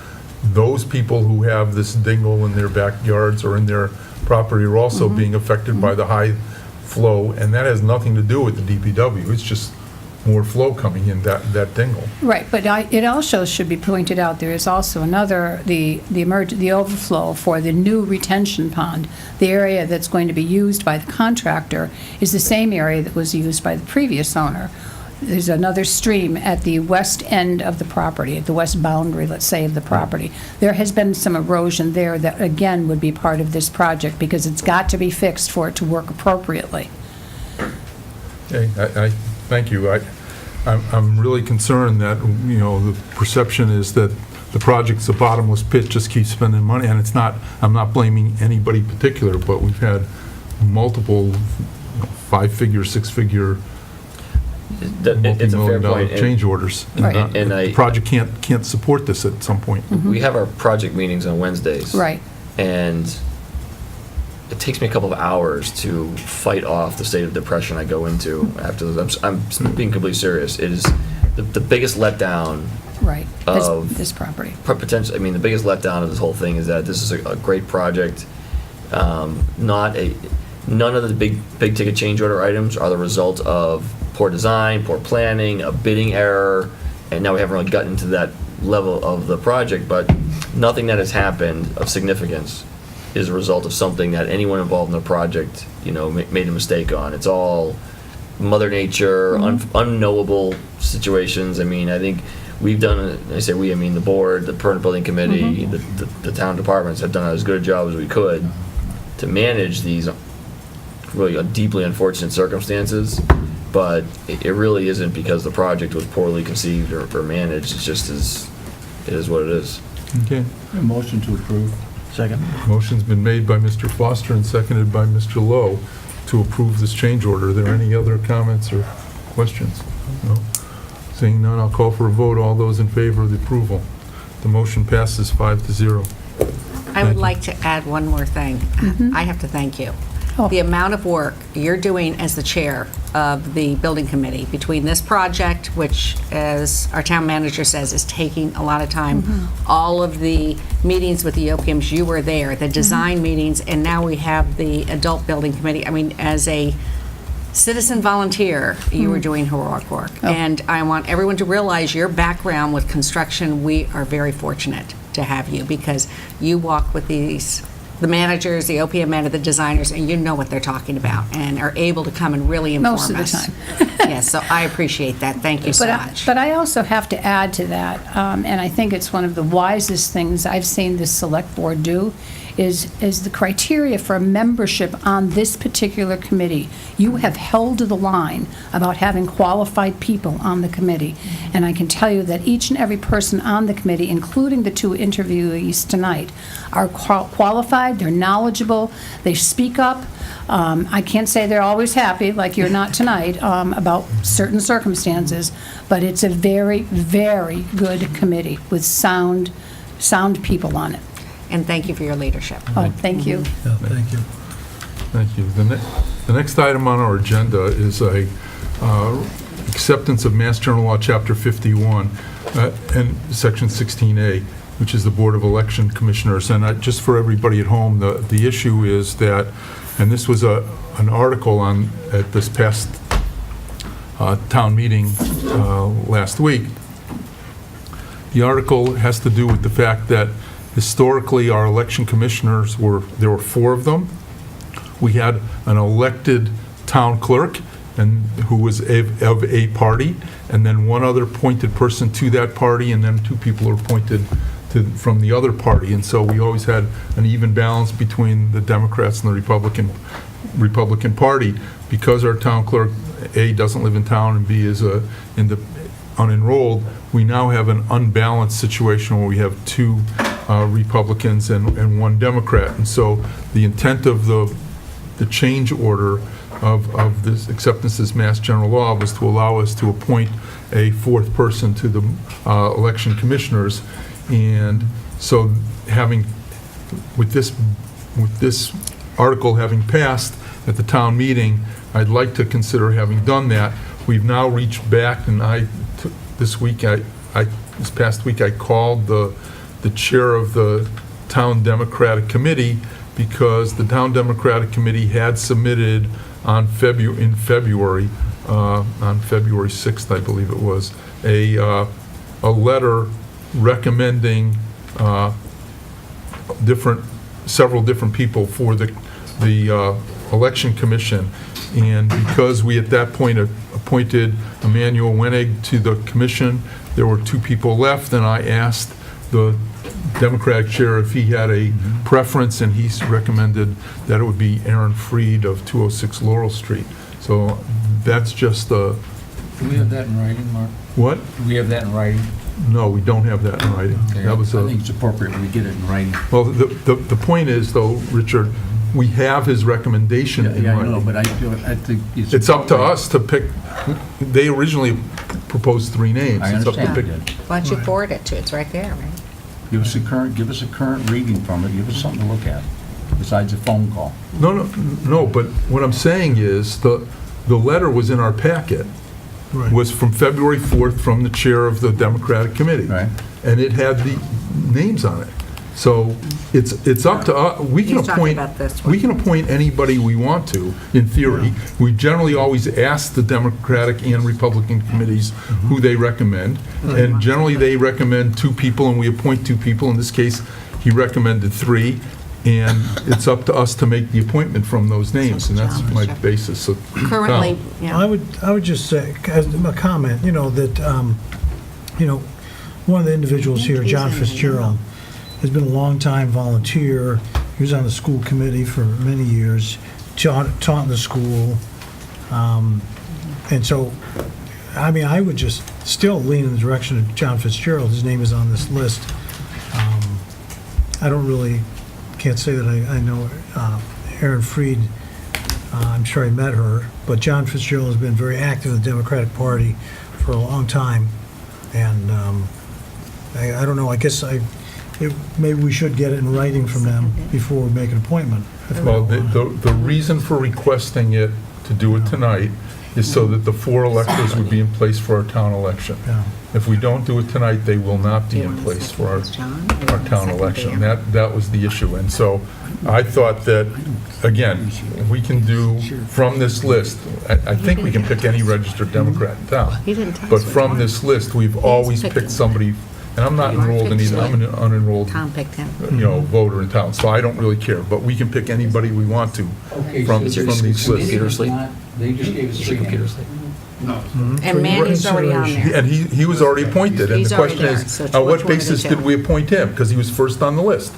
those people who have this dingle in their backyards or in their property are also being affected by the high flow, and that has nothing to do with the DPW, it's just more flow coming in that dingle. Right, but it also should be pointed out, there is also another, the overflow for the new retention pond. The area that's going to be used by the contractor is the same area that was used by the previous owner. There's another stream at the west end of the property, at the west boundary, let's say, of the property. There has been some erosion there that, again, would be part of this project, because it's got to be fixed for it to work appropriately. Okay, I thank you. I'm really concerned that, the perception is that the project's a bottomless pit, just keep spending money, and it's not, I'm not blaming anybody particular, but we've had multiple five-figure, six-figure, It's a fair multi-million dollar point. and change orders. Right. And The project can't support this at some point. We have our project meetings on Wednesdays. Right. And it takes me a couple of hours to fight off the state of depression I go into after those. I'm being completely serious. It is the biggest letdown Right, of this property. potential. I mean, the biggest letdown of this whole thing is that this is a great project. None of the big ticket change order items are the result of poor design, poor planning, a bidding error, and now we haven't really gotten to that level of the project, but nothing that has happened of significance is a result of something that anyone involved in the project, made a mistake on. It's all Mother Nature, unknowable situations. I mean, I think we've done, I say we, I mean the board, the permanent building committee, the town departments have done as good a job as we could to manage these really deeply unfortunate circumstances, but it really isn't because the project was poorly conceived or managed. It's just it is what it is. Okay. A motion to approve. Second. Motion's been made by Mr. Foster and seconded by Mr. Lowe to approve this change order. Are there any other comments or questions? No? Seeing none, I'll call for a vote. All those in favor of the approval. The motion passes 5-0. I would you. like to add one more thing. I have to thank you. Oh. The amount of work you're doing as the chair of the building committee between this project, which, as our town manager says, is taking a lot of time, all of the meetings with the Yokims, you were there, the design meetings, and now we have the adult building committee. I mean, as a citizen volunteer, you were doing heroic work. And I want everyone to realize your background with construction, we are very fortunate to have you because you walk with the managers, the OPM and the designers, and you know what they're talking about and are able to come and really inform us. Most of the time. Yes, so I appreciate that. Thank you so much. But I also have to add to that, and I think it's one of the wisest things I've seen this select board do, is the criteria for membership on this particular committee. You have held to the line about having qualified people on the committee. And I can tell you that each and every person on the committee, including the 2 interviewees tonight, are qualified, they're knowledgeable, they speak up. I can't say they're always happy, like you're not tonight, about certain circumstances, but it's a very, very good committee with sound people on it. And thank you for your leadership. Oh, thank you. Yeah, thank you. Thank you. The next item on our agenda is a acceptance of Mass General Law, Chapter 51, and Section 16A, which is the Board of Election Commissioners. And just for everybody at home, the issue is that, and this was an article at this past town meeting last week. The article has to do with the fact that historically, our election commissioners there were 4 of them. We had an elected town clerk who was of a party, and then 1 other appointed person to that party, and then 2 people were appointed from the other party. And so we always had an even balance between the Democrats and the Republican Party. Because our town clerk, A, doesn't live in town, and B, is unenrolled, we now have an unbalanced situation where we have 2 Republicans and 1 Democrat. And so the intent of the change order of this acceptance as Mass General Law was to allow us to appoint a 4th person to the election commissioners. And so with this article having passed at the town meeting, I'd like to consider having done that. We've now reached back, and this past week I called the chair of the Town Democratic Committee, because the Town Democratic Committee had submitted on February 6th, I believe it was, a letter recommending several different people for the election commission. And because we at that point appointed Emmanuel Wenig to the commission, there were 2 people left, and I asked the Democratic chair if he had a preference, and he's recommended that it would be Aaron Freed of 206 Laurel Street. So that's just Do we have that in writing, Mark? What? Do we have that in writing? No, we don't have that in writing. Okay, That was I think it's appropriate we get it in writing. well, the point is, though, Richard, we have his recommendation in Yeah, I writing. know, but I think It's up to us to pick. They originally proposed 3 names. I It's up to understand. pick. Why don't you forward it to, it's right there, right? Give us a current reading from it, give us something to look at, besides a phone call. No, but what I'm saying is, the letter was in our packet, Right. was from February 4th from the chair of the Democratic Committee. Right. And it had the names on it. So it's up to us. We can He's talking appoint, about this one. we can appoint anybody we want to, in theory. We generally always ask the Democratic and Republican committees who they recommend. And generally, they recommend 2 people, and we appoint 2 people. In this case, he recommended 3. And it's up to us to make the appointment from those names, and that's my basis. So, Currently, yeah. I would just say, as a comment, that, one of the individuals here, John Fitzgerald, has been a long-time volunteer. He was on the school committee for many years, taught in the school. And so, I would just still lean in the direction of John Fitzgerald. His name is on this list. Can't say that I know Aaron Freed. I'm sure I met her, but John Fitzgerald has been very active in the Democratic Party for a long time. And I don't know, I guess maybe we should get it in writing from them before we make an appointment. well, the reason for requesting it, to do it tonight, is so that the 4 electors would be in place for our town election. Yeah. If we don't do it tonight, they will not be in place for our town election. That was the issue. And so I thought that, again, we can do from this list, I think we can pick any registered Democrat in town. But from this list, we've always picked somebody, and I'm not enrolled in either, I'm an unenrolled, Tom picked him. voter in town, so I don't really care. But we can pick anybody we want to from these Computer lists. slate? They just gave us Is your three computer names. slate? And Mandy's already on there. And he was already appointed, and He's the already question there, is, so it's on which what one of the basis two? did we appoint him? Because he was first on the list.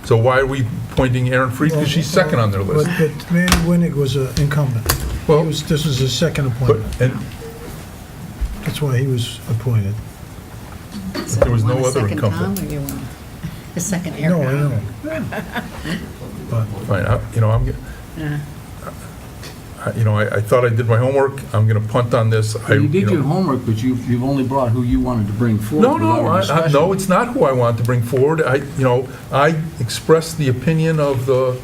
So why are we appointing Aaron Freed? Because she's second on their list. But Manny Winnick was an incumbent. Well, This was his second but, appointment. and That's why he was appointed. So there was you no want a other second incumbent. Tom, or you want a second No, Aaron? I know. But fine, I thought I did my homework. I'm going to punt on this. You did your homework, but you've only brought who you wanted to bring forward. No, no, it's not who I want to bring forward. I expressed the opinion of the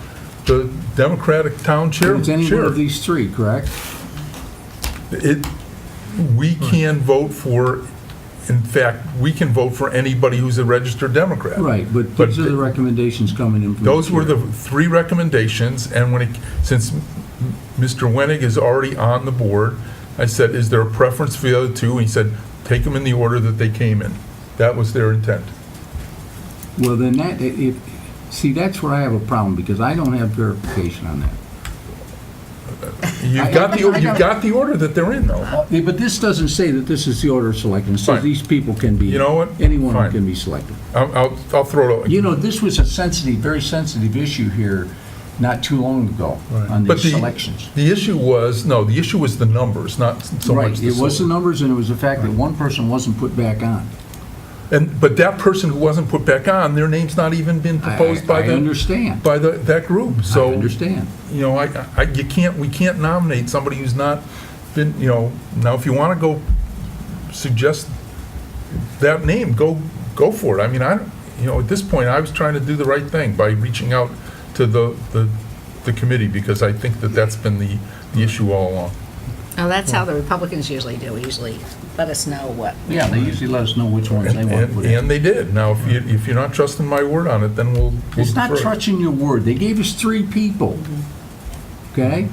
Democratic town chair. It's any one of these three, correct? We can vote for, in fact, we can vote for anybody who's a registered Democrat. Right, but these are the recommendations coming in from the Those were chair. the 3 recommendations, and since Mr. Wenig is already on the board, I said, is there a preference for the other 2? And he said, take them in the order that they came in. That was their intent. Well, then see, that's where I have a problem, because I don't have verification on that. You've got the order that they're in, though. But this doesn't say that this is the order of selection. It says Fine. these people can be, You know what? anyone Fine. can be selected. I'll throw it. This was a very sensitive issue here not too long ago on But these selections. the issue was the numbers, not so Right, much it was the selection. numbers, and it was the fact that one person wasn't put back on. But that person who wasn't put back on, their name's not even been proposed by I understand. that group. I So, understand. we can't nominate somebody who's not been, now if you want to go suggest that name, go for it. I mean, at this point, I was trying to do the right thing by reaching out to the committee, because I think that's been the issue all along. Oh, that's how the Republicans usually do. Usually let us know what. Yeah, they usually let us know which ones they want to put in. And they did. Now, if you're not trusting my word on it, then we'll It's not defer. trusting your word. They gave us 3 people. Okay?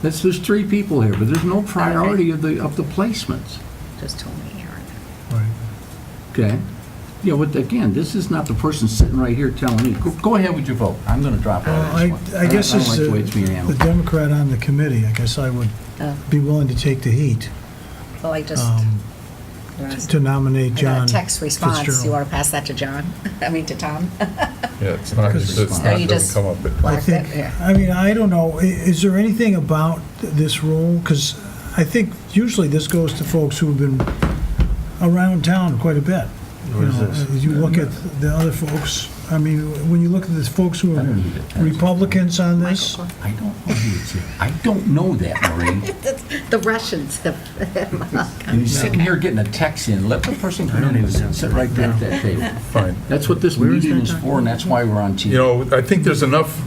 There's 3 people here, but there's no priority of the placements. Just told me, Aaron. Okay? But again, this is not the person sitting right here telling me, go ahead with your vote. I'm going to drop out of this one. I guess I as don't like the way it's being the handled. Democrat on the committee, I guess I would be willing to take the heat Well, I just, to nominate I got John a text response. Fitzgerald. You want to pass that to John? I mean, to Tom? Yeah, it's not, No, you doesn't just- come up. I think, I don't know, is there anything about this role? Because I think usually this goes to folks who have been around town quite a bit. What is this? As you look at the other folks, I mean, when you look at the folks who I are don't need it. Republicans on this, I don't know who it's here. I don't know that, Maureen. The Russians have. And you're sitting here getting a text in. Let the person come in and sit right there at that table. Fine. That's what this meeting is for, and that's why we're on TV. I think there's enough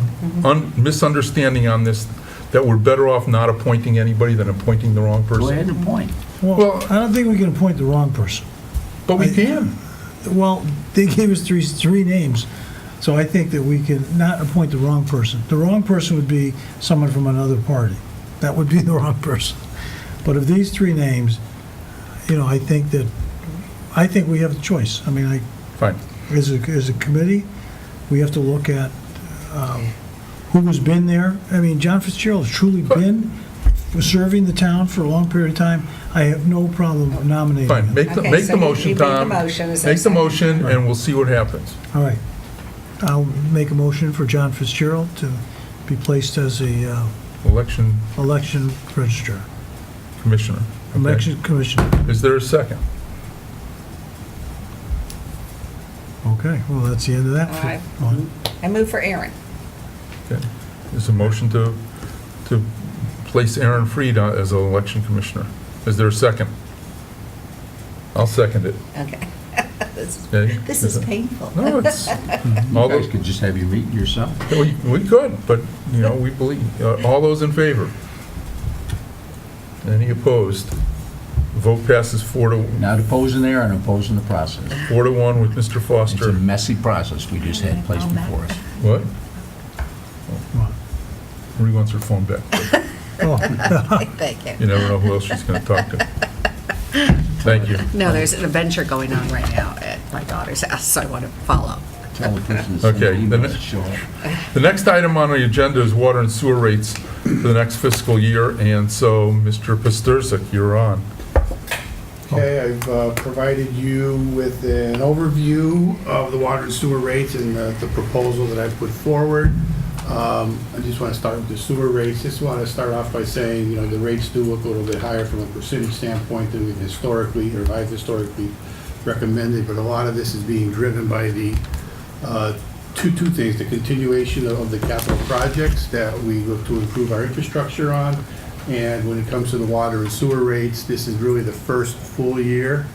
misunderstanding on this that we're better off not appointing anybody than appointing the wrong person. Go ahead and point. well, I don't think we can appoint the wrong person. But we can. Well, they gave us three names, so I think that we can not appoint the wrong person. The wrong person would be someone from another party. That would be the wrong person. But of these 3 names, I think we have the choice. I mean, Fine. as a committee, we have to look at who has been there. I mean, John Fitzgerald has truly been serving the town for a long period of time. I have no problem nominating Fine. him. Make Okay, the so motion, you made the Tom. motion. Is there a Make the second? motion, and we'll see what happens. All right. I'll make a motion for John Fitzgerald to be placed as a Election election registrar, commissioner. Okay. election commissioner. Is there a second? Okay, well, that's the end of that. All right. One. I move for Aaron. Okay. There's a motion to place Aaron Freed as an election commissioner. Is there a second? I'll second it. Okay. Okay? This is painful. No, it's, You all guys those, could just have your meeting yourself. we could, but, we believe, all those in favor? Any opposed? Vote passes 4 Not opposing there and opposing the process. to 1 with Mr. It's a Foster. messy process we just had placed before us. What? Marie wants her phone back. Thank you. You never know who else she's going to talk to. Thank you. No, there's an adventure going on right now at my daughter's house, so I want to follow. Tell the person to send Okay, emails then- to show up. The next item on the agenda is water and sewer rates for the next fiscal year, and so, Mr. Pasturzak, you're on. Okay, I've provided you with an overview of the water and sewer rates and the proposal that I put forward. I just want to start with the sewer rates. Just want to start off by saying, you know, the rates do look a little bit higher from a percentage standpoint than we've historically, or I've historically recommended, but a lot of this is being driven by the two things: the continuation of the capital projects that we look to improve our infrastructure on, and when it comes to the water and sewer rates, this is really the first full year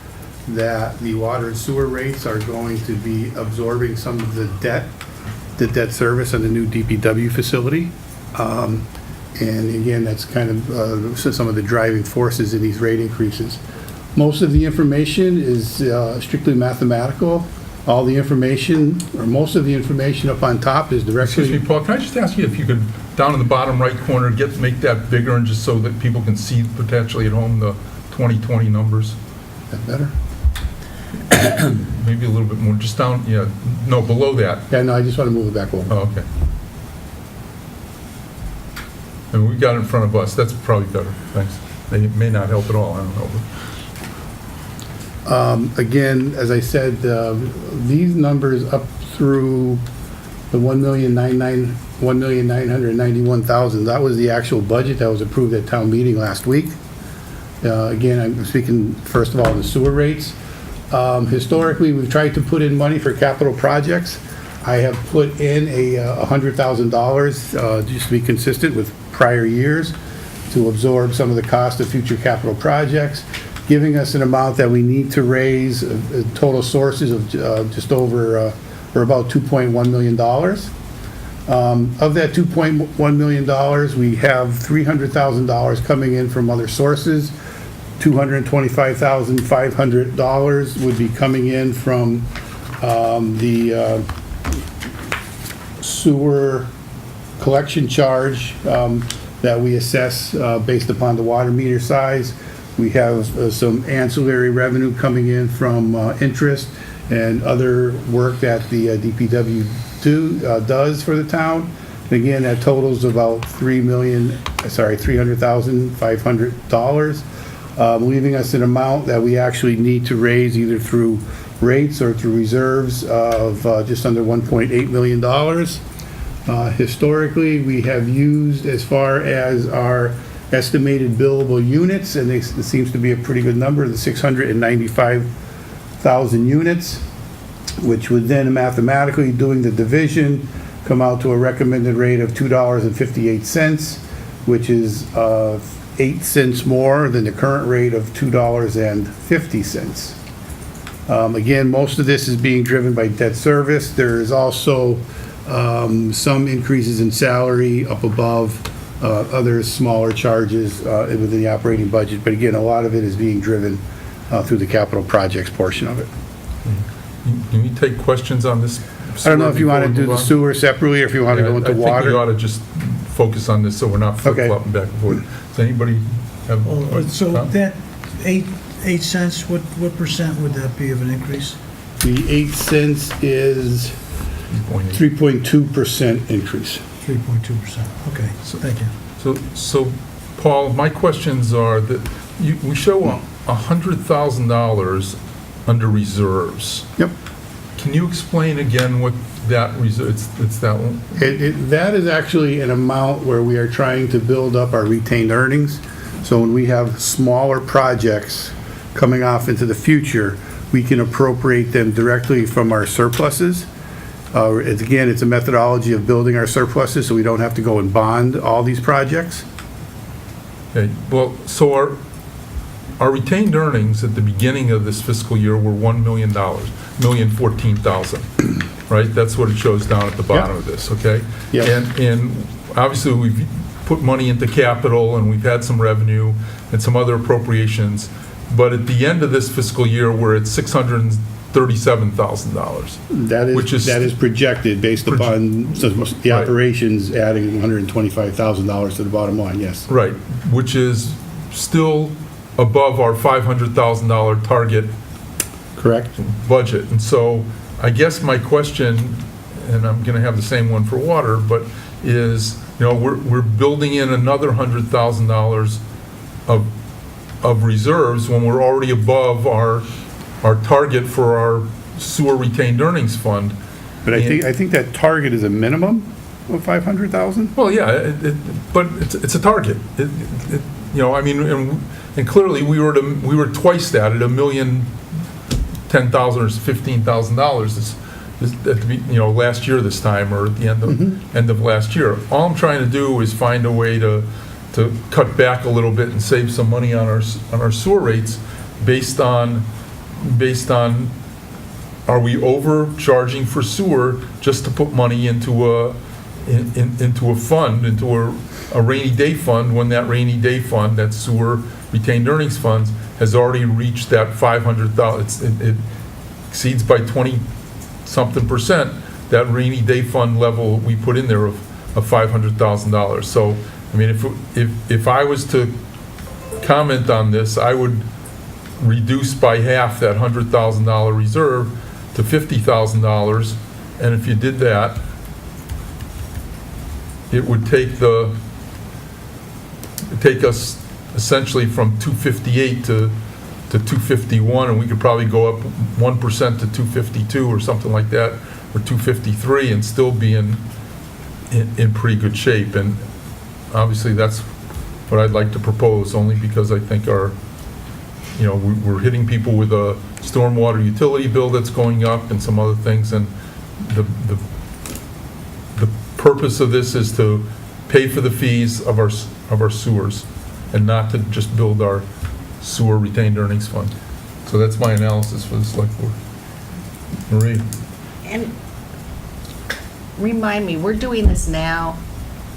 that the water and sewer rates are going to be absorbing some of the debt service on the new DPW facility. And again, that's kind of some of the driving forces in these rate increases. Most of the information is strictly mathematical. All the information, or most of the information up on top is directly... Excuse me, Paul, can I just ask you if you could, down in the bottom right corner, make that bigger, and just so that people can see potentially at home the 2020 numbers? Is that better? Maybe a little bit more, just down, yeah, no, below that. Yeah, no, I just want to move it back over. Oh, okay. And we got it in front of us, that's probably better, thanks. It may not help at all, I don't know. Again, as I said, these numbers up through the $1,991,000, that was the actual budget that was approved at town meeting last week. Again, I'm speaking first of all the sewer rates. Historically, we've tried to put in money for capital projects. I have put in $100,000 just to be consistent with prior years to absorb some of the cost of future capital projects, giving us an amount that we need to raise total sources of just over or about $2.1 million. Of that $2.1 million, we have $300,000 coming in from other sources. $225,500 would be coming in from the sewer collection charge that we assess based upon the water meter size. We have some ancillary revenue coming in from interest and other work that the DPW does for the town. And again, that totals about $300,500, leaving us an amount that we actually need to raise either through rates or through reserves of just under $1.8 million. Historically, we have used, as far as our estimated billable units, and it seems to be a pretty good number, the 695,000 units, which would then mathematically, doing the division, come out to a recommended rate of $2.58, which is 8 cents more than the current rate of $2.50. Again, most of this is being driven by debt service. There is also some increases in salary up above other smaller charges within the operating budget. But again, a lot of it is being driven through the capital projects portion of it. Can we take questions on this? I don't know if you want to do the sewer separately or if you want to go into I think water. we ought to just focus on this so we're not flip-flopping back and forth. Does anybody have? So that 8 cents, what percent would that be of an increase? The 8 cents is 3.2% increase. 3.2%. Okay, thank you. So, Paul, my questions are that we show $100,000 under reserves. Yep. Can you explain again what that reserve, it's that one? That is actually an amount where we are trying to build up our retained earnings. So when we have smaller projects coming off into the future, we can appropriate them directly from our surpluses. Again, it's a methodology of building our surpluses so we don't have to go and bond all these projects. Okay, well, so our retained earnings at the beginning of this fiscal year were $1 million, $1,014,000, right? That's what it shows down at the bottom of this, okay? Yep. And obviously, we've put money into capital, and we've had some revenue and some other appropriations. But at the end of this fiscal year, we're at $637,000. That is projected based upon the Right. operations adding $125,000 to the bottom line, yes. Right, which is still above our $500,000 target Correct? budget. And so I guess my question, and I'm going to have the same one for water, but is, we're building in another $100,000 of reserves when we're already above our target for our sewer retained earnings fund. But I think that target is a minimum of 500,000? Well, yeah, but it's a target. And clearly, we were twice that at $1,010,000 or $15,000 last year this time, or at the end of last year. All I'm trying to do is find a way to cut back a little bit and save some money on our sewer rates based on are we overcharging for sewer just to put money into a fund, into a rainy day fund, when that rainy day fund, that sewer retained earnings funds, has already reached that 500,000. It exceeds by 20-something% that rainy day fund level we put in there of $500,000. So, I mean, if I was to comment on this, I would reduce by half that $100,000 reserve to $50,000, and if you did that, it would take us essentially from 258 to 251, and we could probably go up 1% to 252 or something like that, or 253, and still be in pretty good shape. And obviously, that's what I'd like to propose, only because I think we're hitting people with a stormwater utility bill that's going up and some other things, and the purpose of this is to pay for the fees of our sewers, and not to just build our sewer retained earnings fund. So that's my analysis for the select board. Marie? And remind me, we're doing this now.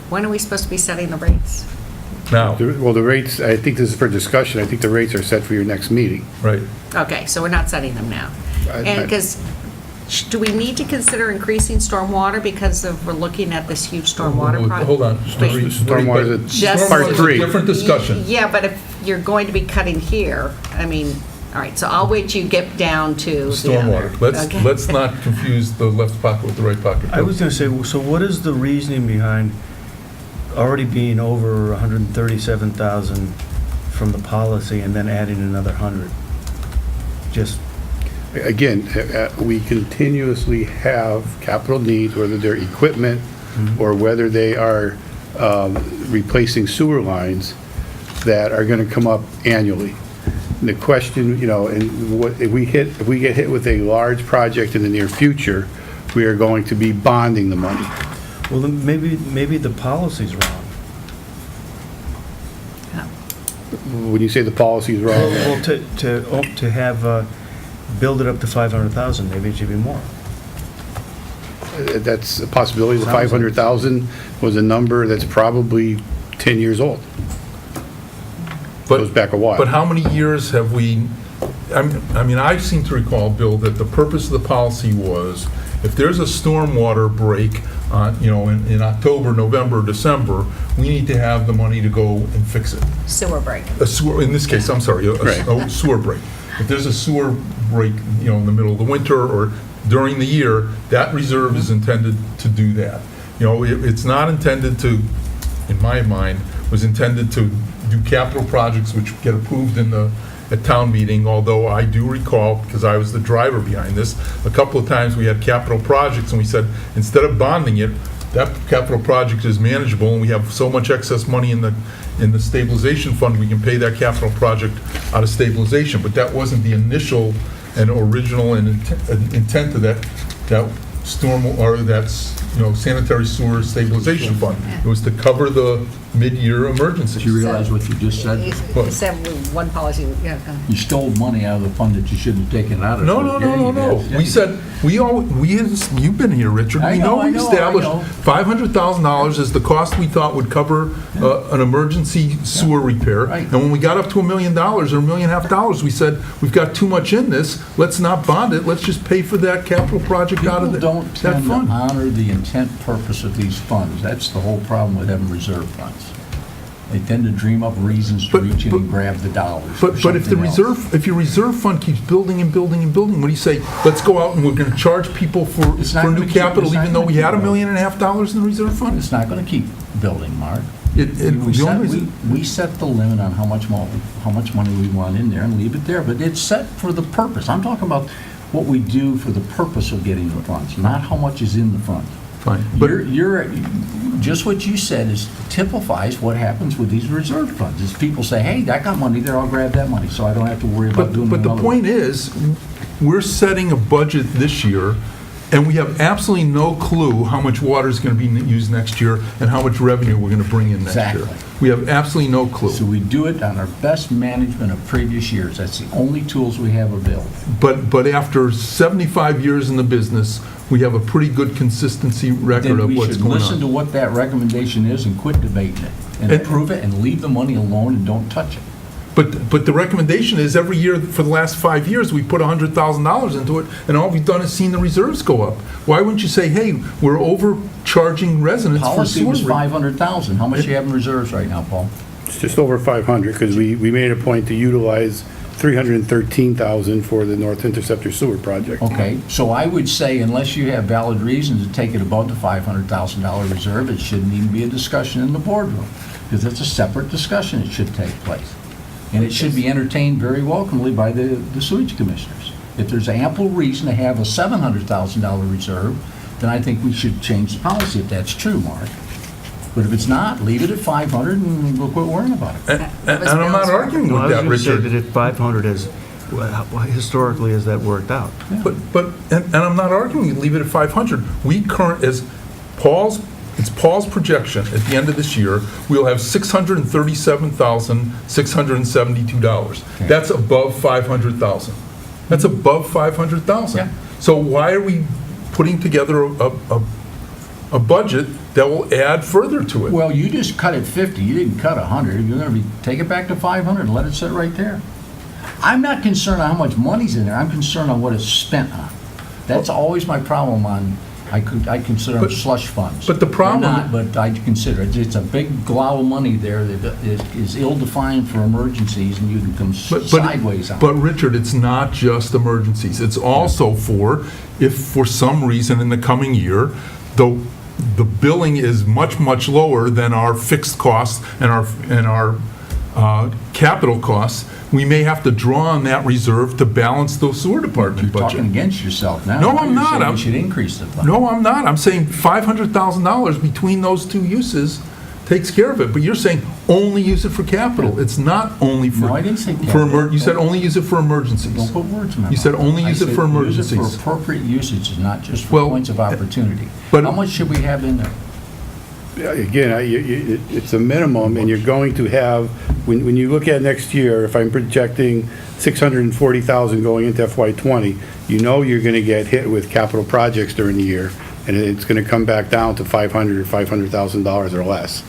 When are we supposed to be setting the rates? Now. Well, the rates, I think this is for discussion. I think the rates are set for your next meeting. Right. Okay, so we're not setting them now. And because, do we need to consider increasing stormwater because we're looking at this huge stormwater project? Hold on. Stormwater is part Stormwater is a 3. different discussion. Yeah, but if you're going to be cutting here, I mean, all right, so I'll wait till you get down to the other. Stormwater. Let's not confuse the left pocket with the right pocket. I was going to say, so what is the reasoning behind already being over 137,000 from the policy and then adding another 100? Just Again, we continuously have capital needs, whether they're equipment or whether they are replacing sewer lines, that are going to come up annually. And the question, and what if we get hit with a large project in the near future, we are going to be bonding the money. well, then maybe the policy's wrong. When you say the policy is wrong, Well, to have build it up to 500,000, maybe it should be more. that's a possibility. The Sounds like- 500,000 was a number that's probably 10 years old. Goes back a while. But how many years have we, I mean, I seem to recall, Bill, that the purpose of the policy was, if there's a stormwater break on, in October, November, December, we need to have the money to go and fix it. Sewer break. A sewer, in this case, I'm sorry, a sewer break. If there's a sewer break, in the middle of the winter or during the year, that reserve is intended to do that. It's not intended to, in my mind, was intended to do capital projects which get approved at town meeting, although I do recall, because I was the driver behind this, a couple of times we had capital projects and we said, instead of bonding it, that capital project is manageable and we have so much excess money in the stabilization fund, we can pay that capital project out of stabilization. But that wasn't the initial and original intent of that storm, or that sanitary sewer stabilization fund. It was to cover the mid-year emergencies. Do you realize what you just said? He said with one policy, yeah. You stole money out of the fund that you shouldn't have taken out of. No, no, no, no, no. Yeah, We you said, you've been here, Richard. I We know, I we know, established I know. $500,000 is the cost we thought would cover an emergency sewer repair. Right. And when we got up to $1 million or $1.5 million, we said, we've got too much in this, let's not bond it, let's just pay for that capital project out of People don't that tend to fund. honor the intent purpose of these funds. That's the whole problem with having reserve funds. They tend to dream up reasons to But- reach in but- and grab the dollars for But if the something else. if your reserve fund keeps building and building and building, what do you say? Let's go out and we're gonna charge people It's not for gonna new keep- capital, it's not even though gonna we had keep $1.5 million in the reserve fund? It's not going to keep building, Mark. We We set the limit on how much money we want in there and leave it there, but it's set for the purpose. I'm talking about what we do for the purpose of getting the funds, not how much is in the fund. Fine, but Just what you said typifies what happens with these reserve funds, is people say, hey, I got money there, I'll grab that money, so I don't have to worry about doing But another the one. point is, we're setting a budget this year, and we have absolutely no clue how much water is going to be used next year and how much revenue we're going to bring in next year. Exactly. We have absolutely no clue. So we do it on our best management of previous years. That's the only tools we have available. But after 75 years in the business, we have a pretty good consistency record Then of we what's should going listen to on. what that recommendation is and quit debating it. And And- approve it and leave the money alone and don't touch it. But the recommendation is every year for the last 5 years, we put $100,000 into it, and all we've done is seen the reserves go up. Why wouldn't you say, hey, we're overcharging residents for Policy sewer? was 500,000. How much do you have in reserves right now, Paul? It's just over 500, because we made a point to utilize 313,000 for the North Interceptor Sewer Project. Okay, so I would say unless you have valid reasons to take it above the $500,000 reserve, it shouldn't even be a discussion in the boardroom, because it's a separate discussion that should take place. And it should be entertained very welcomely by the sewage commissioners. If there's ample reason to have a $700,000 reserve, then I think we should change the policy if that's true, Mark. But if it's not, leave it at 500 and we'll quit worrying about it. And I'm not arguing Well, I with was that, going to say Richard. that at 500 is, historically, has that worked out? And I'm not arguing, leave it at 500. It's Paul's projection, at the end of this year, we'll have $637,672. That's above 500,000. That's above 500,000. Yeah. So why are we putting together a budget that will add further to it? Well, you just cut it 50, you didn't cut 100. You're going to take it back to 500 and let it sit right there. I'm not concerned on how much money's in there, I'm concerned on what it's spent on. That's always my problem on, I consider them But- slush funds. but the problem- They're not, but I consider it, it's a big glob of money there that is ill-defined for emergencies, and you can come sideways on it. But Richard, it's not just emergencies. It's also for, if for some reason in the coming year, the billing is much, much lower than our fixed costs and our capital costs, we may have to draw on that reserve to balance the sewer department You're budget. talking against yourself now. No, Now I'm you're not. saying we should increase the fund. No, I'm not. I'm saying $500,000 between those two uses takes care of it. But you're saying only use it for capital. It's not only for... No, I didn't say for capital. You said only use it for emergencies. Don't put words in my mouth. You said only I use it said for Use emergencies. it for appropriate usage, not just for Well, points of opportunity. but- How much should we have in there? Again, it's a minimum, and you're going to have, when you look at next year, if I'm projecting 640,000 going into FY '20, you know you're going to get hit with capital projects during the year, and it's going to come back down to $500,000 or $500,000 or less.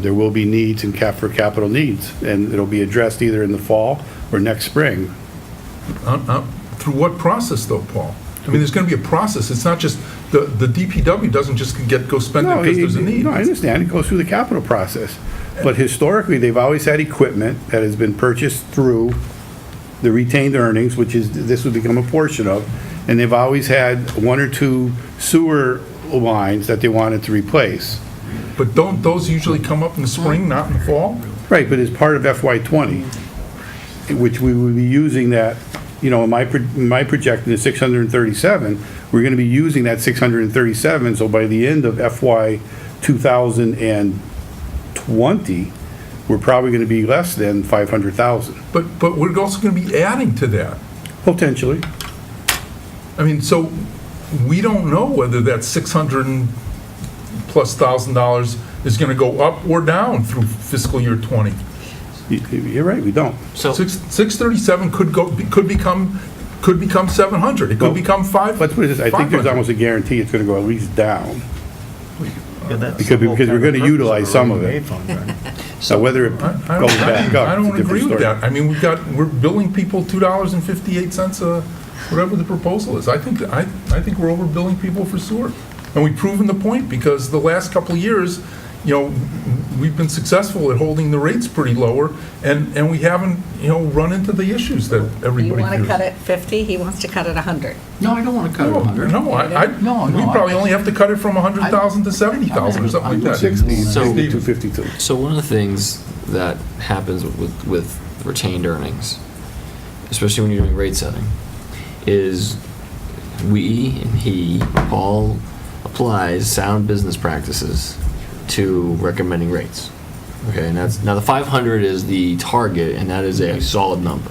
There will be needs for capital needs, and it'll be addressed either in the fall or next spring. Through what process, though, Paul? I mean, there's going to be a process. It's not just, the DPW doesn't just go spend it because there's a need. No, I understand, it goes through the capital process. But historically, they've always had equipment that has been purchased through the retained earnings, which is, this would become a portion of, and they've always had one or two sewer lines that they wanted to replace. But don't those usually come up in the spring, not in the fall? Right, but as part of FY '20, which we will be using that, you know, in my projection is 637, we're going to be using that 637, so by the end of FY 2020, we're probably going to be less than 500,000. But we're also going to be adding to that. Potentially. I mean, so we don't know whether that $600,000+ is going to go up or down through fiscal year '20. You're right, we don't. So, 637 could become 700. It could become 500. Let's put it this, I think there's almost a guarantee it's gonna go at least down. Yeah, that's Because- the whole because we're kind of gonna utilize purpose some a of it. rainy day fund, right? So whether it goes back up, I it's don't a agree different with story. that. I mean, we're billing people $2.58, whatever the proposal is. I think we're overbilling people for sewer. And we've proven the point, because the last couple of years, we've been successful at holding the rates pretty lower, and we haven't, run into the issues that everybody You want to fears. cut it 50, he wants to cut it 100. No, I don't want to cut it 100. No, No, we probably only have to cut it from 100,000 to 70,000 or something like that. 60, So- 252. So one of the things that happens with retained earnings, especially when you're doing rate setting, is we and he all applies sound business practices to recommending rates. Okay, and now the 500 is the target, and that is a solid number.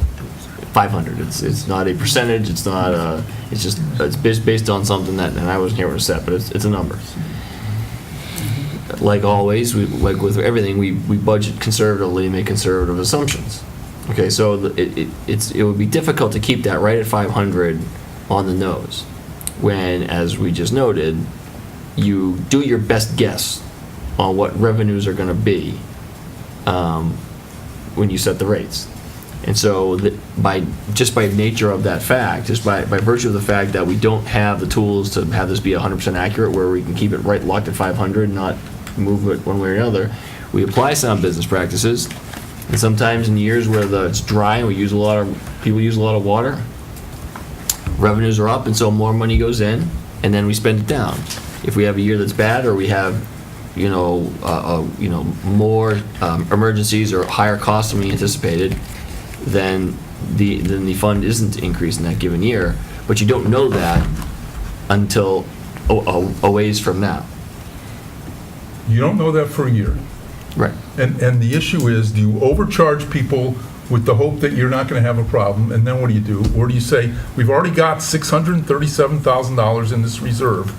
500. It's not a percentage. It's not it's based on something that, and I wasn't here to set, but it's a number. Like always, like with everything, we budget conservatively, make conservative assumptions. Okay, so it would be difficult to keep that right at 500 on the nose, when, as we just noted, you do your best guess on what revenues are going to be when you set the rates. And so by nature of that fact, just by virtue of the fact that we don't have the tools to have this be 100% accurate, where we can keep it right locked at 500 and not move it one way or another, we apply sound business practices. And sometimes in years where it's dry and people use a lot of water, revenues are up, and so more money goes in, and then we spend it down. If we have a year that's bad, or we have more emergencies or higher costs than we anticipated, then the fund isn't increased in that given year. But you don't know that until a ways from now. You don't know that for a year. Right. And the issue is, do you overcharge people with the hope that you're not going to have a problem, and then what do? Or do you say, we've already got $637,000 in this reserve,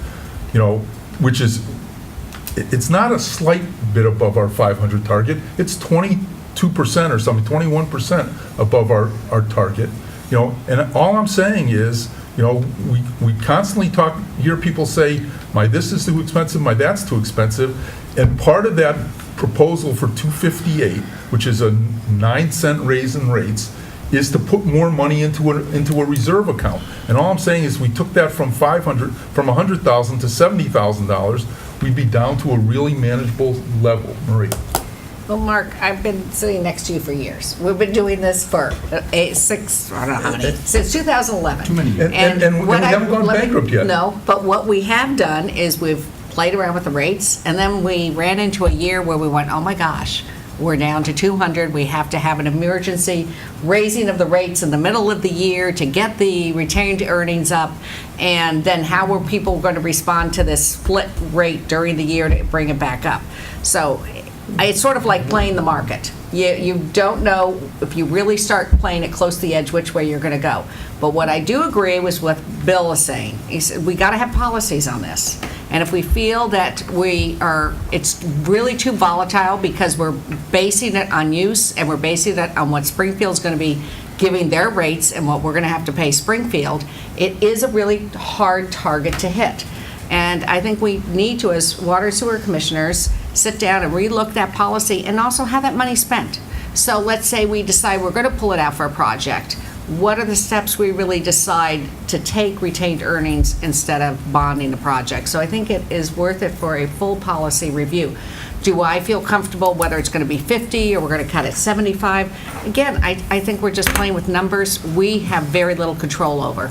which is, it's not a slight bit above our 500 target, it's 22% or something, 21% above our target, and all I'm saying is, we constantly hear people say, my this is too expensive, my that's too expensive, and part of that proposal for 258, which is a 9-cent raise in rates, is to put more money into a reserve account. And all I'm saying is, we took that from $100,000 to $70,000, we'd be down to a really manageable level. Marie. Well, Mark, I've been sitting next to you for years. We've been doing this for since 2011. Too many years. And we what haven't gone bankrupt yet. No, but what we have done is we've played around with the rates, and then we ran into a year where we went, oh my gosh, we're down to 200. We have to have an emergency raising of the rates in the middle of the year to get the retained earnings up. And then how are people going to respond to this split rate during the year to bring it back up? So it's sort of like playing the market. You don't know, if you really start playing it close to the edge, which way you're going to go. But what I do agree with what Bill is saying. He said, we got to have policies on this. And if we feel that it's really too volatile because we're basing it on use, and we're basing it on what Springfield's going to be giving their rates and what we're going to have to pay Springfield, it is a really hard target to hit. And I think we need to, as water sewer commissioners, sit down and relook that policy and also have that money spent. So let's say we decide we're going to pull it out for a project. What are the steps we really decide to take retained earnings instead of bonding the project? So I think it is worth it for a full policy review. Do I feel comfortable whether it's going to be 50 or we're going to cut it 75? Again, I think we're just playing with numbers we have very little control over.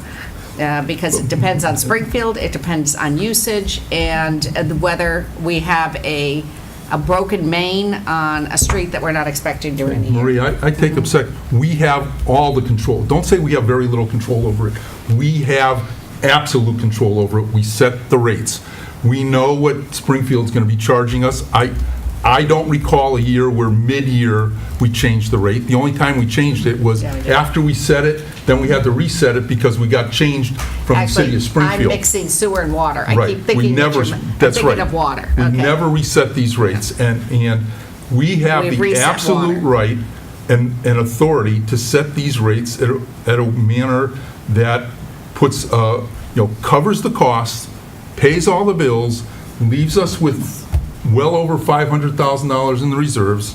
Because it depends on Springfield, it depends on usage, and whether we have a broken main on a street that we're not expecting during the year. Marie, I take up second. We have all the control. Don't say we have very little control over it. We have absolute control over it. We set the rates. We know what Springfield's going to be charging us. I don't recall a year where mid-year we changed the rate. The only time we changed it was Yeah, we did. after we set it, then we had to reset it because we got changed from the city of Actually, Springfield. I'm mixing sewer and water. I Right. keep We thinking that never- you're, I'm that's thinking right. of water. We Okay. never reset these rates, and we have We've the reset absolute water. right and authority to set these rates at a manner that puts, covers the costs, pays all the bills, leaves us with well over $500,000 in the reserves,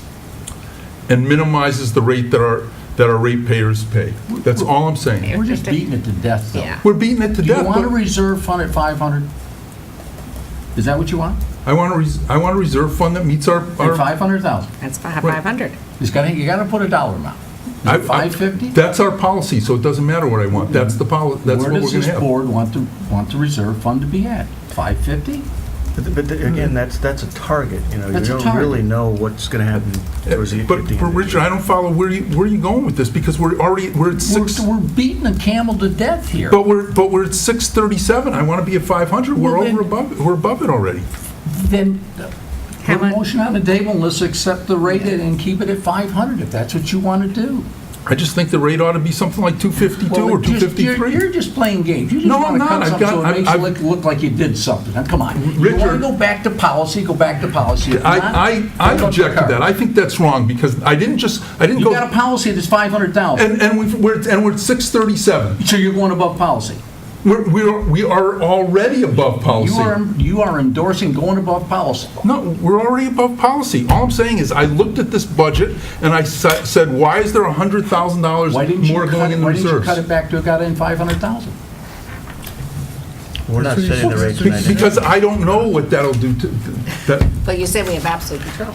and minimizes the rate that our ratepayers pay. That's all I'm saying. We're just beating it to death, though. Yeah. We're beating it to Do you death, want a but reserve fund at 500? Is that what you want? I want a reserve fund that meets our At 500,000? That's 500. You gotta put a dollar amount. Is it 550? That's our policy, so it doesn't matter what I want. That's the policy, that's what Where we're does going to this have. board want the reserve fund to be at? 550? But again, that's a target, you know, you That's a don't target. really know what's going to happen towards the But at the end of the Richard, year. I don't follow where you going with this, because we're at six, We're beating a camel to death here. but we're at 637. I want to be at 500. Well, then- We're above it already. Then How put a much- motion on the table and let's accept the rate and keep it at 500 if that's what you want to do. I just think the rate ought to be something like 252 Well, or just- 253. You're just playing games. You just No, want I'm to not. cut I've something so got- it makes I've- you look like you did something. Now, come on. You want Richard- to go back to policy, go back to policy. If not, I pick up the object to card. that. I think that's wrong, because I didn't You go, got a policy that's 500,000, and we're at 637. so you're going above policy. We are already above policy. You are endorsing going above policy. No, we're already above policy. All I'm saying is, I looked at this budget and I said, why is there $100,000 Why didn't you more going in the Why didn't you reserves? cut it back to got in 500,000? We're not setting the rates tonight. Because I don't know what that'll do to, that, But you said we have absolute control.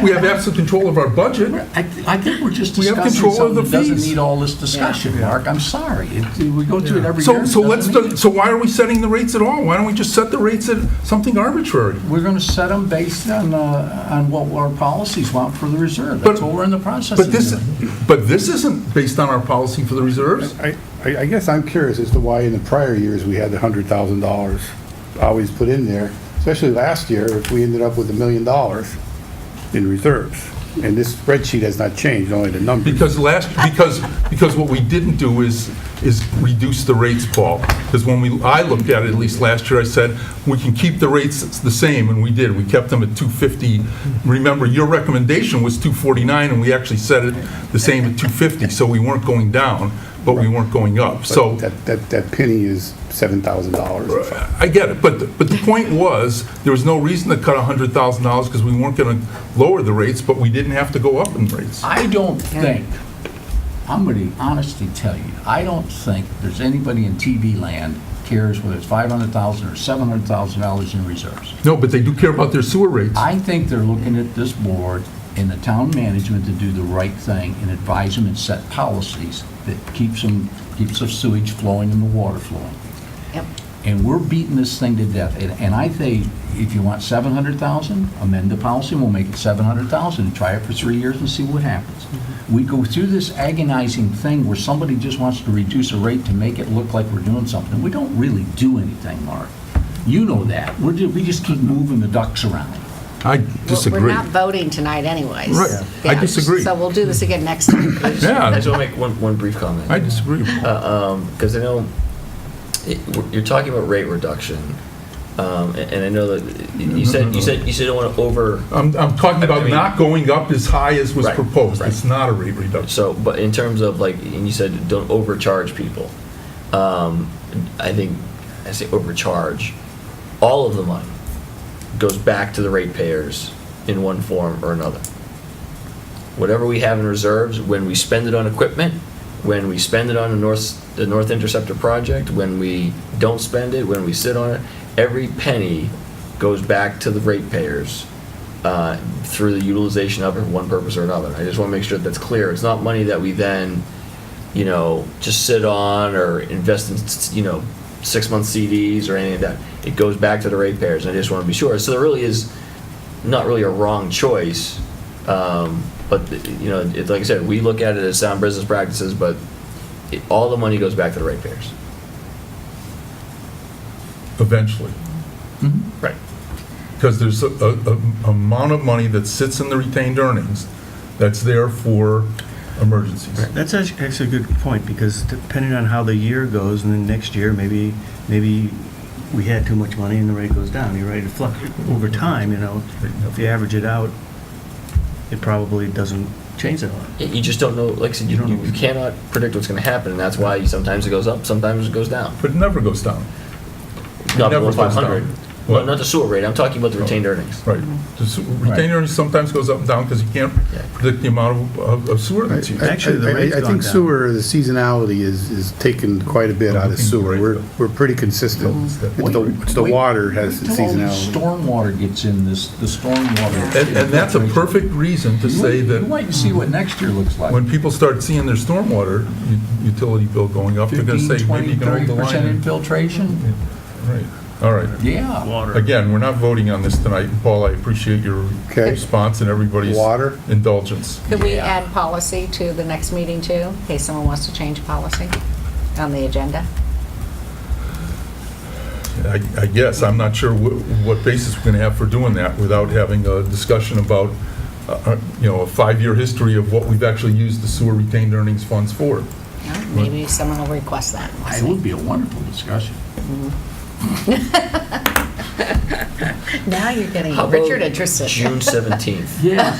we have absolute control of our budget. I think we're just We have discussing control of something the that doesn't fees. need all this discussion, Mark. I'm sorry. We go through it every So, year. so It let's, doesn't need it. so why are we setting the rates at all? Why don't we just set the rates at something arbitrary? We're going to set them based on what our policies want for the reserve. That's But- what we're in the process But of this, doing. but this isn't based on our policy for the reserves. I guess I'm curious as to why in the prior years we had the $100,000 always put in there, especially last year, if we ended up with $1 million in reserves. And this spreadsheet has not changed, only the numbers. Because what we didn't do is reduce the rates, Paul. Because I looked at it, at least last year, I said, we can keep the rates the same, and we did. We kept them at 250. Remember, your recommendation was 249, and we actually set it the same at 250, so we weren't going down, but we weren't going up. So That penny is $7,000. I get it, but the point was, there was no reason to cut $100,000 because we weren't going to lower the rates, but we didn't have to go up in rates. I don't think, I'm going to honestly tell you, I don't think there's anybody in TV land cares whether it's $500,000 or $700,000 in reserves. No, but they do care about their sewer rates. I think they're looking at this board and the town management to do the right thing and advise them and set policies that keeps the sewage flowing and the water flowing. Yep. And we're beating this thing to death. And I think if you want 700,000, amend the policy, we'll make it 700,000 and try it for 3 years and see what happens. We go through this agonizing thing where somebody just wants to reduce a rate to make it look like we're doing something. We don't really do anything, Mark. You know that. We just keep moving the ducks around. I disagree. We're not voting tonight anyways. Right. I disagree. So we'll do this again next time. Yeah, I just want to make one brief comment. I disagree. Because I know you're talking about rate reduction, and I know that you said you don't want to over. I'm talking about I mean- not going up as high as was Right, proposed. right. It's not a rate reduction. So, but in terms of like, and you said don't overcharge people. I think I say overcharge. All of the money goes back to the ratepayers in one form or another. Whatever we have in reserves, when we spend it on equipment, when we spend it on the North Interceptor project, when we don't spend it, when we sit on it, every penny goes back to the ratepayers through the utilization of it for one purpose or another. I just want to make sure that's clear. It's not money that we then, just sit on or invest in, 6-month CDs or any of that. It goes back to the ratepayers, and I just want to be sure. So there really is not really a wrong choice, but like I said, we look at it as sound business practices, but all the money goes back to the ratepayers. Eventually. Right. because there's a amount of money that sits in the retained earnings that's there for emergencies. That's actually a good point, because depending on how the year goes, and then next year, maybe we had too much money and the rate goes down. You're right, it fluctuates over time, if you average it out, it probably doesn't change that a lot. You just don't know, like I said, you cannot predict what's going to happen, and that's why sometimes it goes up, sometimes it goes down. But it never goes down. Not never below goes 500. down. Well, What? not the sewer rate, I'm talking about the retained earnings. Right. The retained earnings sometimes goes up and down because you can't predict the amount of sewer that's used. Actually, the rate's I gone think down. sewer, the seasonality is taken quite a bit out of sewer. We're pretty consistent. It's the water has Wait till all the seasonality. stormwater gets in the stormwater. And that's a perfect reason to say You that wait and see what next year looks like. when people start seeing their stormwater utility bill going up, they're going to 15, say, 20, maybe you can hold the 30% line. infiltration? Right. All right. Yeah. Again, we're not voting on this tonight. Paul, I appreciate your Okay. response and everybody's Water. indulgence. Could we add policy to the next meeting too, in case someone wants to change policy on the agenda? I guess, I'm not sure what basis we're going to have for doing that without having a discussion about, a 5-year history of what we've actually used the sewer retained earnings funds for. Maybe someone will request that. We'll It see. would be a wonderful discussion. Now you're getting How about Richard interested. June 17th. Yeah.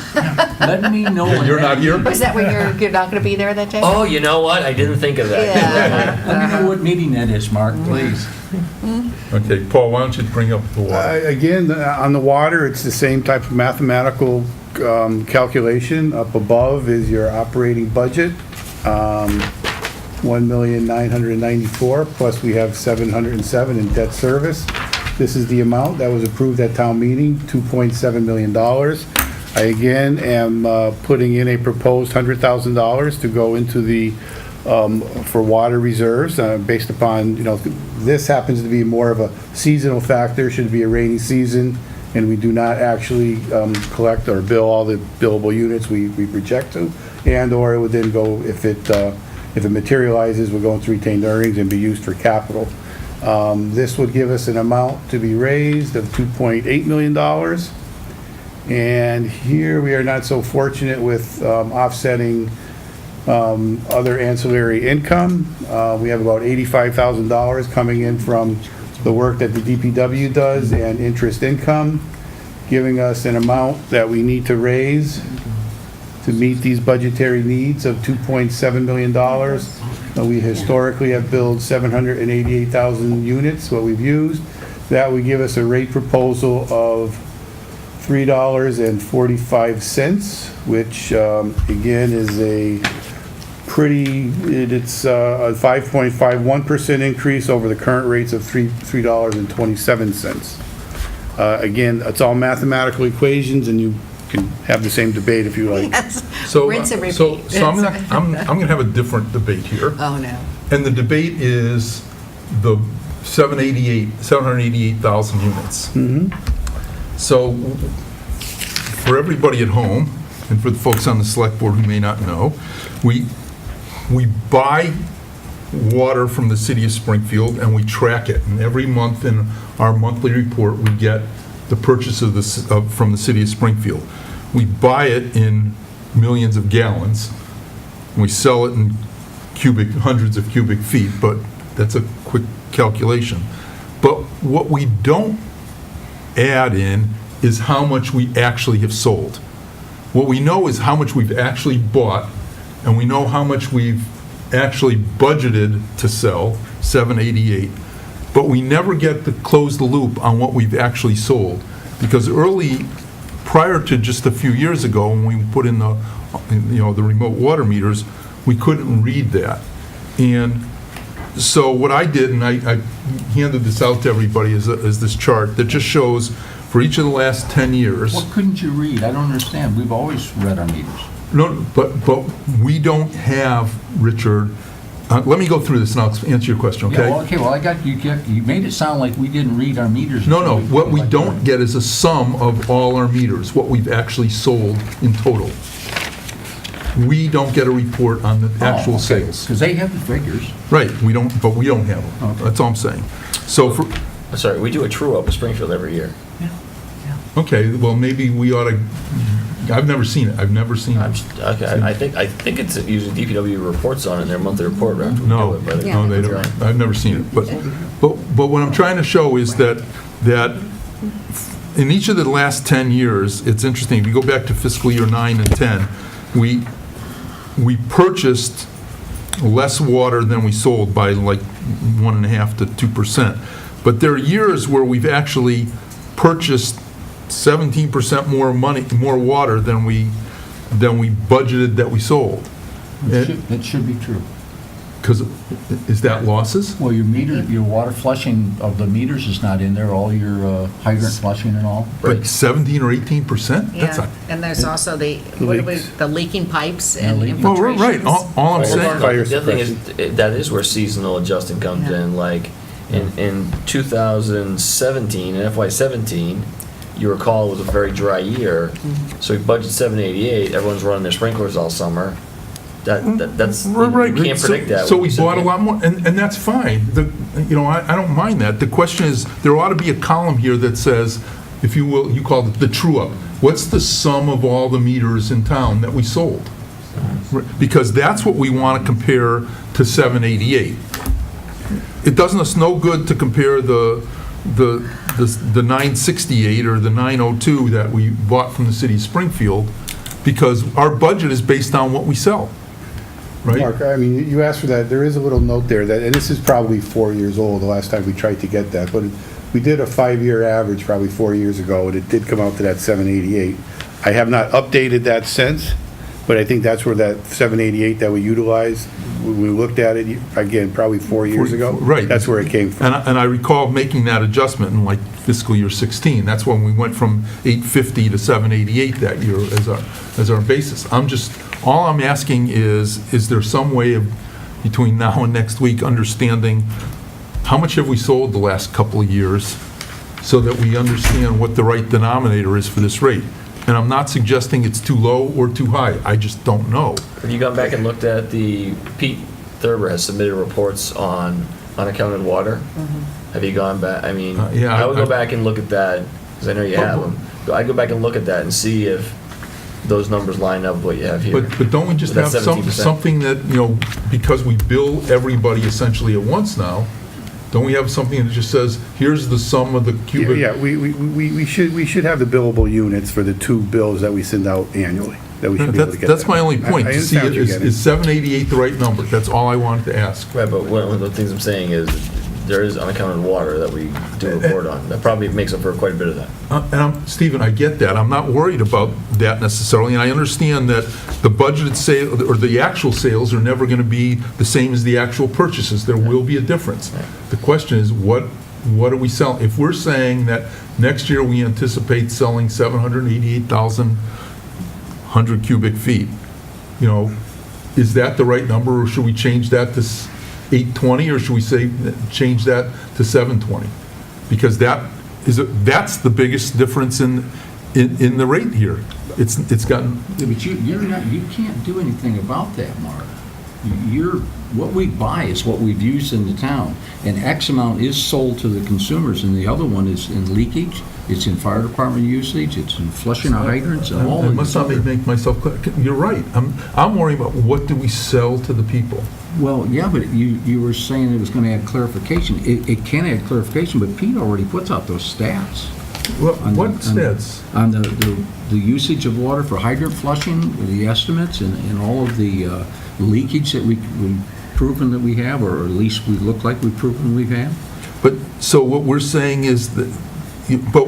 Let me know. when You're not here? Is that when you're not going to be there that day? Oh, you know what? I didn't think of that. Yeah. Let me know what meeting that is, Mark, please. Okay, Paul, why don't you bring up the water? Again, on the water, it's the same type of mathematical calculation. Up above is your operating budget, 1,994,000, plus we have 707 in debt service. This is the amount that was approved at town meeting, $2.7 million. I again am putting in a proposed $100,000 to go into the, for water reserves, based upon, this happens to be more of a seasonal factor, should be a rainy season, and we do not actually collect or bill all the billable units we project to, and/or it would then go, if it materializes, we'll go into retained earnings and be used for capital. This would give us an amount to be raised of $2.8 million. And here we are not so fortunate with offsetting other ancillary income. We have about $85,000 coming in from the work that the DPW does and interest income, giving us an amount that we need to raise to meet these budgetary needs of $2.7 million. We historically have billed 788,000 units, what we've used. That would give us a rate proposal of $3.45, which again is a it's a 5.51% increase over the current rates of $3.27. Again, it's all mathematical equations, and you can have the same debate if you like. Yes. So, Rinse and so repeat. I'm going to have a different debate here. Oh, no. And the debate is the 788,000 units. So for everybody at home, and for the folks on the select board who may not know, we buy water from the city of Springfield and we track it. And every month in our monthly report, we get the purchase of from the city of Springfield. We buy it in millions of gallons. We sell it in hundreds of cubic feet, but that's a quick calculation. But what we don't add in is how much we actually have sold. What we know is how much we've actually bought, and we know how much we've actually budgeted to sell, 788, but we never get to close the loop on what we've actually sold. Because prior to just a few years ago, when we put in the remote water meters, we couldn't read that. And so what I did, and I handed this out to everybody, is this chart that just shows for each of the last 10 years. What couldn't you read? I don't understand. We've always read our meters. No, but we don't have, Richard, let me go through this and I'll answer your question, okay? Yeah, well, I got you made it sound like we didn't read our meters. No, what we don't get is a sum of all our meters, what we've actually sold in total. We don't get a report on the actual sales. Because they have the figures. Right, but we don't have them. Okay. That's all I'm saying. So Sorry, we do a true up of Springfield every year. Okay, well, maybe we ought to, I've never seen it, Okay, I think it's usually DPW reports on it in their monthly report after we No, do it. but- no, they don't, I've never seen it, but what I'm trying to show is that in each of the last 10 years, it's interesting, if you go back to fiscal year 9 and 10, we purchased less water than we sold by like 1.5% to 2%. But there are years where we've actually purchased 17% more water than we budgeted that we sold. It should be true. Because, is that losses? Well, your water flushing of the meters is not in there, all your hydrant flushing and all. But 17 or 18%? That's Yeah, not. and there's also the leaking pipes and leaking. Well, infiltrations. right, all I'm saying. The other thing is, that is where seasonal adjusting comes Yeah. in, like, in 2017, in FY17, you recall it was a very dry year, so we budgeted 788, everyone's running their sprinklers all summer. That's, you Right, can't predict that. So when we you sit bought a there. lot more, and that's fine. I don't mind that. The question is, there ought to be a column here that says, if you will, you call it the true-up. What's the sum of all the meters in town that we sold? Because that's what we want to compare to 788. It does us no good to compare the 968 or the 902 that we bought from the city of Springfield, because our budget is based on what we sell, right? Mark, I mean, you asked for that, there is a little note there, that, and this is probably 4 years old, the last time we tried to get that, but we did a 5-year average probably 4 years ago, and it did come out to that 788. I have not updated that since, but I think that's where that 788 that we utilized, when we looked at it, again, probably 4 years ago. Right. That's where it came from. And I recall making that adjustment in like fiscal year 16. That's when we went from 850 to 788 that year as our basis. All I'm asking is there some way of, between now and next week, understanding how much have we sold the last couple of years so that we understand what the right denominator is for this rate? And I'm not suggesting it's too low or too high. I just don't know. Have you gone back and looked at Pete Thurber has submitted reports on unaccounted water? Have you gone back, I mean, Yeah, I would go back and look at that, because I know you have them. I'd go back and look at that and see if those numbers line up with what you have here. But don't we just With have that 17%. something that, because we bill everybody essentially at once now, don't we have something that just says, here's the sum of the cubic? Yeah, we should have the billable units for the 2 bills that we send out annually, that we should be able to get. That's that. my only point, I to see, understand what you're getting. is 788 the right number? That's all I wanted to ask. Right, but one of the things I'm saying is, there is unaccounted water that we do report on. That probably makes up for quite a bit of that. Stephen, I get that. I'm not worried about that necessarily, and I understand that the budgeted sale, or the actual sales are never going to be the same as the actual purchases. There will be a difference. The question is, what are we selling? If we're saying that next year we anticipate selling 788,000 100 cubic feet, is that the right number, or should we change that to 820, or should we change that to 720? Because that's the biggest difference in the rate here. It's gotten. Yeah, but you can't do anything about that, Mark. What we buy is what we've used in the town, and X amount is sold to the consumers, and the other one is in leakage, it's in fire department usage, it's in flushing of hydrants, and all I of must this. not make myself clear. You're right. I'm worrying about what do we sell to the people. Well, yeah, but you were saying it was going to add clarification. It can add clarification, but Pete already puts out those stats. What stats? On the usage of water for hydrant flushing, the estimates, and all of the leakage that we've proven that we have, or at least we look like we've proven we have. But, so what we're saying is that, but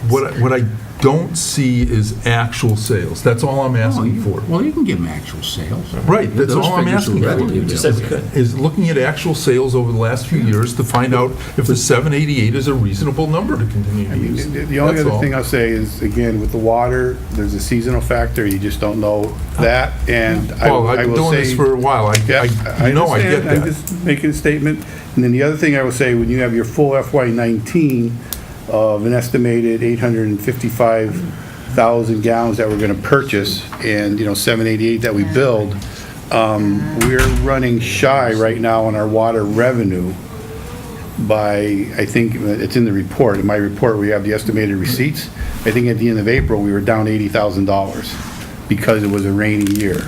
what I don't see is actual sales. That's all I'm asking for. Well, you can give them actual sales. Right, that's Those all I'm figures are asking readily You just said we available. could. is looking at actual sales over the last few years to find out if the 788 is a reasonable number to continue to use. The only That's other all. thing I'll say is, again, with the water, there's a seasonal factor, you just don't know that, and I Well, I've will been doing this say. for a while. Yeah, I get understand. I'm that. just making a statement. And then the other thing I will say, when you have your full FY19 of an estimated 855,000 gallons that we're going to purchase, and, 788 that we build, we're running shy right now on our water revenue I think it's in the report. In my report, we have the estimated receipts. I think at the end of April, we were down $80,000 because it was a rainy year.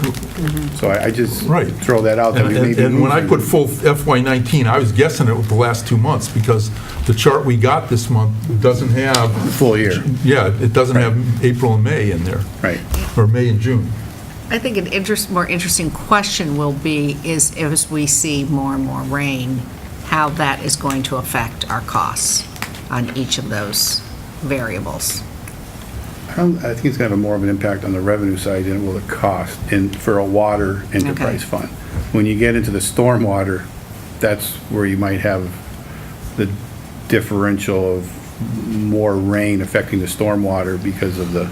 So I just Right. throw that out. That we may be And when I losing. put full FY19, I was guessing it with the last 2 months, because the chart we got this month doesn't have, Full year. yeah, it doesn't have April and May in there, Right. or May and June. I think an more interesting question will be is as we see more and more rain, how that is going to affect our costs on each of those variables. I think it's going to have more of an impact on the revenue side than it will the cost for a water enterprise fund. When you get into the stormwater, that's where you might have the differential of more rain affecting the stormwater because of the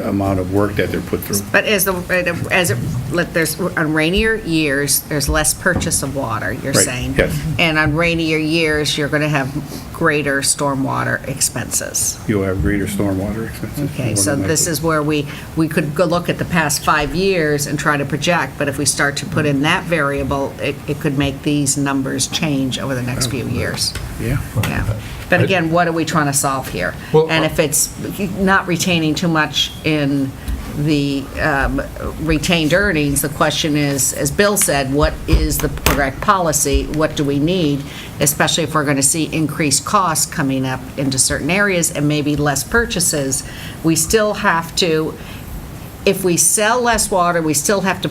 amount of work that they're put through. But there's, on rainier years, there's less purchase of water, you're Right, saying? yes. And on rainier years, you're going to have greater stormwater expenses. You'll have greater stormwater expenses. Okay, more so than this likely. is where we could go look at the past 5 years and try to project, but if we start to put in that variable, it could make these numbers change over the next few years. Yeah. Yeah. But again, what are we trying to solve here? Well, And if it's not retaining too much in the retained earnings, the question is, as Bill said, what is the correct policy? What do we need, especially if we're going to see increased costs coming up into certain areas and maybe less purchases? We still have to, if we sell less water, we still have to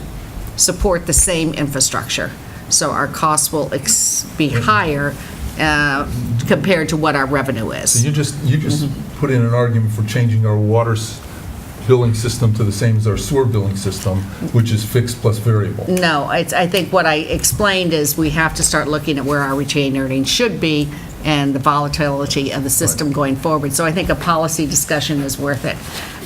support the same infrastructure. So our costs will be higher compared to what our revenue So is. you just put in an argument for changing our water billing system to the same as our sewer billing system, which is fixed plus variable. No, I think what I explained is we have to start looking at where our retained earnings should be and the volatility of the system going forward. So I think a policy discussion is worth it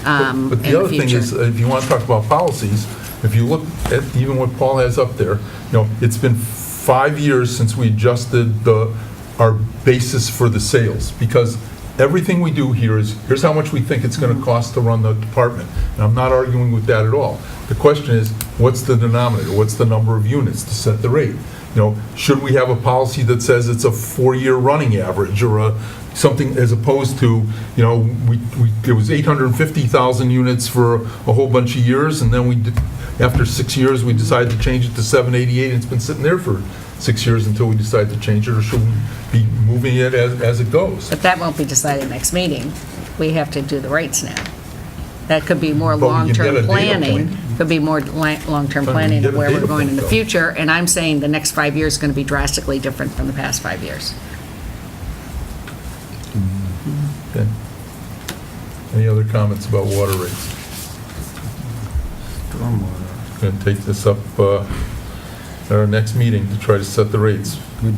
in But the the other thing future. is, if you want to talk about policies, if you look at even what Paul has up there, it's been 5 years since we adjusted our basis for the sales, because everything we do here is, here's how much we think it's going to cost to run the department. And I'm not arguing with that at all. The question is, what's the denominator? What's the number of units to set the rate? Should we have a policy that says it's a 4-year running average, or something, as opposed to, it was 850,000 units for a whole bunch of years, and then after 6 years, we decided to change it to 788, and it's been sitting there for 6 years until we decide to change it, or should we be moving it as it goes? But that won't be decided next meeting. We have to do the rates now. That could be more But we can get a long-term data planning, point. could be more long-term But we planning can of get a where we're data going in point, the though. future, and I'm saying the next 5 years is going to be drastically different from the past 5 years. Okay. Any other comments about water rates? Stormwater. Going to take this up at our next meeting to try to set the rates. Good.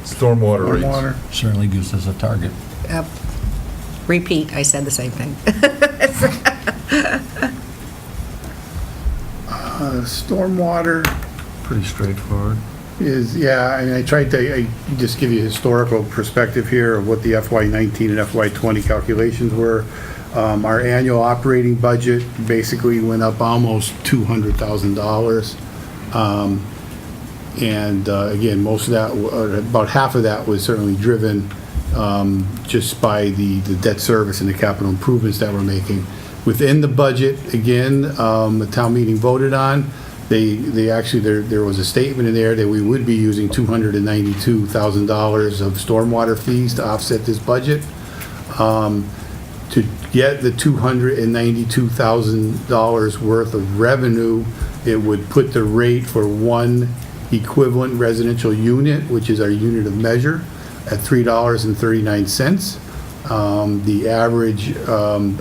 Stormwater rates. Certainly gives us a target. Repeat, I said the same thing. Stormwater Pretty straightforward. I tried to just give you a historical perspective here of what the FY19 and FY20 calculations were. Our annual operating budget basically went up almost $200,000. And again, most of that, or about half of that was certainly driven just by the debt service and the capital improvements that we're making. Within the budget, again, the town meeting voted on, they actually, there was a statement in there that we would be using $292,000 of stormwater fees to offset this budget. To get the $292,000 worth of revenue, it would put the rate for one equivalent residential unit, which is our unit of measure, at $3.39. The average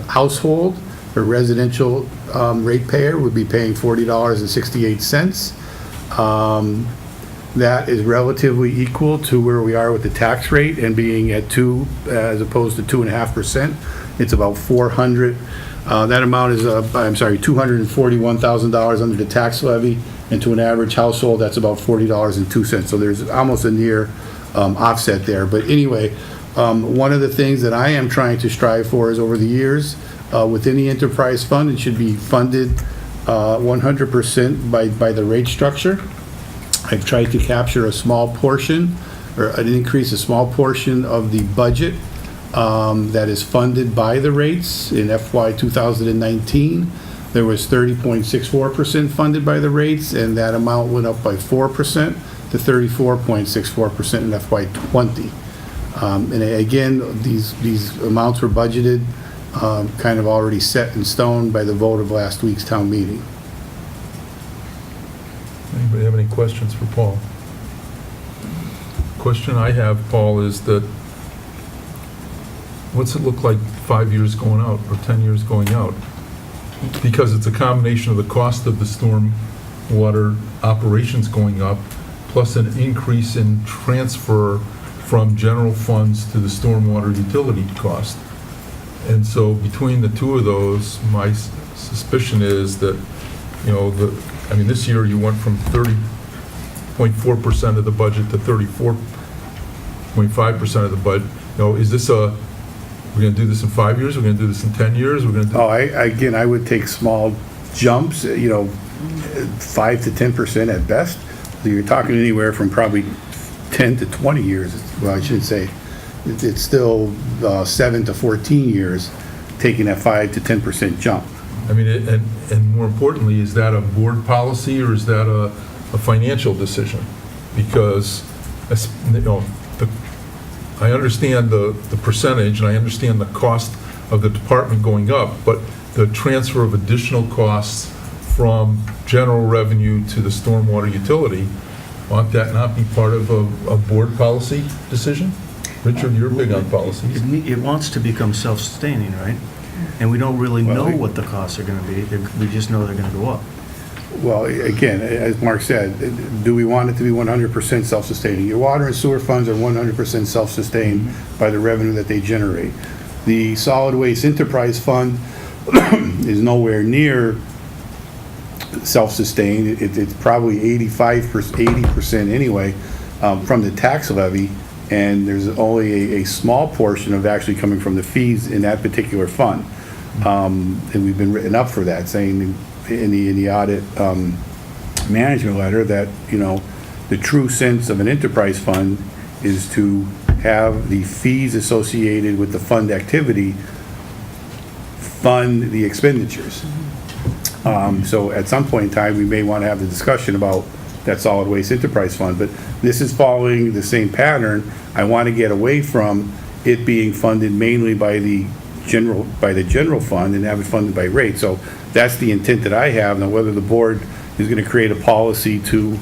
household or residential ratepayer would be paying $40.68. That is relatively equal to where we are with the tax rate and being at 2 as opposed to 2.5%. It's about 400. That amount is, $241,000 under the tax levy, and to an average household, that's about $40.02. So there's almost a near offset there. But anyway, one of the things that I am trying to strive for is over the years, within the enterprise fund, it should be funded 100% by the rate structure. I've tried to capture a small portion, or an increase, a small portion of the budget that is funded by the rates. In FY 2019, there was 30.64% funded by the rates, and that amount went up by 4% to 34.64% in FY '20. And again, these amounts were budgeted, kind of already set in stone by the vote of last week's town meeting. Anybody have any questions for Paul? Question I have, Paul, is that what's it look like 5 years going out or 10 years going out? Because it's a combination of the cost of the storm water operations going up, plus an increase in transfer from general funds to the stormwater utility cost. And so between the two of those, my suspicion is that, you know, this year you went from 30.4% of the budget to 34.5% of the budget. You know, is this we're going to do this in 5 years? We're going to do this in 10 years? We're going to do... I would take small jumps, 5 to 10% at best. So you're talking anywhere from probably 10 to 20 years. Well, I should say it's still 7 to 14 years taking that 5 to 10% jump. I mean, and more importantly, is that a board policy or is that a financial decision? Because, you know, I understand the percentage and I understand the cost of the department going up, but the transfer of additional costs from general revenue to the stormwater utility, ought that not be part of a board policy decision? Richard, you're big on policies. It wants to become self-sustaining, right? And we don't really know what the costs are going to be. We just know they're going to go up. Well, again, as Mark said, do we want it to be 100% self-sustaining? Your water and sewer funds are 100% self-sustained by the revenue that they generate. The solid waste enterprise fund is nowhere near self-sustained. It's probably 80% anyway from the tax levy, and there's only a small portion of actually coming from the fees in that particular fund. And we've been written up for that, saying in the audit management letter that, you know, the true sense of an enterprise fund is to have the fees associated with the fund activity fund the expenditures. So at some point in time, we may want to have the discussion about that solid waste enterprise fund, but this is following the same pattern. I want to get away from it being funded mainly by the general fund and have it funded by rate. So that's the intent that I have. Now, whether the board is going to create a policy to,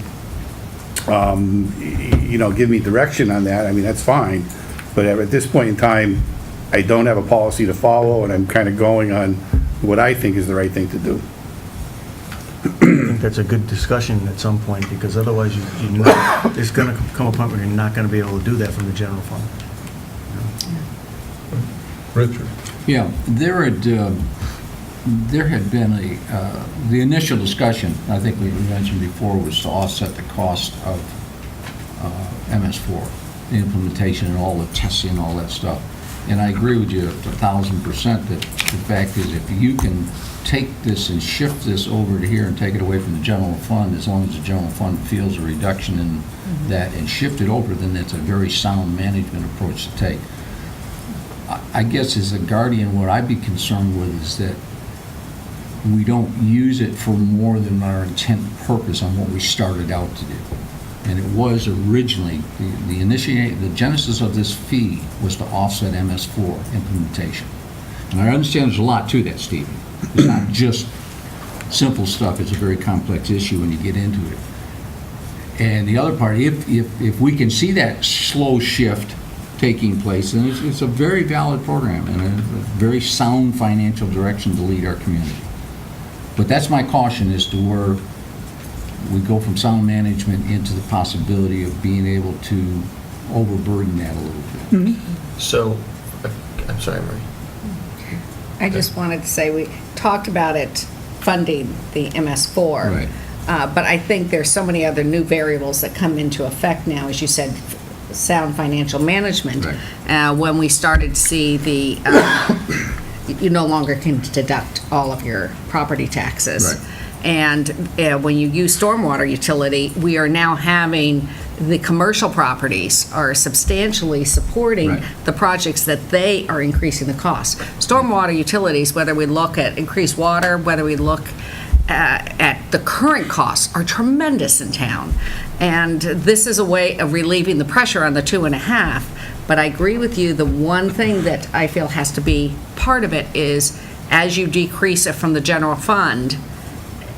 give me direction on that, I mean, that's fine. But at this point in time, I don't have a policy to follow, and I'm kind of going on what I think is the right thing to do. I think that's a good discussion at some point, because otherwise there's going to come a point where you're not going to be able to do that from the general fund. Richard? Yeah, there had been the initial discussion, I think we mentioned before, was to offset the cost of MS4, the implementation and all the testing and all that stuff. And I agree with you 1,000% that the fact is, if you can take this and shift this over to here and take it away from the general fund, as long as the general fund feels a reduction in that and shift it over, then that's a very sound management approach to take. I guess as a guardian, what I'd be concerned with is that we don't use it for more than our intent and purpose on what we started out to do. And it was originally, the genesis of this fee was to offset MS4 implementation. And I understand there's a lot to that, Stephen. It's not just simple stuff. It's a very complex issue when you get into it. And the other part, if we can see that slow shift taking place, then it's a very valid program and a very sound financial direction to lead our community. But that's my caution as to where we go from sound management into the possibility of being able to overburden that a little bit. So, I'm sorry, Marie. I just wanted to say, we talked about it funding the MS4. Right. But I think there's so many other new variables that come into effect now, as you said, sound financial management. Right. When we started to see you no longer can deduct all of your property taxes. Right. And when you use stormwater utility, we are now having the commercial properties are substantially supporting Right. the projects that they are increasing the cost. Stormwater utilities, whether we look at increased water, whether we look at the current costs, are tremendous in town. And this is a way of relieving the pressure on the 2.5. But I agree with you, the one thing that I feel has to be part of it is, as you decrease it from the general fund,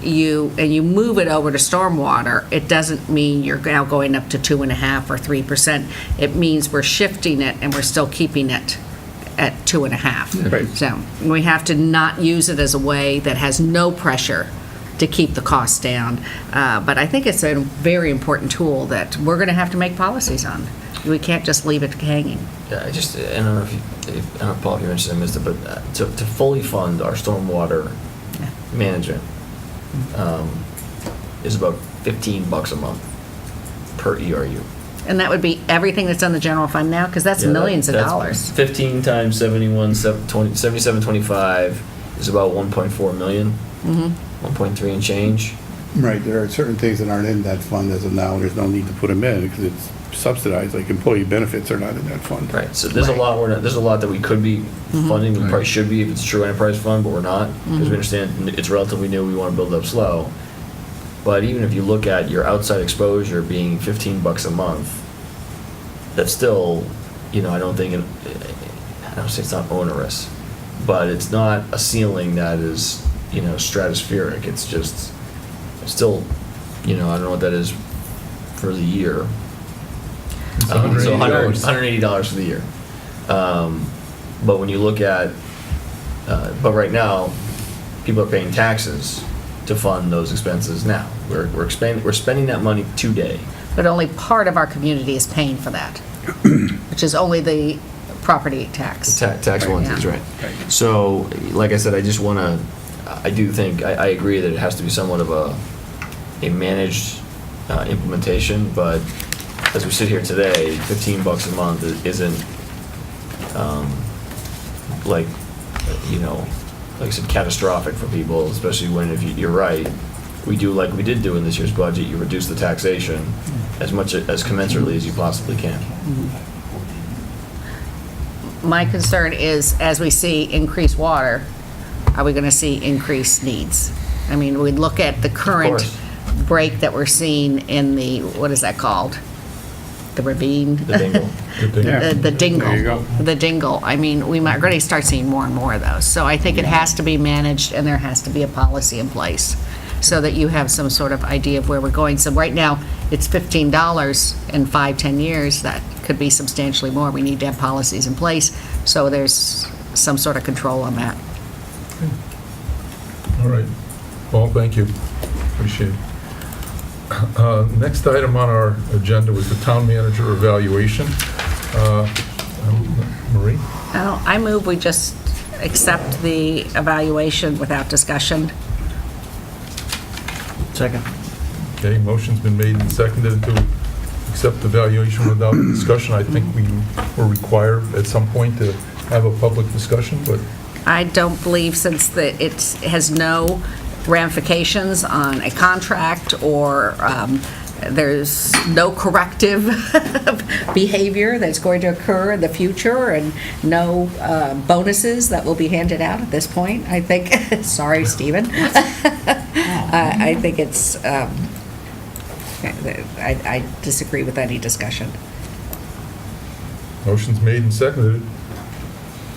you move it over to stormwater, it doesn't mean you're now going up to 2.5 or 3%. It means we're shifting it and we're still keeping it at 2.5. Right. So we have to not use it as a way that has no pressure to keep the costs down. But I think it's a very important tool that we're going to have to make policies on. We can't just leave it hanging. Yeah, I don't know if I don't know, Paul, if you mentioned, I missed it, but to fully fund our stormwater management is about $15 a month per ERU. And that would be everything that's on the general fund now, because that's Yeah, millions of that's dollars. 15 times 7725 is about 1.4 million, 1.3 and change. Right, there are certain things that aren't in that fund as of now, and there's no need to put them in, because it's subsidized, like employee benefits are not in that fund. Right, so there's a lot there's a lot that we could be funding, we probably should be if it's a true enterprise fund, but we're not, because we understand it's relatively new, we want to build it up slow. But even if you look at your outside exposure being $15 a month, that's still, I don't think, I don't say it's not onerous, but it's not a ceiling that is, stratospheric. It's just, still, I don't know what that is for the year. It's So $180. $180 for the year. But when you look at, but right now, people are paying taxes to fund those expenses now. We're spending that money today. But only part of our community is paying for that, which is only the property tax. Taxable entities, Yeah. right. So, like I said, I just want to, I do think, I agree that it has to be somewhat of a managed implementation, but as we sit here today, $15 a month isn't, like I said, catastrophic for people, especially when, if you're right, we do like we did do in this year's budget, you reduce the taxation as much as commensurately as you possibly can. My concern is, as we see increased water, are we going to see increased needs? I mean, we look at the current course. break that we're seeing in the, what is that called? The ravine? The dingle. The dingle. There you go. The dingle. I mean, we might really start seeing more and more of those. So I think it has to be managed, and there has to be a policy in place so that you have some sort of idea of where we're going. So right now, it's $15 in 5-10 years. That could be substantially more. We need to have policies in place so there's some sort of control on that. All right. Paul, thank you. Appreciate it. Next item on our agenda was the town manager evaluation. Marie? Oh, I move we just accept the evaluation without discussion. Second. Okay, motion's been made and seconded to accept the evaluation without discussion. I think we were required at some point to have a public discussion, but I don't believe, since it has no ramifications on a contract, or there's no corrective behavior that's going to occur in the future, and no bonuses that will be handed out at this point, I think, sorry, Stephen. I think it's, I disagree with any discussion. motion's made and seconded.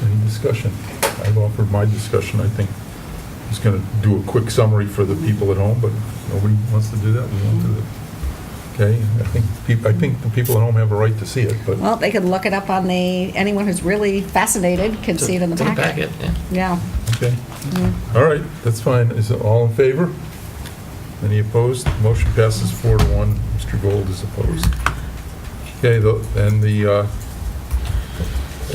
Any discussion? I've offered my discussion. I think I was going to do a quick summary for the people at home, but if nobody wants to do that, we won't do it. Okay, I think the people at home have a right to see it, but Well, they can look it up on anyone who's really fascinated can see it in the packet. Yeah. Yeah. okay. All right, that's fine. Is it all in favor? Any opposed? Motion passes 4-1. Mr. Gold is opposed. Okay, and the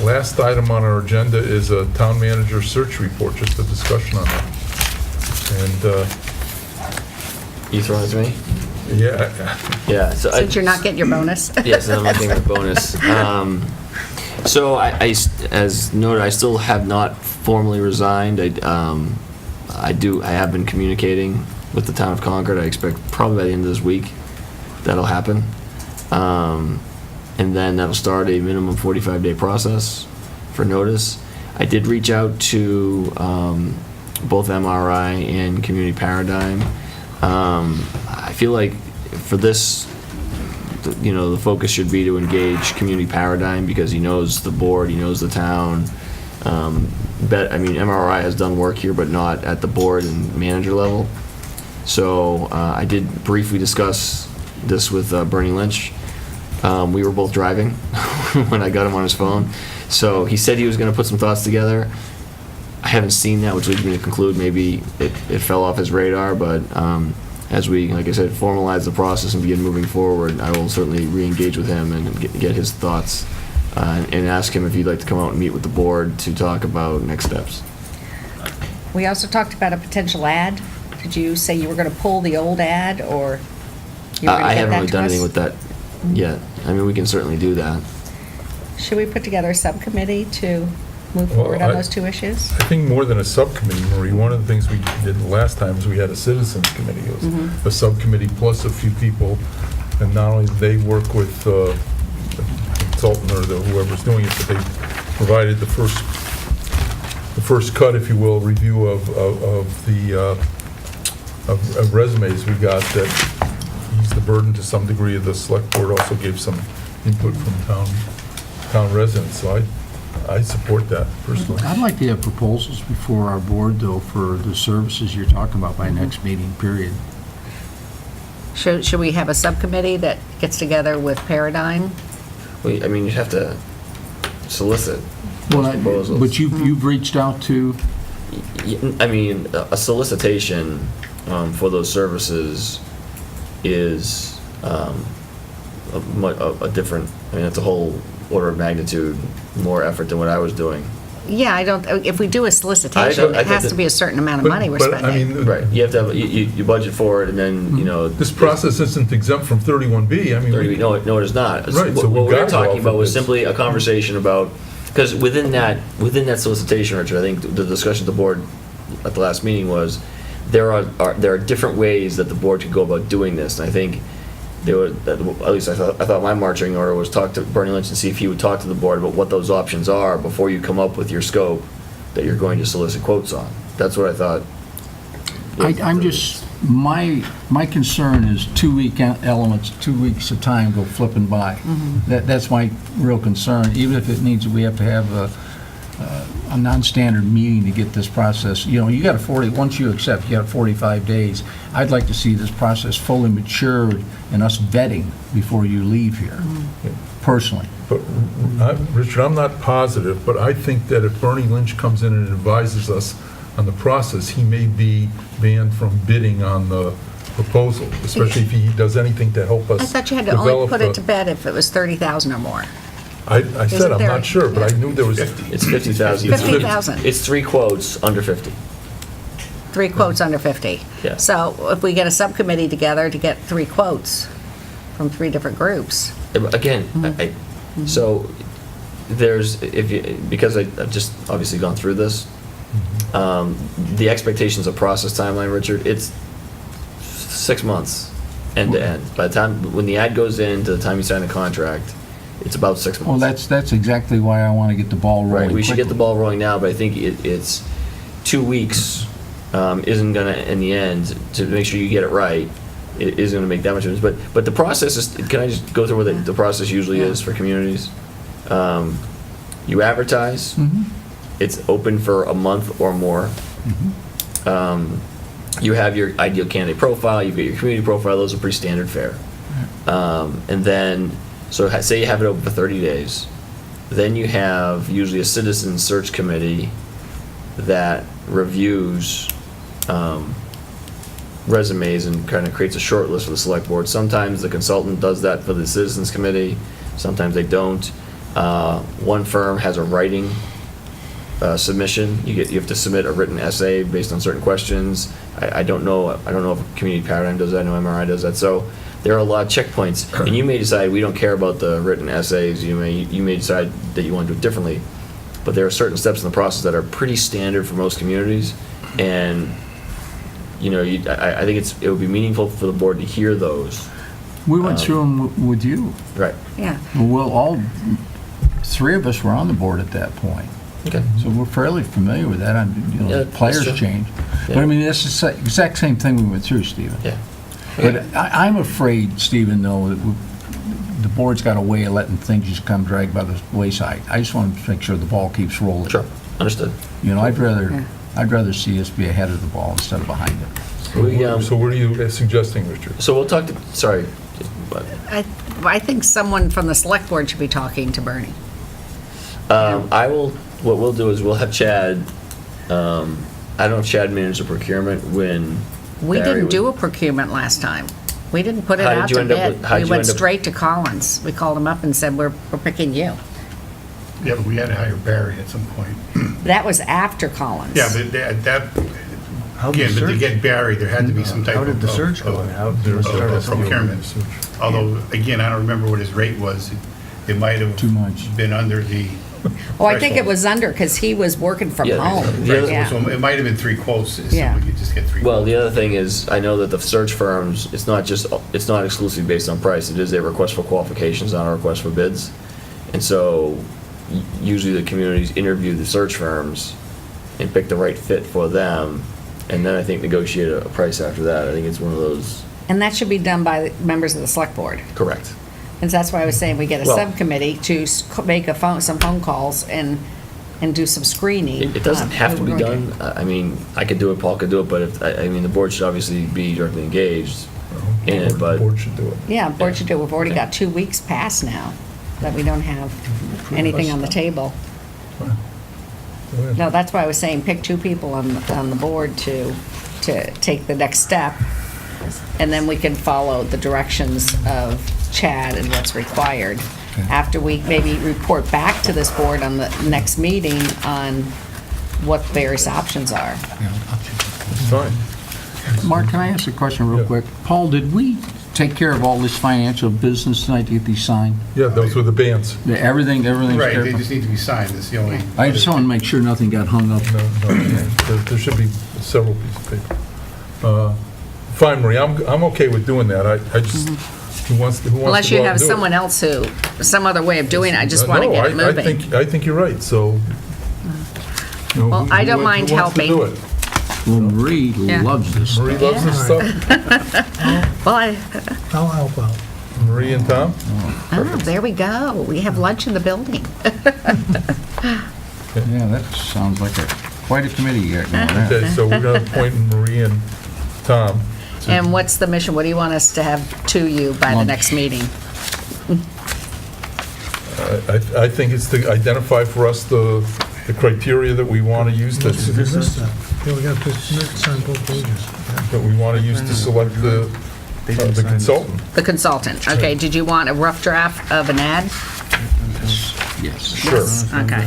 last item on our agenda is a town manager search report, just a discussion on that. And, You throwing it to me? yeah, Yeah. So Since you're not getting your bonus. Yes, I'm not getting a bonus. So as noted, I still have not formally resigned. I have been communicating with the town of Concord. I expect probably by the end of this week that'll happen. And then that'll start a minimum 45-day process for notice. I did reach out to both MRI and Community Paradigm. I feel like for this, the focus should be to engage Community Paradigm because he knows the board, he knows the town. MRI has done work here, but not at the board and manager level. So I did briefly discuss this with Bernie Lynch. We were both driving when I got him on his phone. So he said he was going to put some thoughts together. I haven't seen that, which leads me to conclude maybe it fell off his radar, but as we, like I said, formalize the process and begin moving forward, I will certainly re-engage with him and get his thoughts and ask him if he'd like to come out and meet with the board to talk about next steps. We also talked about a potential ad. Did you say you were going to pull the old ad, or you were going to I get haven't that really to done us? anything with that yet. I mean, we can certainly do that. Should we put together a subcommittee to move Well, forward on those two issues? I think more than a subcommittee, Marie, one of the things we did the last time was we had a citizens committee. It was a subcommittee plus a few people, and not only did they work with the consultant or whoever's doing it, but they provided the first cut, if you will, review of resumes we got that eased the burden to some degree. The select board also gave some input from town residents, so I support that personally. I'd like to have proposals before our board, though, for the services you're talking about by next meeting, period. Should we have a subcommittee that gets together with Paradigm? You'd have to solicit proposals. But you've reached out to, A solicitation for those services is a different, it's a whole order of magnitude more effort than what I was doing. Yeah, if we do a solicitation, it has to be a certain amount of money we're spending. Right, you have to have, you budget for it, and then, This process isn't exempt from 31B. No, it is not. Right, so What we've we were got to talking offer about was this. simply a conversation about, because within that solicitation, Richard, I think the discussion at the board at the last meeting was, there are different ways that the board could go about doing this, and I think at least I thought my marching order was talk to Bernie Lynch and see if he would talk to the board about what those options are before you come up with your scope that you're going to solicit quotes on. That's what I thought. I'm just, my concern is 2-week elements, 2 weeks of time go flipping by. That's my real concern, even if it means that we have to have a non-standard meeting to get this process. You got once you accept, you got 45 days. I'd like to see this process fully matured and us vetting before you leave here, personally. But, Richard, I'm not positive, but I think that if Bernie Lynch comes in and advises us on the process, he may be banned from bidding on the proposal, especially if he does anything to help us I thought you had to only develop put it to bed if it was 30,000 or more. I said I'm there- not sure, but I knew there was... It's 50,000. 50,000. It's 3 quotes under 50. 3 quotes under 50. Yeah. So if we get a subcommittee together to get 3 quotes from 3 different groups. Again, so there's, because I've just obviously gone through this, the expectations of process timeline, Richard, it's 6 months end to end. By the time, when the ad goes in to the time you sign the contract, it's about 6 months. Well, that's exactly why I want to get the ball rolling. Right, we should get the quickly. ball rolling now, but I think it's 2 weeks isn't going to, in the end, to make sure you get it right, it isn't going to make that much difference. But the process is, can I just go through what the process usually is for communities? You advertise, it's open for a month or more. You have your ideal candidate profile, you've got your community profile, those are pretty standard fare. And then, so say you have it open for 30 days, then you have usually a citizen search committee that reviews resumes and kind of creates a short list for the select board. Sometimes the consultant does that for the citizens committee, sometimes they don't. One firm has a writing submission. You have to submit a written essay based on certain questions. I don't know if Community Paradigm does that. I know MRI does that. So there are a lot of checkpoints, and you may decide we don't care about the written essays. You may decide that you want to do it differently. But there are certain steps in the process that are pretty standard for most communities, and you know, I think it would be meaningful for the board to hear those. We went through them with you. Right. Yeah. Well, all three of us were on the board at that point. Okay. So we're fairly familiar with that. You know, Yeah, the players that's true. change. Yeah. But I mean, that's the exact same thing we went through, Stephen. Yeah. But I'm afraid, Stephen, though, that the board's got a way of letting things just come drag by the wayside. I just want to make sure the ball keeps rolling. Sure. Understood. You know, I'd rather see us be ahead of the ball instead of behind it. So what are you suggesting, Richard? So we'll talk to, sorry. I think someone from the select board should be talking to Bernie. What we'll do is we'll have Chad, I don't know if Chad managed the procurement when We Barry didn't was- do a procurement last time. We didn't put it How did out you to end up bid. with- how'd We you went end up- straight to Collins. We called him up and said, we're picking you. Yeah, but we had to hire Barry at some point. That was after Collins. Yeah, but that, How did again, the but to search- get Barry, there had to be some type How of. did the search go? How did it start Of out? procurement. Although, again, I don't remember what his rate was. It might have. Too much. Been under the. Oh, I think it threshold. was under, because he was working from Yeah, home. the Right, so Yeah. it might have been 3 quotes, so Yeah. we could just get 3 quotes. Well, the other thing is, I know that the search firms, it's not exclusively based on price. It is a request for qualifications, not a request for bids. And so usually the communities interview the search firms and pick the right fit for them, and then I think negotiate a price after that. I think it's one of those, And that should be done by the members of the select board. correct. And that's why I was saying we get a Well- subcommittee to make some phone calls and do some screening. It doesn't have to be We're going done. I mean, I could do it, Paul could do it, but I mean, the board should obviously be directly engaged in it, The but. board should do it. Yeah, board should do. We've already got 2 weeks past now that we don't have anything on the table. Go ahead. No, that's why I was saying pick 2 people on the board to take the next step, and then we can follow the directions of Chad and what's required. After we maybe report back to this board on the next meeting on what various options are. Fine. Mark, can I ask a question real Yeah. quick? Paul, did we take care of all this financial business tonight to get these signed? Yeah, those were the bands. Everything's Right, they careful? just need to be signed, that's the only. I just want to make sure nothing got hung up. No, there should be several pieces of paper. Fine, Marie, I'm okay with doing that. I just, who wants to go out Unless you and have do it? someone else some other way of doing it, I just want to No, get it moving. I think you're right, so. you know, Well, who- I who don't wants- mind who wants to helping. do it? Well, Marie Yeah. loves this Marie stuff. loves this stuff? Well, I'll help out. Marie and Tom? oh, there we go. We have lunch in the building. Yeah, that sounds like quite a committee you got going there. Okay, so we're going to appoint Marie and Tom. to- And what's the mission? What do you want us to have to you by the Lunch. next meeting? I think it's to identify for us the criteria that we want to use to, Missed that. Yeah, we got to sign both pages. that we want to use to select the consultant. The consultant. Okay, did you want a rough draft of an ad? Yes. Sure, Okay.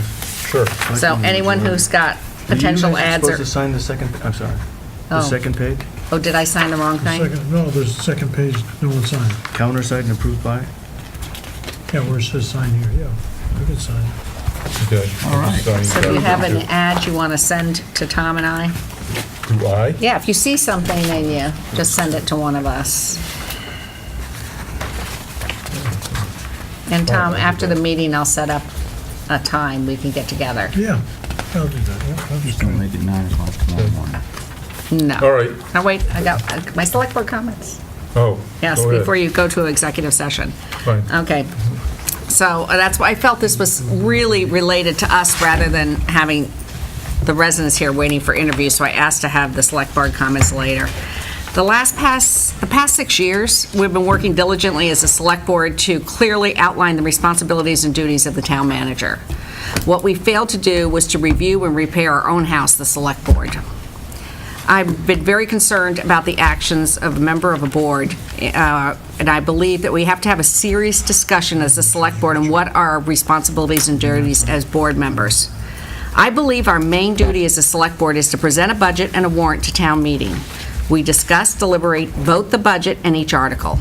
sure. So anyone who's got potential ads Supposed to or, sign the second, I'm sorry, the Oh. second page? oh, did I sign the wrong thing? No, there's a second page, no one signed. Countersigned and approved by? Yeah, where it says sign here, yeah, we can sign. Okay. All right. So do you have an ad you want to send to Tom and I? Do I? Yeah, if you see something, then you just send it to one of us. And Tom, after the meeting, I'll set up a time we can get together. Yeah, I'll do that, yeah, I'll Just don't make it 9 o'clock tomorrow morning. No. All right. Oh, wait, I got my select board comments. Oh. Yes, go ahead. before you go to executive session. Fine. Okay. So that's why I felt this was really related to us rather than having the residents here waiting for interviews, so I asked to have the select board comments later. The past 6 years, we've been working diligently as a select board to clearly outline the responsibilities and duties of the town manager. What we failed to do was to review and repair our own house, the select board. I've been very concerned about the actions of a member of a board, and I believe that we have to have a serious discussion as a select board on what are our responsibilities and duties as board members. I believe our main duty as a select board is to present a budget and a warrant to town meeting. We discuss, deliberate, vote the budget and each article.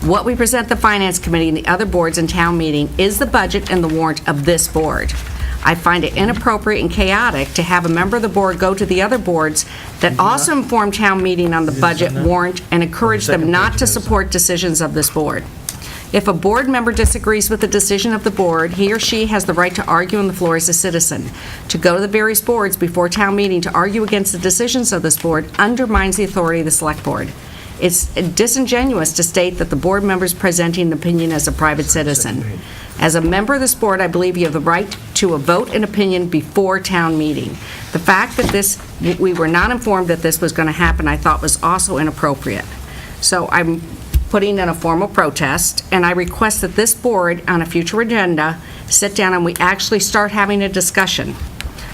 What we present the finance committee and the other boards in town meeting is the budget and the warrant of this board. I find it inappropriate and chaotic to have a member of the board go to the other boards that also inform town meeting on the budget, warrant, and encourage them not to support decisions of this board. If a board member disagrees with the decision of the board, he or she has the right to argue on the floor as a citizen. To go to the various boards before town meeting to argue against the decisions of this board undermines the authority of the select board. It's disingenuous to state that the board member is presenting an opinion as a private citizen. As a member of this board, I believe you have the right to a vote and opinion before town meeting. The fact that we were not informed that this was going to happen, I thought was also inappropriate. So I'm putting in a formal protest, and I request that this board, on a future agenda, sit down and we actually start having a discussion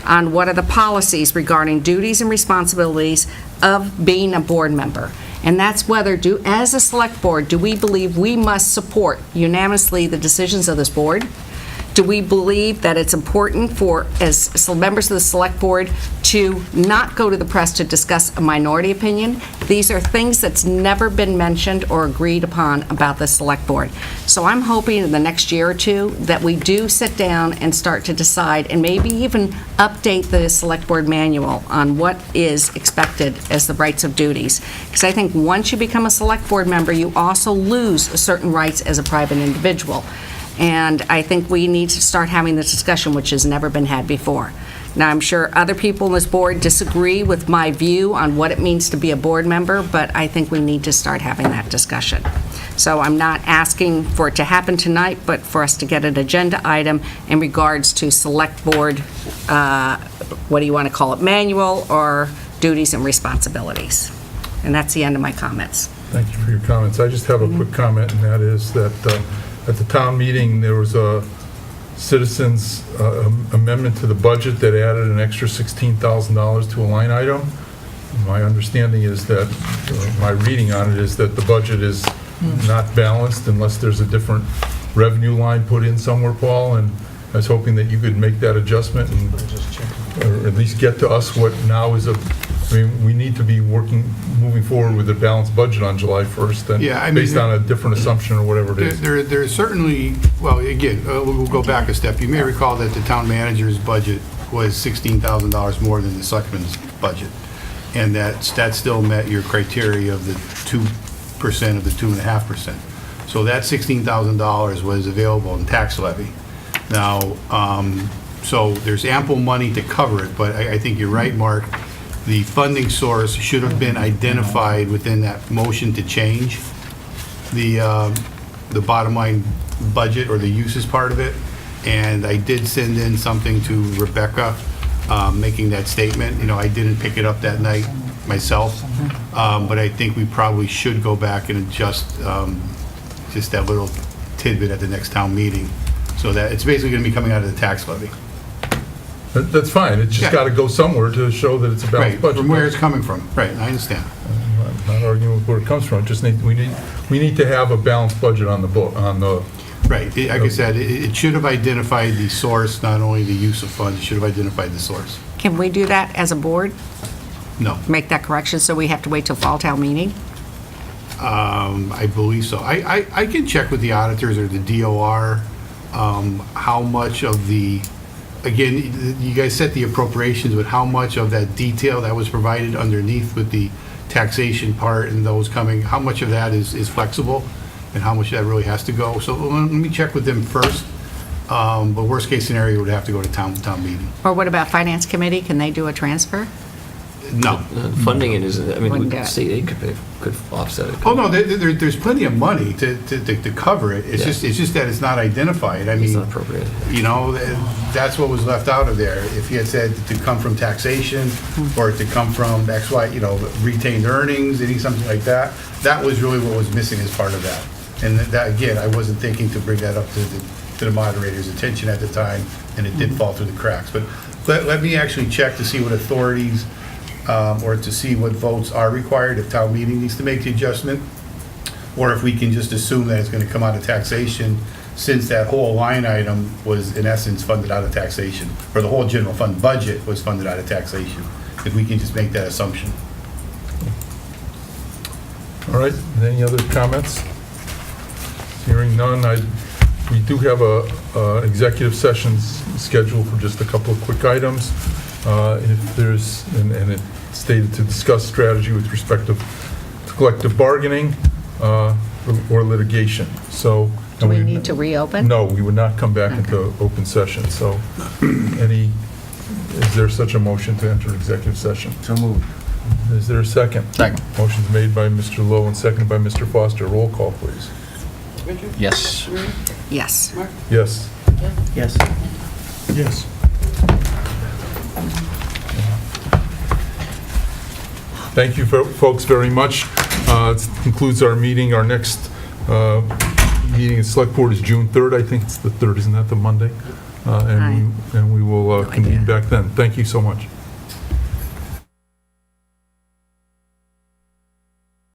on what are the policies regarding duties and responsibilities of being a board member. And that's whether, as a select board, do we believe we must support unanimously the decisions of this board? Do we believe that it's important for, as members of the select board, to not go to the press to discuss a minority opinion? These are things that's never been mentioned or agreed upon about the select board. So I'm hoping in the next year or two that we do sit down and start to decide, and maybe even update the select board manual on what is expected as the rights of duties. Because I think once you become a select board member, you also lose certain rights as a private individual. And I think we need to start having this discussion, which has never been had before. Now, I'm sure other people on this board disagree with my view on what it means to be a board member, but I think we need to start having that discussion. So I'm not asking for it to happen tonight, but for us to get an agenda item in regards to select board, what do you want to call it, manual or duties and responsibilities. And that's the end of my comments. Thank you for your comments. I just have a quick comment, and that is that at the town meeting, there was a citizens amendment to the budget that added an extra $16,000 to a line item. My understanding is that, my reading on it is that the budget is not balanced unless there's a different revenue line put in somewhere, Paul, and I was hoping that you could make that adjustment and, or at least get to us what now is I mean, we need to be moving forward with a balanced budget on July 1st, and based on a different assumption or whatever it is. There's certainly, well, again, we'll go back a step. You may recall that the town manager's budget was $16,000 more than the selectman's budget, and that still met your criteria of the 2% of the 2.5%. So that $16,000 was available in tax levy. Now, so there's ample money to cover it, but I think you're right, Mark. The funding source should have been identified within that motion to change the bottom line budget or the uses part of it. And I did send in something to Rebecca making that statement. You know, I didn't pick it up that night myself, but I think we probably should go back and adjust just that little tidbit at the next town meeting, so that it's basically going to be coming out of the tax levy. That's fine, it's just got to go somewhere to show that it's a balanced budget. From where it's coming from, right, I understand. I'm not arguing with where it comes from, just we need to have a balanced budget on the book, on the... Right, like I said, it should have identified the source, not only the use of funds, it should have identified the source. Can we do that as a board? No. Make that correction, so we have to wait till fall town meeting? I believe so. I can check with the auditors or the DOR how much of the, again, you guys set the appropriations, but how much of that detail that was provided underneath with the taxation part and those coming, how much of that is flexible and how much of that really has to go. So let me check with them first. But worst case scenario would have to go to town meeting. Or what about finance committee? Can they do a transfer? No. Funding it is, I mean, Wouldn't do it. state aid could offset it. Oh, no, there's plenty of money to cover it. It's just that it's not identified. I mean, It's not appropriate. you know, that's what was left out of there. If you had said to come from taxation or to come from X, Y, you know, retained earnings, something like that, that was really what was missing as part of that. And that, again, I wasn't thinking to bring that up to the moderator's attention at the time, and it did fall through the cracks. But let me actually check to see what authorities or to see what votes are required if town meeting needs to make the adjustment, or if we can just assume that it's going to come out of taxation, since that whole line item was in essence funded out of taxation, or the whole general fund budget was funded out of taxation, if we can just make that assumption. All right, any other comments? Hearing none, I'd We do have a executive sessions scheduled for just a couple of quick items. If there's, and it stated to discuss strategy with respect to collective bargaining or litigation. So. Do we need to reopen? No, we would not come back into open session. So is there such a motion to enter executive session? So moved. Is there a second? Second. Motion's made by Mr. Lowe and seconded by Mr. Foster. Roll call, please. Yes. Yes. Yes. Yes. Yes. Thank you, folks, very much. This concludes our meeting. Our next meeting in Select Board is June 3rd. I think it's the 3rd, isn't that the Monday? And we will convene back then. Thank you so much.